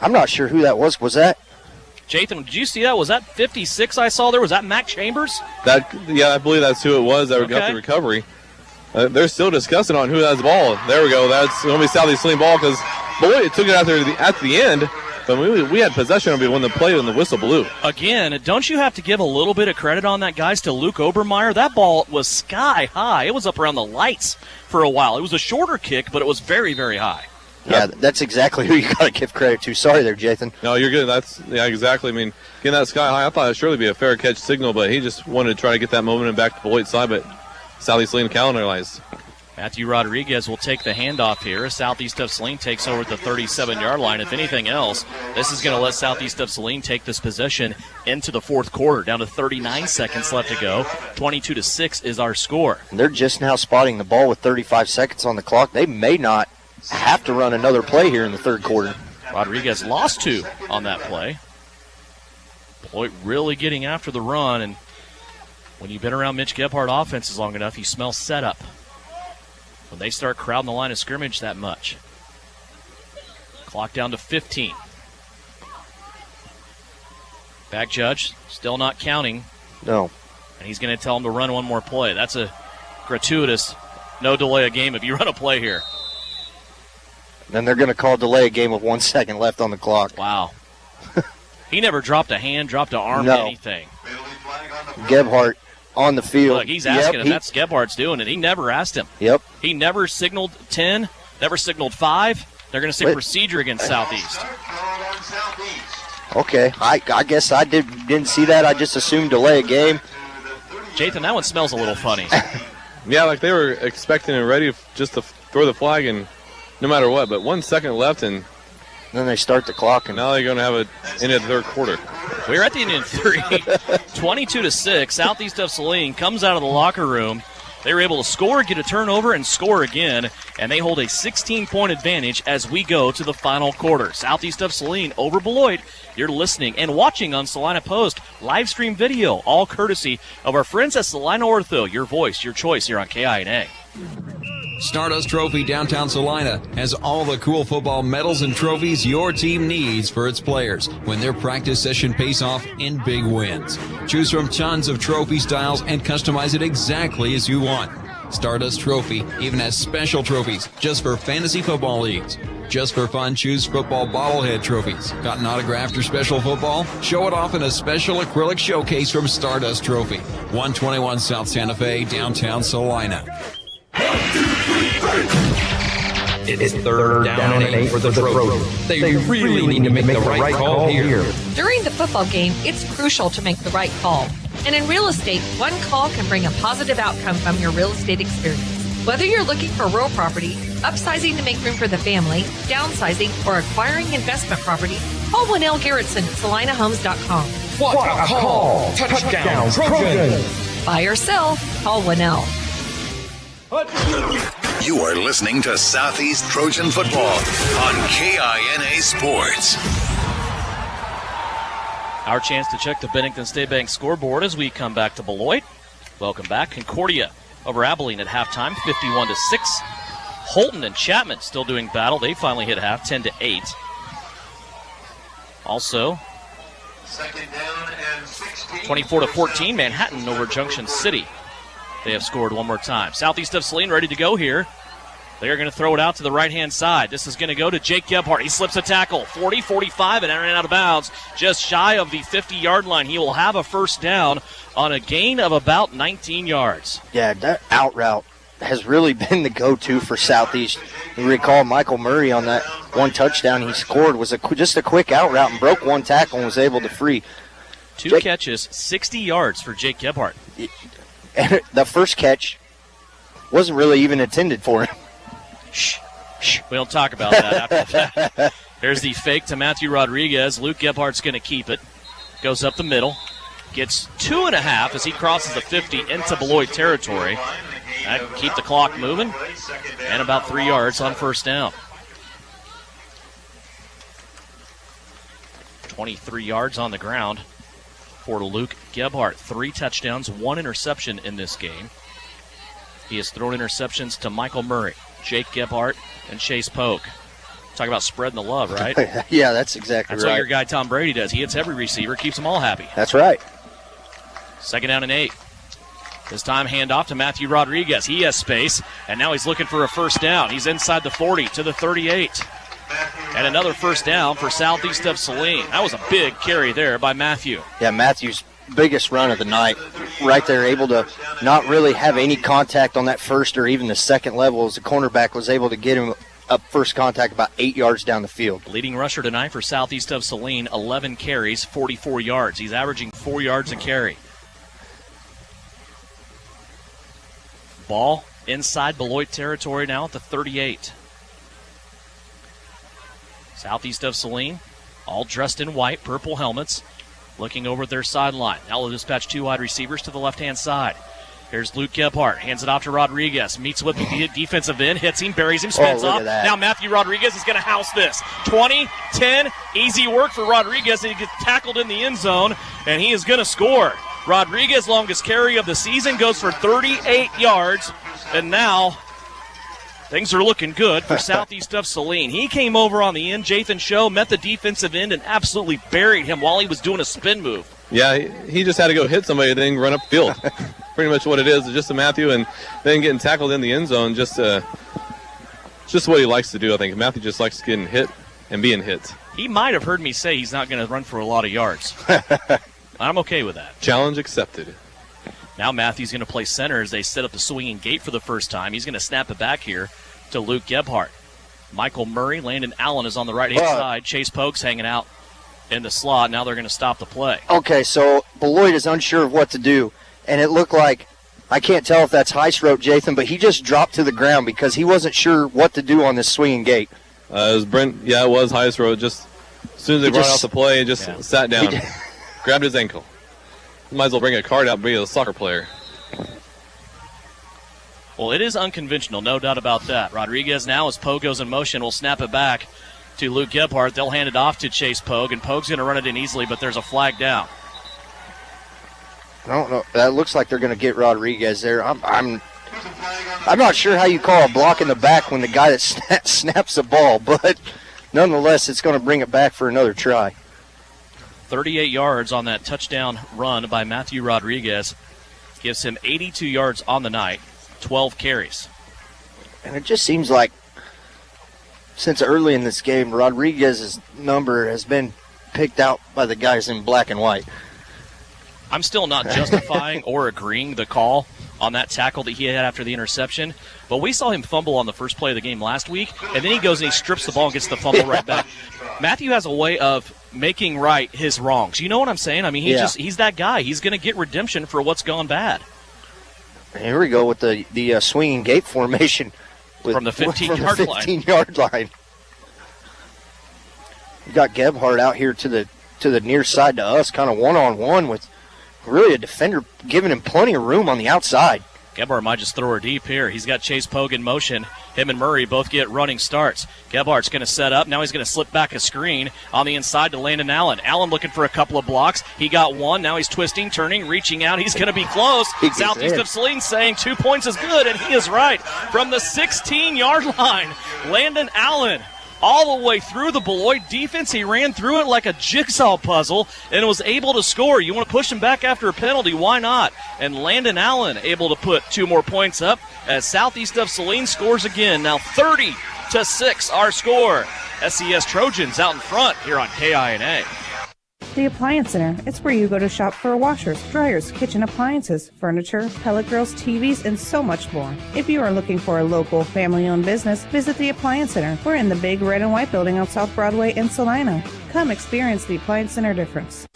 I'm not sure who that was. Was that? Jathan, did you see that? Was that 56 I saw there? Was that Mac Chambers? I believe that's who it was that got the recovery. They're still discussing on who has the ball. There we go. That's going to be Southeast Saline ball because Beloit took it out there at the end, but we had possession of it when the play and the whistle blew. Again, don't you have to give a little bit of credit on that, guys, to Luke Obermeyer? That ball was sky high. It was up around the lights for a while. It was a shorter kick, but it was very, very high. Yeah, that's exactly who you got to give credit to. Sorry there, Jathan. No, you're good. Exactly. I mean, getting that sky high, I thought it'd surely be a fair catch signal, but he just wanted to try to get that momentum back to Beloit's side, but Southeast Saline capitalized. Matthew Rodriguez will take the handoff here. Southeast of Saline takes over at the 37-yard line. If anything else, this is going to let Southeast of Saline take this possession into the fourth quarter. Down to 39 seconds left to go. 22-6 is our score. And they're just now spotting the ball with 35 seconds on the clock. They may not have to run another play here in the third quarter. Rodriguez lost 2 on that play. Beloit really getting after the run, and when you've been around Mitch Gebhardt offenses long enough, you smell setup when they start crowding the line of scrimmage that much. Clock down to 15. Back judge still not counting. No. And he's going to tell him to run one more play. That's a gratuitous no delay a game if you run a play here. Then they're going to call delay a game with 1 second left on the clock. Wow. He never dropped a hand, dropped an arm, anything. Gebhardt on the field. Look, he's asking him. That's Gebhardt's doing it. He never asked him. Yep. He never signaled 10, never signaled 5. They're going to say procedure against Southeast. Okay. I guess I didn't see that. I just assumed delay a game. Jathan, that one smells a little funny. Yeah, like they were expecting and ready just to throw the flag and no matter what, but 1 second left, and then they start the clock. And now they're going to have it in the third quarter. We're at the end of 3. 22-6. Southeast of Saline comes out of the locker room. They were able to score, get a turnover, and score again, and they hold a 16-point advantage as we go to the final quarter. Southeast of Saline over Beloit. You're listening and watching on Salina Post live stream video, all courtesy of our friends at Salina Ortho. Your voice, your choice here on KINA. Stardust Trophy Downtown Salina has all the cool football medals and trophies your team needs for its players when their practice session pays off in big wins. Choose from tons of trophy styles and customize it exactly as you want. Stardust Trophy even has special trophies just for fantasy football leagues. Just for fun, choose football bobblehead trophies. Got an autographed or special football? Show it off in a special acrylic showcase from Stardust Trophy. 121 South Santa Fe, downtown Salina. It's third down and 8 for the Trojans. They really need to make the right call here. During the football game, it's crucial to make the right call. And in real estate, one call can bring a positive outcome from your real estate experience. Whether you're looking for real property, upsizing to make room for the family, downsizing, or acquiring investment property, call Winnell Garrettson at SalinaHomes.com. What a call! Touchdown, Trojans! Buy or sell, call Winnell. You are listening to Southeast Trojan Football on KINA Sports. Our chance to check the Bennington State Bank scoreboard as we come back to Beloit. Welcome back. Concordia over Abilene at halftime, 51-6. Holton and Chapman still doing battle. They finally hit half, 10-8. Also, 24-14, Manhattan over Junction City. They have scored one more time. Southeast of Saline ready to go here. They are going to throw it out to the right-hand side. This is going to go to Jake Gebhardt. He slips a tackle, 40, 45, and ran out of bounds just shy of the 50-yard line. He will have a first down on a gain of about 19 yards. Yeah, that out route has really been the go-to for Southeast. You recall Michael Murray on that one touchdown he scored was just a quick out route and broke one tackle and was able to free. Two catches, 60 yards for Jake Gebhardt. And the first catch wasn't really even intended for him. Shh. We don't talk about that after that. There's the fake to Matthew Rodriguez. Luke Gebhardt's going to keep it. Goes up the middle. Gets 2.5 as he crosses the 50 into Beloit territory. That can keep the clock moving. And about 3 yards on first down. 23 yards on the ground for Luke Gebhardt. 3 touchdowns, 1 interception in this game. He has thrown interceptions to Michael Murray, Jake Gebhardt, and Chase Polk. Talk about spreading the love, right? Yeah, that's exactly That's right. what your guy Tom Brady does. He hits every receiver, keeps them all happy. That's right. 2nd down and 8. This time handoff to Matthew Rodriguez. He has space, and now he's looking for a first down. He's inside the 40 to the 38. And another first down for Southeast of Saline. That was a big carry there by Matthew. Yeah, Matthew's biggest run of the night. Right there, able to not really have any contact on that first or even the second level as the cornerback was able to get him up first contact about 8 yards down the field. Leading rusher tonight for Southeast of Saline, 11 carries, 44 yards. He's averaging 4 yards a carry. Ball inside Beloit territory now at the 38. Southeast of Saline, all dressed in white, purple helmets, looking over at their sideline. Now they'll dispatch 2 wide receivers to the left-hand side. Here's Luke Gebhardt, hands it off to Rodriguez, meets with the defensive end, hits him, buries him, spins off. Now Matthew Rodriguez is going to house this. 20-10, easy work for Rodriguez, and he gets tackled in the end zone, and he is going to score. Rodriguez, longest carry of the season, goes for 38 yards, and now things are looking good for Southeast of Saline. He came over on the end. Jathan Show met the defensive end and absolutely buried him while he was doing a spin move. Yeah, he just had to go hit somebody and then run up field. Pretty much what it is, just a Matthew, and then getting tackled in the end zone. Just what he likes to do, I think. Matthew just likes getting hit and being hit. He might have heard me say he's not going to run for a lot of yards. I'm okay with that. Challenge accepted. Now Matthew's going to play center as they set up the swinging gate for the first time. He's going to snap it back here to Luke Gebhardt. Michael Murray, Landon Allen is on the right-hand side. Chase Polk's hanging out in the slot. Now they're going to stop the play. Okay, so Beloit is unsure of what to do, and it looked like, I can't tell if that's Heisrope, Jathan, but he just dropped to the ground because he wasn't sure what to do on this swinging gate. It was Brent. Yeah, it was Heisrope. Just as soon as they brought out the play, just sat down, grabbed his ankle. Might as well bring a card out and be a soccer player. Well, it is unconventional, no doubt about that. Rodriguez now, as Pogue goes in motion, will snap it back to Luke Gebhardt. They'll hand it off to Chase Pogue, and Pogue's going to run it in easily, but there's a flag down. I don't know. That looks like they're going to get Rodriguez there. I'm not sure how you call a block in the back when the guy that snaps the ball, but nonetheless, it's going to bring it back for another try. 38 yards on that touchdown run by Matthew Rodriguez. Gives him 82 yards on the night, 12 carries. And it just seems like since early in this game, Rodriguez's number has been picked out by the guys in black and white. I'm still not justifying or agreeing the call on that tackle that he had after the interception. But we saw him fumble on the first play of the game last week, and then he goes and he strips the ball and gets the fumble right back. Matthew has a way of making right his wrongs. You know what I'm saying? I mean, he's that guy. He's going to get redemption for what's gone bad. Here we go with the swinging gate formation. From the 15-yard line. We got Gebhardt out here to the near side to us, kind of one-on-one with really a defender giving him plenty of room on the outside. Gebhardt might just throw her deep here. He's got Chase Pogue in motion. Him and Murray both get running starts. Gebhardt's going to set up. Now he's going to slip back a screen on the inside to Landon Allen. Allen looking for a couple of blocks. He got one. Now he's twisting, turning, reaching out. He's going to be close. Southeast of Saline saying 2 points is good, and he is right. From the 16-yard line, Landon Allen all the way through the Beloit defense. He ran through it like a jigsaw puzzle and was able to score. You want to push him back after a penalty, why not? And Landon Allen able to put 2 more points up as Southeast of Saline scores again. Now 30-6 our score. SES Trojans out in front here on KINA. The Appliance Center. It's where you go to shop for washers, dryers, kitchen appliances, furniture, pellet grills, TVs, and so much more. If you are looking for a local, family-owned business, visit the Appliance Center. We're in the big red and white building on South Broadway in Salina. Come experience the Appliance Center difference.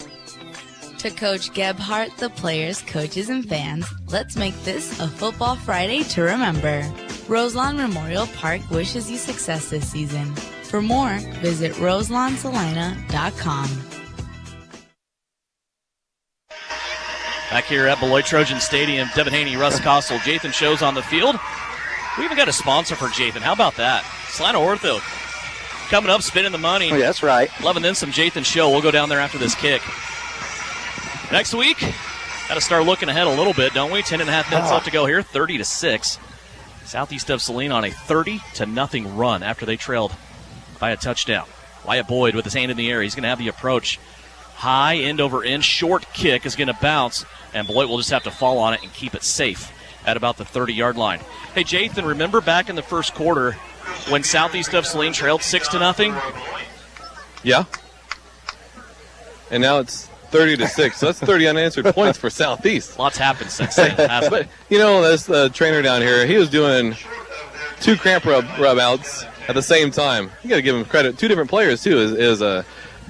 To Coach Gebhardt, the players, coaches, and fans, let's make this a Football Friday to remember. Roselawn Memorial Park wishes you success this season. For more, visit roselawnsalina.com. Back here at Beloit Trojan Stadium, Devin Haney, Russ Kossel, Jathan Shows on the field. We even got a sponsor for Jathan. How about that? Salina Ortho coming up, spending the money. Oh, yeah, that's right. Loving then some Jathan Show. We'll go down there after this kick. Next week, got to start looking ahead a little bit, don't we? 10.5 minutes left to go here, 30-6. Southeast of Saline on a 30-0 run after they trailed by a touchdown. Wyatt Boyd with his hand in the air. He's going to have the approach. High, end over end, short kick is going to bounce, and Beloit will just have to fall on it and keep it safe at about the 30-yard line. Hey, Jathan, remember back in the first quarter when Southeast of Saline trailed 6-0? Yeah. And now it's 30-6, so that's 30 unanswered points for Southeast. Lots happened since then, hasn't But, it? you know, this trainer down here, he was doing 2 cramp rub outs at the same time. You got to give him credit. 2 different players, too, is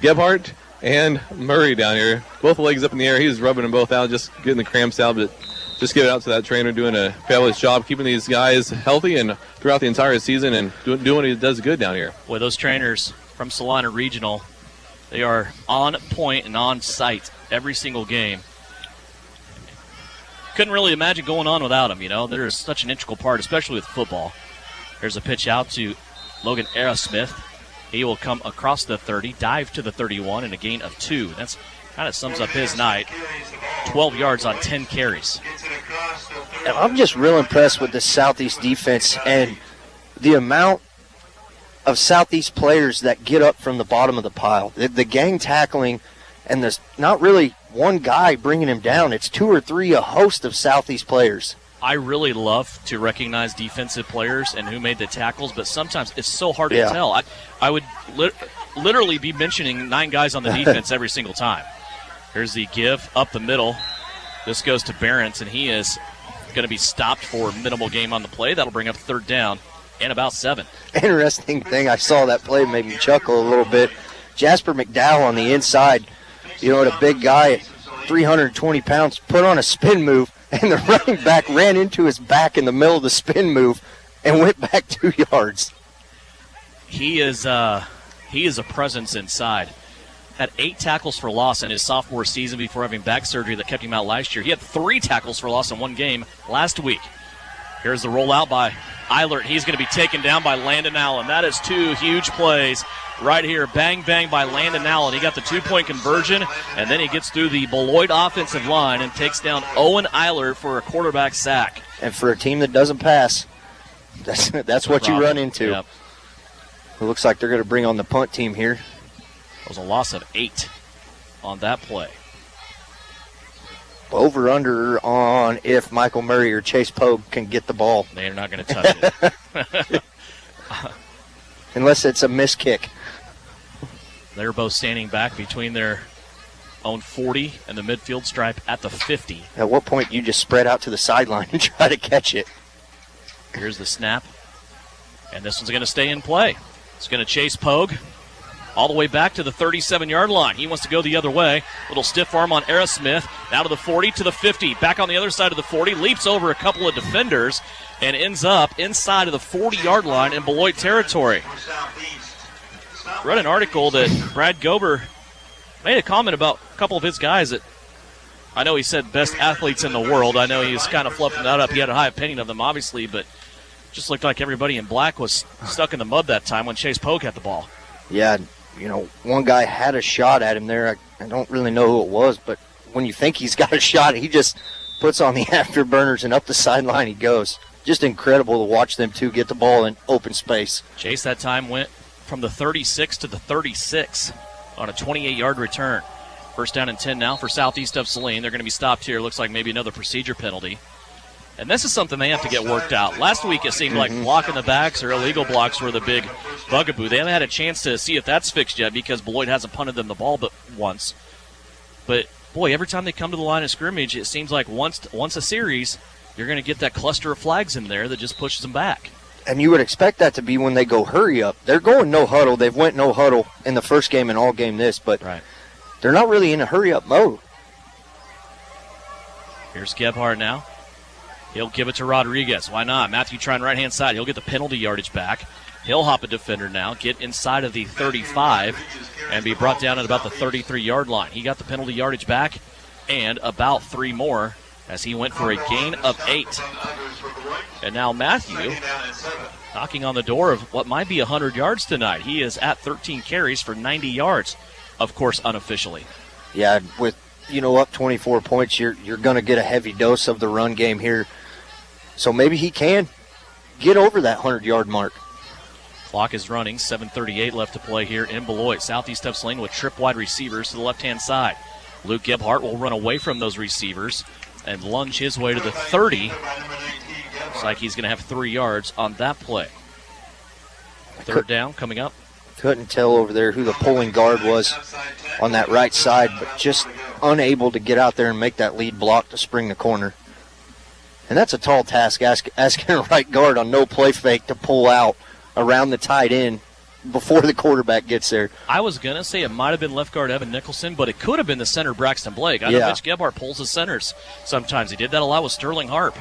Gebhardt and Murray down here. Both legs up in the air. He was rubbing them both out, just getting the cramps out, but just give it out to that trainer doing a fabulous job keeping these guys healthy and throughout the entire season and doing what he does good down here. Boy, those trainers from Salina Regional, they are on point and on site every single game. Couldn't really imagine going on without them, you know. They're such an integral part, especially with football. There's a pitch out to Logan Aerosmith. He will come across the 30, dive to the 31, and a gain of 2. That's kind of sums up his night. 12 yards on 10 carries. I'm just real impressed with the Southeast defense and the amount of Southeast players that get up from the bottom of the pile. The gang tackling, and there's not really one guy bringing him down. It's 2 or 3, a host of Southeast players. I really love to recognize defensive players and who made the tackles, but sometimes it's so hard to tell. I would literally be mentioning 9 guys on the defense every single time. Here's the give up the middle. This goes to Barents, and he is going to be stopped for minimal gain on the play. That'll bring up 3rd down and about 7. Interesting thing, I saw that play, made me chuckle a little bit. Jasper McDowell on the inside, you know, a big guy at 320 pounds, put on a spin move, and the running back ran into his back in the middle of the spin move and went back 2 yards. He is a presence inside. Had 8 tackles for loss in his sophomore season before having back surgery that kept him out last year. He had 3 tackles for loss in 1 game last week. Here's the rollout by Eilert. He's going to be taken down by Landon Allen. That is 2 huge plays right here. Bang, bang by Landon Allen. He got the 2-point conversion, and then he gets through the Beloit offensive line and takes down Owen Eilert for a quarterback sack. And for a team that doesn't pass, that's what you run into. Yep. It looks like they're going to bring on the punt team here. It was a loss of 8 on that play. Over-under on if Michael Murray or Chase Pogue can get the ball. They're not going to touch it. Unless it's a missed kick. They're both standing back between their own 40 and the midfield stripe at the 50. At what point you just spread out to the sideline and try to catch it? Here's the snap. And this one's going to stay in play. It's going to chase Pogue all the way back to the 37-yard line. He wants to go the other way. Little stiff arm on Aerosmith. Now to the 40, to the 50. Back on the other side of the 40. Leaps over a couple of defenders and ends up inside of the 40-yard line in Beloit territory. Read an article that Brad Gober made a comment about a couple of his guys that I know he said best athletes in the world. I know he was kind of fluffing that up. He had a high opinion of them, obviously, but just looked like everybody in black was stuck in the mud that time when Chase Pogue had the ball. Yeah, one guy had a shot at him there. I don't really know who it was, but when you think he's got a shot, he just puts on the afterburners and up the sideline he goes. Just incredible to watch them two get the ball in open space. Chase that time went from the 36 to the 36 on a 28-yard return. First down and 10 now for Southeast of Saline. They're going to be stopped here. Looks like maybe another procedure penalty. And this is something they have to get worked out. Last week it seemed like blocking the backs or illegal blocks were the big bugaboo. They haven't had a chance to see if that's fixed yet because Beloit hasn't punted them the ball but once. But, boy, every time they come to the line of scrimmage, it seems like once a series, you're going to get that cluster of flags in there that just pushes them back. And you would expect that to be when they go hurry up. They're going no huddle. They've went no huddle in the first game and all game this, but they're not really in a hurry up mode. Here's Gebhardt now. He'll give it to Rodriguez. Why not? Matthew trying right-hand side. He'll get the penalty yardage back. He'll hop a defender now, get inside of the 35, and be brought down at about the 33-yard line. He got the penalty yardage back and about 3 more as he went for a gain of 8. And now Matthew knocking on the door of what might be 100 yards tonight. He is at 13 carries for 90 yards, of course, unofficially. Yeah, with, up 24 points, you're going to get a heavy dose of the run game here. So maybe he can get over that 100-yard mark. Clock is running, 7:38 left to play here in Beloit. Southeast of Saline with trip wide receivers to the left-hand side. Luke Gebhardt will run away from those receivers and lunge his way to the 30. Looks like he's going to have 3 yards on that play. Third down coming up. Couldn't tell over there who the pulling guard was on that right side, but just unable to get out there and make that lead block to spring the corner. And that's a tall task, asking a right guard on no play fake to pull out around the tight end before the quarterback gets there. I was going to say it might have been left guard Evan Nicholson, but it could have been the center Braxton Blake. I know Mitch Gebhardt pulls the centers sometimes. He did that a lot with Sterling Harp.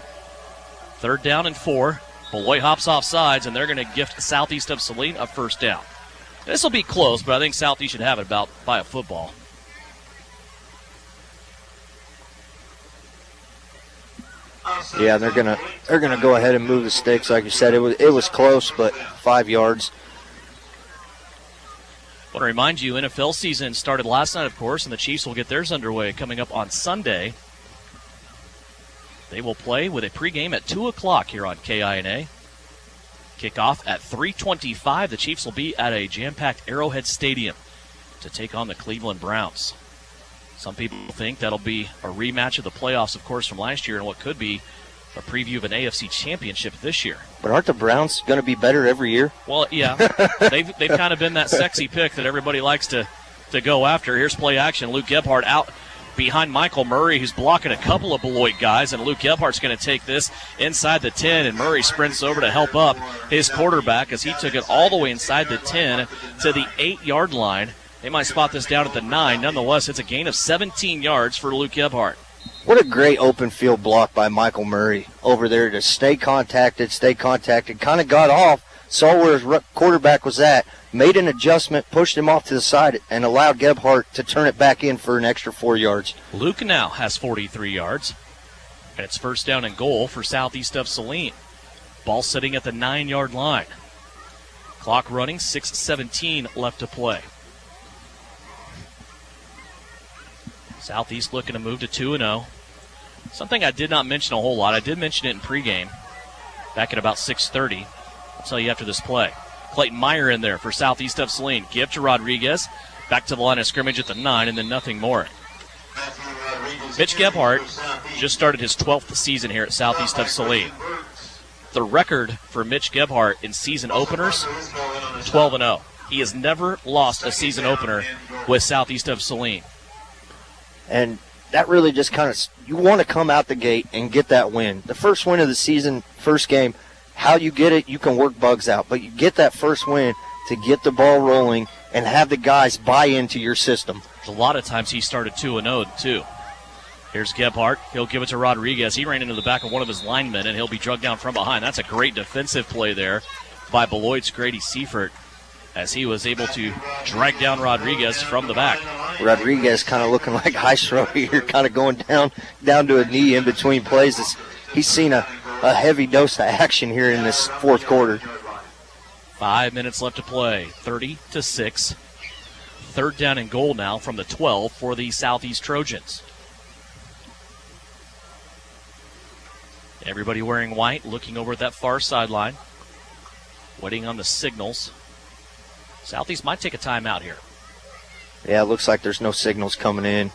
Third down and 4. Beloit hops off sides, and they're going to gift Southeast of Saline a first down. This will be close, but I think Southeast should have it about by a football. Yeah, they're gonna go ahead and move the sticks, like you said. It was close, but 5 yards. I want to remind you, NFL season started last night, of course, and the Chiefs will get theirs underway coming up on Sunday. They will play with a pregame at 2 o'clock here on KINA. Kickoff at 3:25. The Chiefs will be at a jam-packed Arrowhead Stadium to take on the Cleveland Browns. Some people think that'll be a rematch of the playoffs, of course, from last year and what could be a preview of an AFC championship this year. But aren't the Browns going to be better every year? Well, yeah. they've kind of been that sexy pick that everybody likes to go after. Here's play action. Luke Gebhardt out behind Michael Murray, who's blocking a couple of Beloit guys, and Luke Gebhardt's going to take this inside the 10, and Murray sprints over to help up his quarterback as he took it all the way inside the 10 to the 8-yard line. They might spot this down at the 9. Nonetheless, it's a gain of 17 yards for Luke Gebhardt. What a great open field block by Michael Murray over there to stay contacted, kind of got off, saw where his quarterback was at, made an adjustment, pushed him off to the side, and allowed Gebhardt to turn it back in for an extra 4 yards. Luke now has 43 yards, and it's first down and goal for Southeast of Saline. Ball sitting at the 9-yard line. Clock running, 6:17 left to play. Southeast looking to move to 2-0. Something I did not mention a whole lot. I did mention it in pregame back at about 6:30. I'll tell you after this play. Clayton Meyer in there for Southeast of Saline. Give to Rodriguez. Back to the line of scrimmage at the 9, and then nothing more. Mitch Gebhardt just started his 12th season here at Southeast of Saline. The record for Mitch Gebhardt in season openers, 12-0. He has never lost a season opener with Southeast of Saline. And that really just kind of, you want to come out the gate and get that win. The first win of the season, first game, how you get it, you can work bugs out. But you get that first win to get the ball rolling and have the guys buy into your system. A lot of times he started 2-0, too. Here's Gebhardt. He'll give it to Rodriguez. He ran into the back of one of his linemen, and he'll be drugged down from behind. That's a great defensive play there by Beloit's Grady Seifert, as he was able to drag down Rodriguez from the back. Rodriguez kind of looking like Hystro here, kind of going down to a knee in between plays. He's seen a heavy dose of action here in this fourth quarter. 5 minutes left to play, 30-6. Third down and goal now from the 12 for the Southeast Trojans. Everybody wearing white, looking over at that far sideline, waiting on the signals. Southeast might take a timeout here. Yeah, it looks like there's no signals coming in.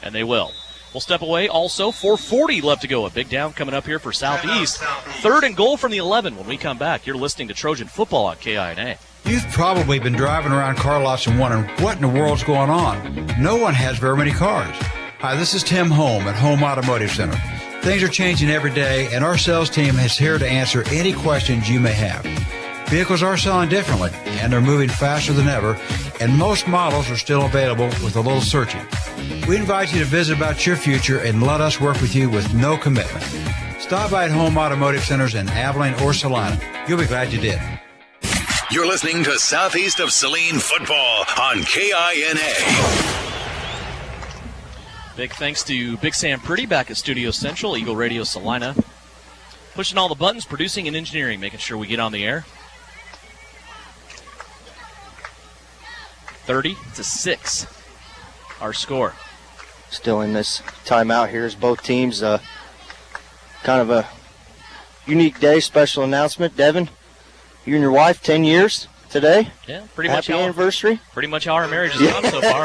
And they will. We'll step away. Also, 4:40 left to go. A big down coming up here for Southeast. Third and goal from the 11 when we come back. You're listening to Trojan Football on KINA. You've probably been driving around car lots and wondering what in the world's going on. No one has very many cars. Hi, this is Tim Holm at Home Automotive Center. Things are changing every day, and our sales team is here to answer any questions you may have. Vehicles are selling differently, and they're moving faster than ever, and most models are still available with a little searching. We invite you to visit about your future and let us work with you with no commitment. Stop by at Home Automotive Centers in Abilene or Saline. You'll be glad you did. You're listening to Southeast of Saline football on KINA. Big thanks to Big Sam Pretty back at Studio Central, Eagle Radio Salina. Pushing all the buttons, producing and engineering, making sure we get on the air. 30-6, our score. Still in this timeout here as both teams. Kind of a unique day, special announcement. Devin, you and your wife, 10 years today. Yeah, pretty much. Happy anniversary. Pretty much how our marriage has gone so far.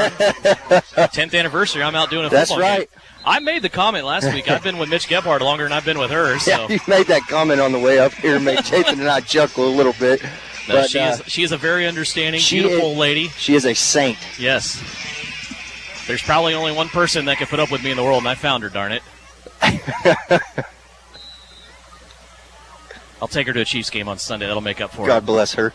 10th anniversary, I'm out doing a football That's right. game. I made the comment last week. I've been with Mitch Gebhardt longer than I've been with her. So. Yeah, you made that comment on the way up here. Made Jathan and I chuckle a little bit. No, but, she is a very understanding, beautiful lady. She is a saint. Yes. There's probably only one person that can put up with me in the world, and I found her, darn it. I'll take her to a Chiefs game on Sunday. That'll make up for it. God bless her.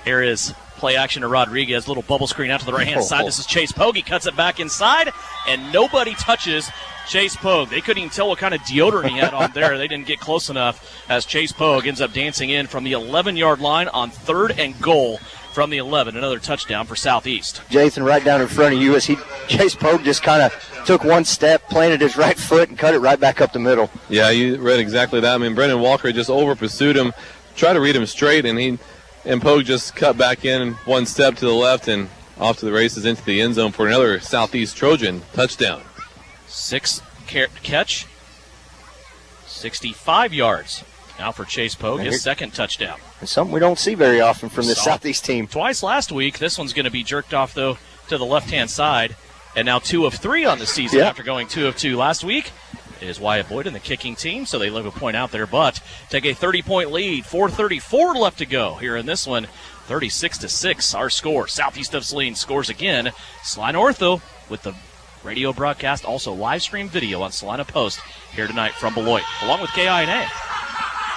Here is play action to Rodriguez. Little bubble screen out to the right-hand side. This is Chase Pogue. He cuts it back inside, and nobody touches Chase Pogue. They couldn't even tell what kind of deodorant he had on there. They didn't get close enough as Chase Pogue ends up dancing in from the 11-yard line on third and goal from the 11. Another touchdown for Southeast. Jathan, right down in front of you as Chase Pogue just kind of took one step, planted his right foot, and cut it right back up the middle. Yeah, you read exactly that. I mean, Brendan Walker just over-pursued him, tried to read him straight, and Pogue just cut back in one step to the left and off to the races into the end zone for another Southeast Trojan touchdown. 6 catch, 65 yards. Now for Chase Pogue, his second touchdown. And something we don't see very often from the Southeast team. Twice last week. This one's going to be jerked off, though, to the left-hand side. And now 2 of 3 on the season after going 2 of 2 last week. It is Wyatt Boyd in the kicking team, so they leave a point out there. But take a 30-point lead, 4:34 left to go here in this one. 36-6, our score. Southeast of Saline scores again. Salina Ortho with the radio broadcast, also live stream video on Salina Post here tonight from Beloit, along with KINA.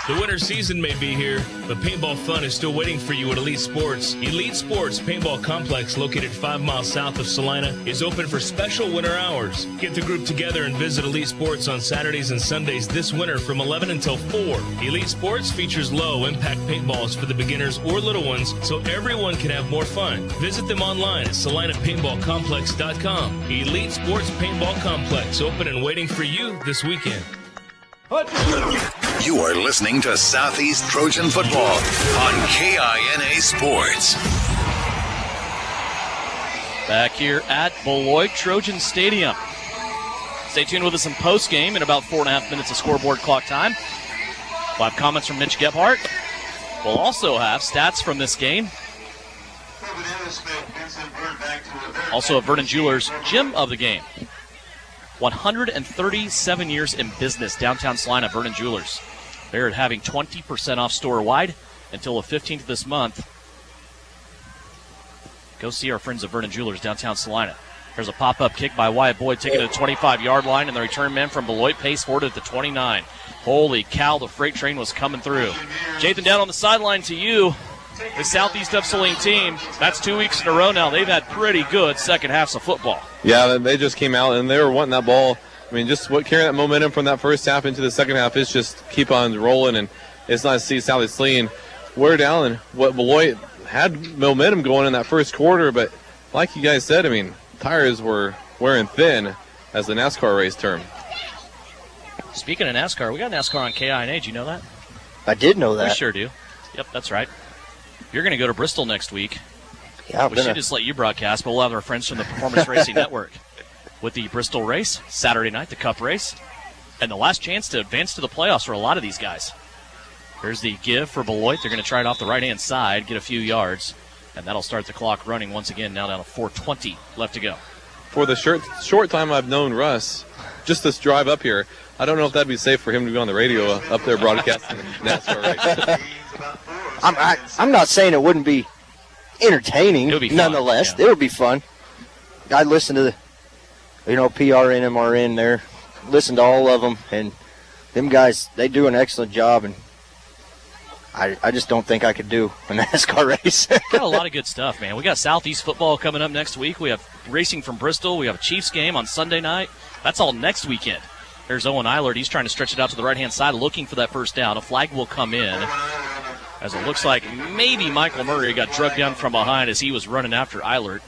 The winter season may be here, but paintball fun is still waiting for you at Elite Sports. Elite Sports Paintball Complex, located 5 miles south of Salina, is open for special winter hours. Get the group together and visit Elite Sports on Saturdays and Sundays this winter from 11 until 4. Elite Sports features low-impact paintballs for the beginners or little ones, so everyone can have more fun. Visit them online at salinapaintballcomplex.com. Elite Sports Paintball Complex, open and waiting for you this weekend. You are listening to Southeast Trojan football on KINA Sports. Back here at Beloit Trojan Stadium. Stay tuned with us in post-game in about 4.5 minutes of scoreboard clock time. We'll have comments from Mitch Gebhardt. We'll also have stats from this game. Also a Vernon Jewelers gem of the game. 137 years in business, downtown Salina, Vernon Jewelers. They're having 20% off store-wide until the 15th of this month. Go see our friends at Vernon Jewelers, downtown Salina. There's a pop-up kick by Wyatt Boyd taking it to the 25-yard line, and the return man from Beloit pays forward at the 29. Holy cow, the freight train was coming through. Jathan, down on the sideline to you. The Southeast of Saline team, that's 2 weeks in a row now. They've had pretty good second halves of football. Yeah, they just came out, and they were wanting that ball. I mean, just carrying that momentum from that first half into the second half is just keep on rolling, and it's nice to see Southeast Saline wear down. And what Beloit had momentum going in that first quarter, but like you guys said, I mean, tires were wearing thin, as the NASCAR race term. Speaking of NASCAR, we got NASCAR on KINA. Do you know that? I did know that. We sure do. Yep, that's right. You're going to go to Bristol next week. Yeah, we should just let you broadcast, but we'll have our friends from the Performance Racing Network with the Bristol race, Saturday night, the Cup race, and the last chance to advance to the playoffs for a lot of these guys. Here's the give for Beloit. They're going to try it off the right-hand side, get a few yards, and that'll start the clock running once again, now down to 4:20 left to go. For the short time I've known Russ, just this drive up here, I don't know if that'd be safe for him to be on the radio up there broadcasting NASCAR race. I'm not saying it wouldn't be entertaining. It would be fun, nonetheless. yeah. It would be fun. I listen to the, PRN, MRN there. Listen to all of them, and them guys, they do an excellent job, and I just don't think I could do a NASCAR race. Got a lot of good stuff, man. We got Southeast football coming up next week. We have racing from Bristol. We have a Chiefs game on Sunday night. That's all next weekend. There's Owen Eilert. He's trying to stretch it out to the right-hand side, looking for that first down. A flag will come in, as it looks like maybe Michael Murray got drugged down from behind as he was running after Eilert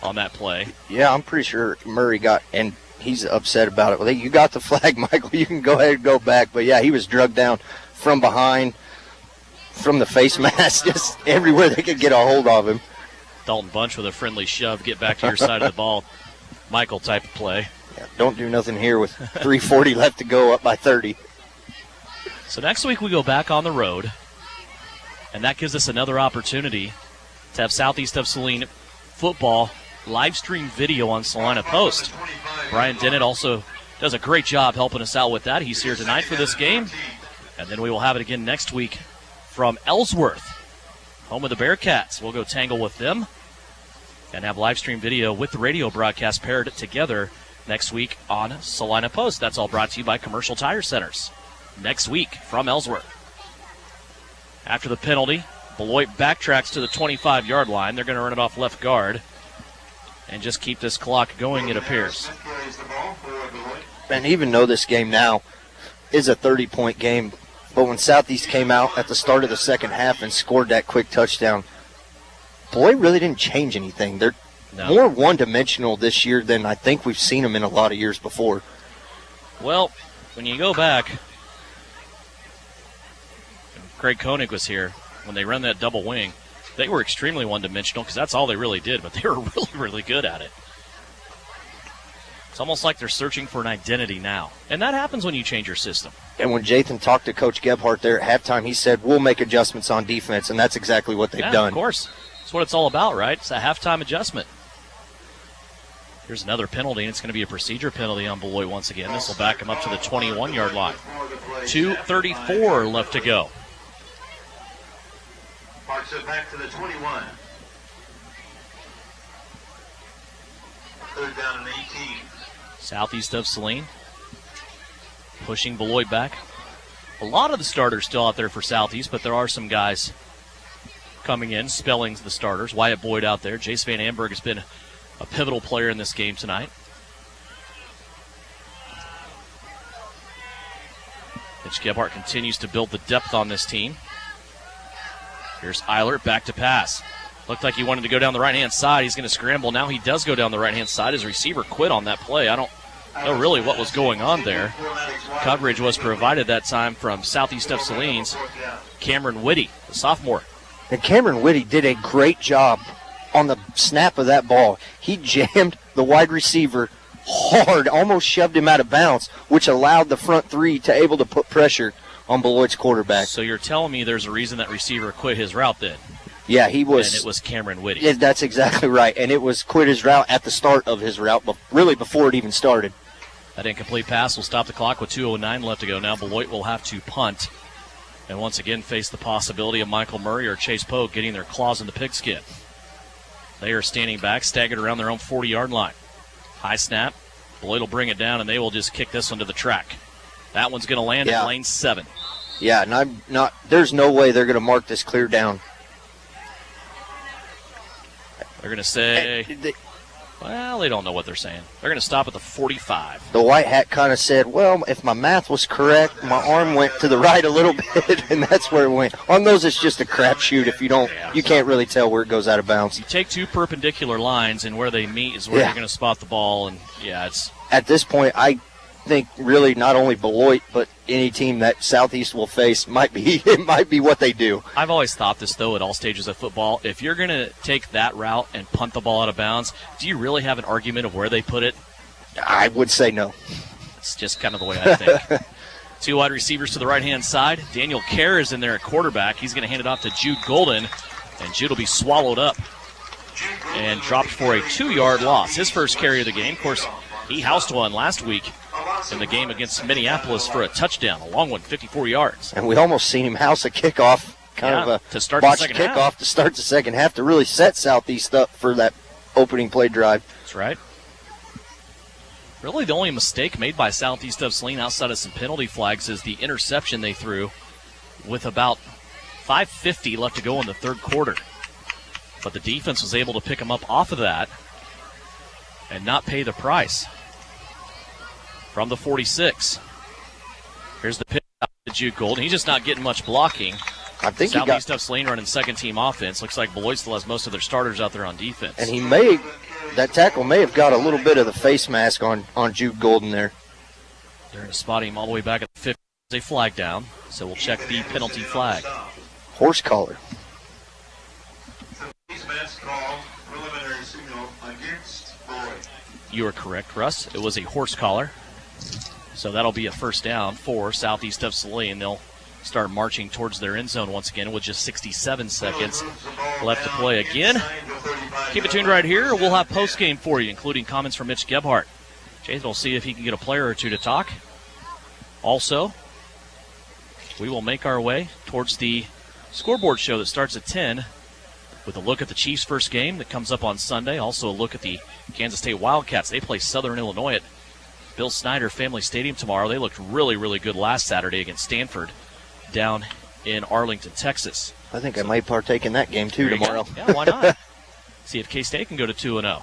on that play. Yeah, I'm pretty sure Murray got, and he's upset about it. Well, you got the flag, Michael. You can go ahead and go back. But, yeah, he was drugged down from behind, from the face mask, just everywhere they could get a hold of him. Dalton Bunch with a friendly shove, get back to your side of the ball. Michael type of play. Yeah, don't do nothing here with 3:40 left to go, up by 30. So next week we go back on the road, and that gives us another opportunity to have Southeast of Saline football live stream video on Salina Post. Brian Dennett also does a great job helping us out with that. He's here tonight for this game, and then we will have it again next week from Ellsworth, home of the Bearcats. We'll go tangle with them and have live stream video with the radio broadcast paired together next week on Salina Post. That's all brought to you by Commercial Tire Centers. Next week from Ellsworth. After the penalty, Beloit backtracks to the 25-yard line. They're going to run it off left guard and just keep this clock going, it appears. And even though this game now is a 30-point game, but when Southeast came out at the start of the second half and scored that quick touchdown, Beloit really didn't change anything. They're more one-dimensional this year than I think we've seen them in a lot of years before. Well, when you go back, Craig Koenig was here, when they run that double wing, they were extremely one-dimensional because that's all they really did, but they were really, really good at it. It's almost like they're searching for an identity now, and that happens when you change your system. And when Jathan talked to Coach Gebhardt there at halftime, he said, we'll make adjustments on defense, and that's exactly what they've done. Of course. That's what it's all about, right? It's a halftime adjustment. Here's another penalty, and it's going to be a procedure penalty on Beloit once again. This will back him up to the 21-yard line. 2:34 left to go. Marks it back to the 21. Third down and 18. Southeast of Saline. Pushing Beloit back. A lot of the starters still out there for Southeast, but there are some guys coming in, spelling the starters. Wyatt Boyd out there. Jace Van Amberg has been a pivotal player in this game tonight. Mitch Gebhardt continues to build the depth on this team. Here's Eilert back to pass. Looked like he wanted to go down the right-hand side. He's going to scramble. Now he does go down the right-hand side. His receiver quit on that play. I don't know really what was going on there. Coverage was provided that time from Southeast of Saline's Cameron Whitty, the sophomore. And Cameron Whitty did a great job on the snap of that ball. He jammed the wide receiver hard, almost shoved him out of bounds, which allowed the front three to able to put pressure on Beloit's quarterback. So you're telling me there's a reason that receiver quit his route then? Yeah, he was. And it was Cameron Whitty. Yeah, that's exactly right. And it was quit his route at the start of his route, but really before it even started. That incomplete pass will stop the clock with 2:09 left to go. Now Beloit will have to punt and once again face the possibility of Michael Murray or Chase Pogue getting their claws in the pigskin. They are standing back, staggered around their own 40-yard line. High snap. Beloit will bring it down, and they will just kick this one to the track. That one's going to land in lane 7. Yeah, and I'm not. There's no way they're going to mark this clear down. They're going to say, well, they don't know what they're saying. They're going to stop at the 45. The white hat kind of said, well, if my math was correct, my arm went to the right a little bit, and that's where it went. On those, it's just a crapshoot. If you don't, you can't really tell where it goes out of bounds. You take two perpendicular lines, and where they meet is where you're going to spot the ball, and it's. At this point, I think really not only Beloit, but any team that Southeast will face might be what they do. I've always thought this, though, at all stages of football. If you're going to take that route and punt the ball out of bounds, do you really have an argument of where they put it? I would say no. It's just kind of the way I think. Two wide receivers to the right-hand side. Daniel Kerr is in there at quarterback. He's going to hand it off to Jude Golden, and Jude will be swallowed up and dropped for a 2-yard loss. His first carry of the game. Of course, he housed one last week in the game against Minneapolis for a touchdown, a long one, 54 yards. And we almost seen him house a kickoff, to start botched the second kickoff half. To start the second half to really set Southeast up for that opening play drive. That's right. Really the only mistake made by Southeast of Saline outside of some penalty flags is the interception they threw with about 5:50 left to go in the third quarter. But the defense was able to pick them up off of that and not pay the price. From the 46. Here's the pitch out to Jude Golden. He's just not getting much blocking. I think Southeast of Saline running second-team offense. Looks like Beloit still has most of their starters out there on defense. And that tackle may have got a little bit of the face mask on Jude Golden there. They're going to spot him all the way back at the 50. There's a flag down, so we'll check the penalty flag. Horse collar. You are correct, Russ. It was a horse collar. So that'll be a first down for Southeast of Saline. They'll start marching towards their end zone once again with just 67 seconds left to play again. Keep it tuned right here. We'll have post-game for you, including comments from Mitch Gebhardt. Jason will see if he can get a player or two to talk. Also, we will make our way towards the scoreboard show that starts at 10 with a look at the Chiefs' first game that comes up on Sunday. Also a look at the Kansas State Wildcats. They play Southern Illinois at Bill Snyder Family Stadium tomorrow. They looked really, really good last Saturday against Stanford down in Arlington, Texas. I think I might partake in that game too tomorrow. Yeah, why not? See if K-State can go to 2-0.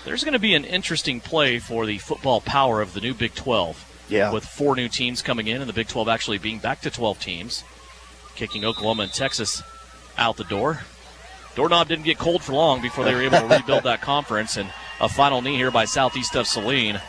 There's going to be an interesting play for the football power of the new Big 12. Yeah. With 4 new teams coming in and the Big 12 actually being back to 12 teams, kicking Oklahoma and Texas out the door. Doorknob didn't get cold for long before they were able to rebuild that conference, and a final knee here by Southeast of Saline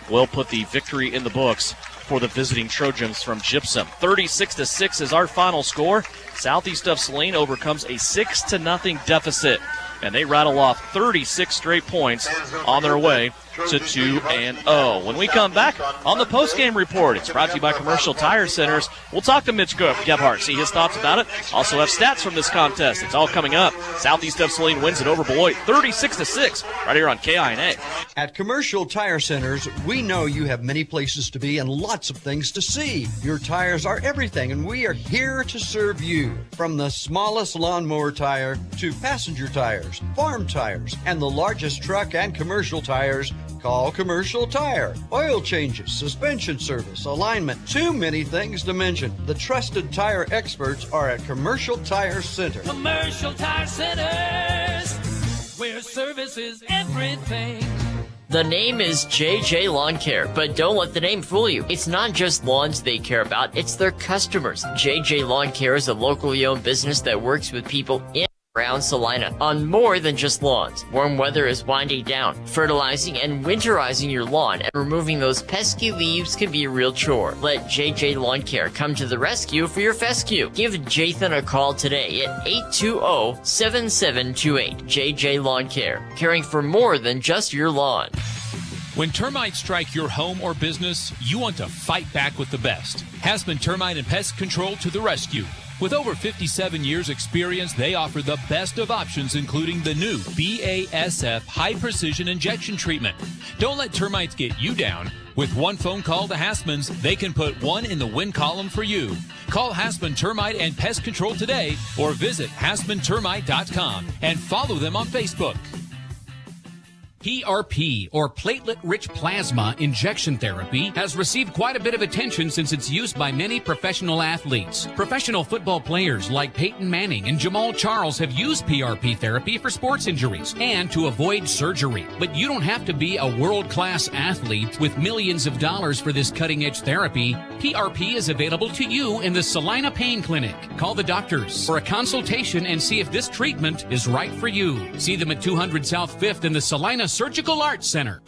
will put the victory in the books for the visiting Trojans from Gypsum. 36-6 is our final score. Southeast of Saline overcomes a 6-0 deficit, and they rattle off 36 straight points on their way to 2-0. When we come back on the postgame report, it's brought to you by Commercial Tire Centers. We'll talk to Mitch Gebhardt, see his thoughts about it. Also have stats from this contest. It's all coming up. Southeast of Saline wins it over Beloit 36-6 right here on KINA. At Commercial Tire Centers, we know you have many places to be and lots of things to see. Your tires are everything, and we are here to serve you. From the smallest lawnmower tire to passenger tires, farm tires, and the largest truck and commercial tires, call Commercial Tire. Oil changes, suspension service, alignment, too many things to mention. The trusted tire experts are at Commercial Tire Center. Commercial Tire Centers, where service is everything. The name is JJ Lawn Care, but don't let the name fool you. It's not just lawns they care about, it's their customers. JJ Lawn Care is a locally owned business that works with people in around Salina on more than just lawns. Warm weather is winding down. Fertilizing and winterizing your lawn and removing those pesky leaves can be a real chore. Let JJ Lawn Care come to the rescue for your fescue. Give Jathan a call today at 820-7728. JJ Lawn Care, caring for more than just your lawn. When termites strike your home or business, you want to fight back with the best. Hasman Termite and Pest Control to the rescue. With over 57 years experience, they offer the best of options, including the new BASF High Precision Injection Treatment. Don't let termites get you down. With one phone call to Hassman's, they can put one in the win column for you. Call Hassman Termite and Pest Control today or visit HassmanTermite.com and follow them on Facebook. PRP, or platelet-rich plasma injection therapy, has received quite a bit of attention since its use by many professional athletes. Professional football players like Peyton Manning and Jamal Charles have used PRP therapy for sports injuries and to avoid surgery. But you don't have to be a world-class athlete with millions of dollars for this cutting-edge therapy. PRP is available to you in the Saline Pain Clinic. Call the doctors for a consultation and see if this treatment is right for you. See them at 200 South 5th in the Salina Surgical Arts Center.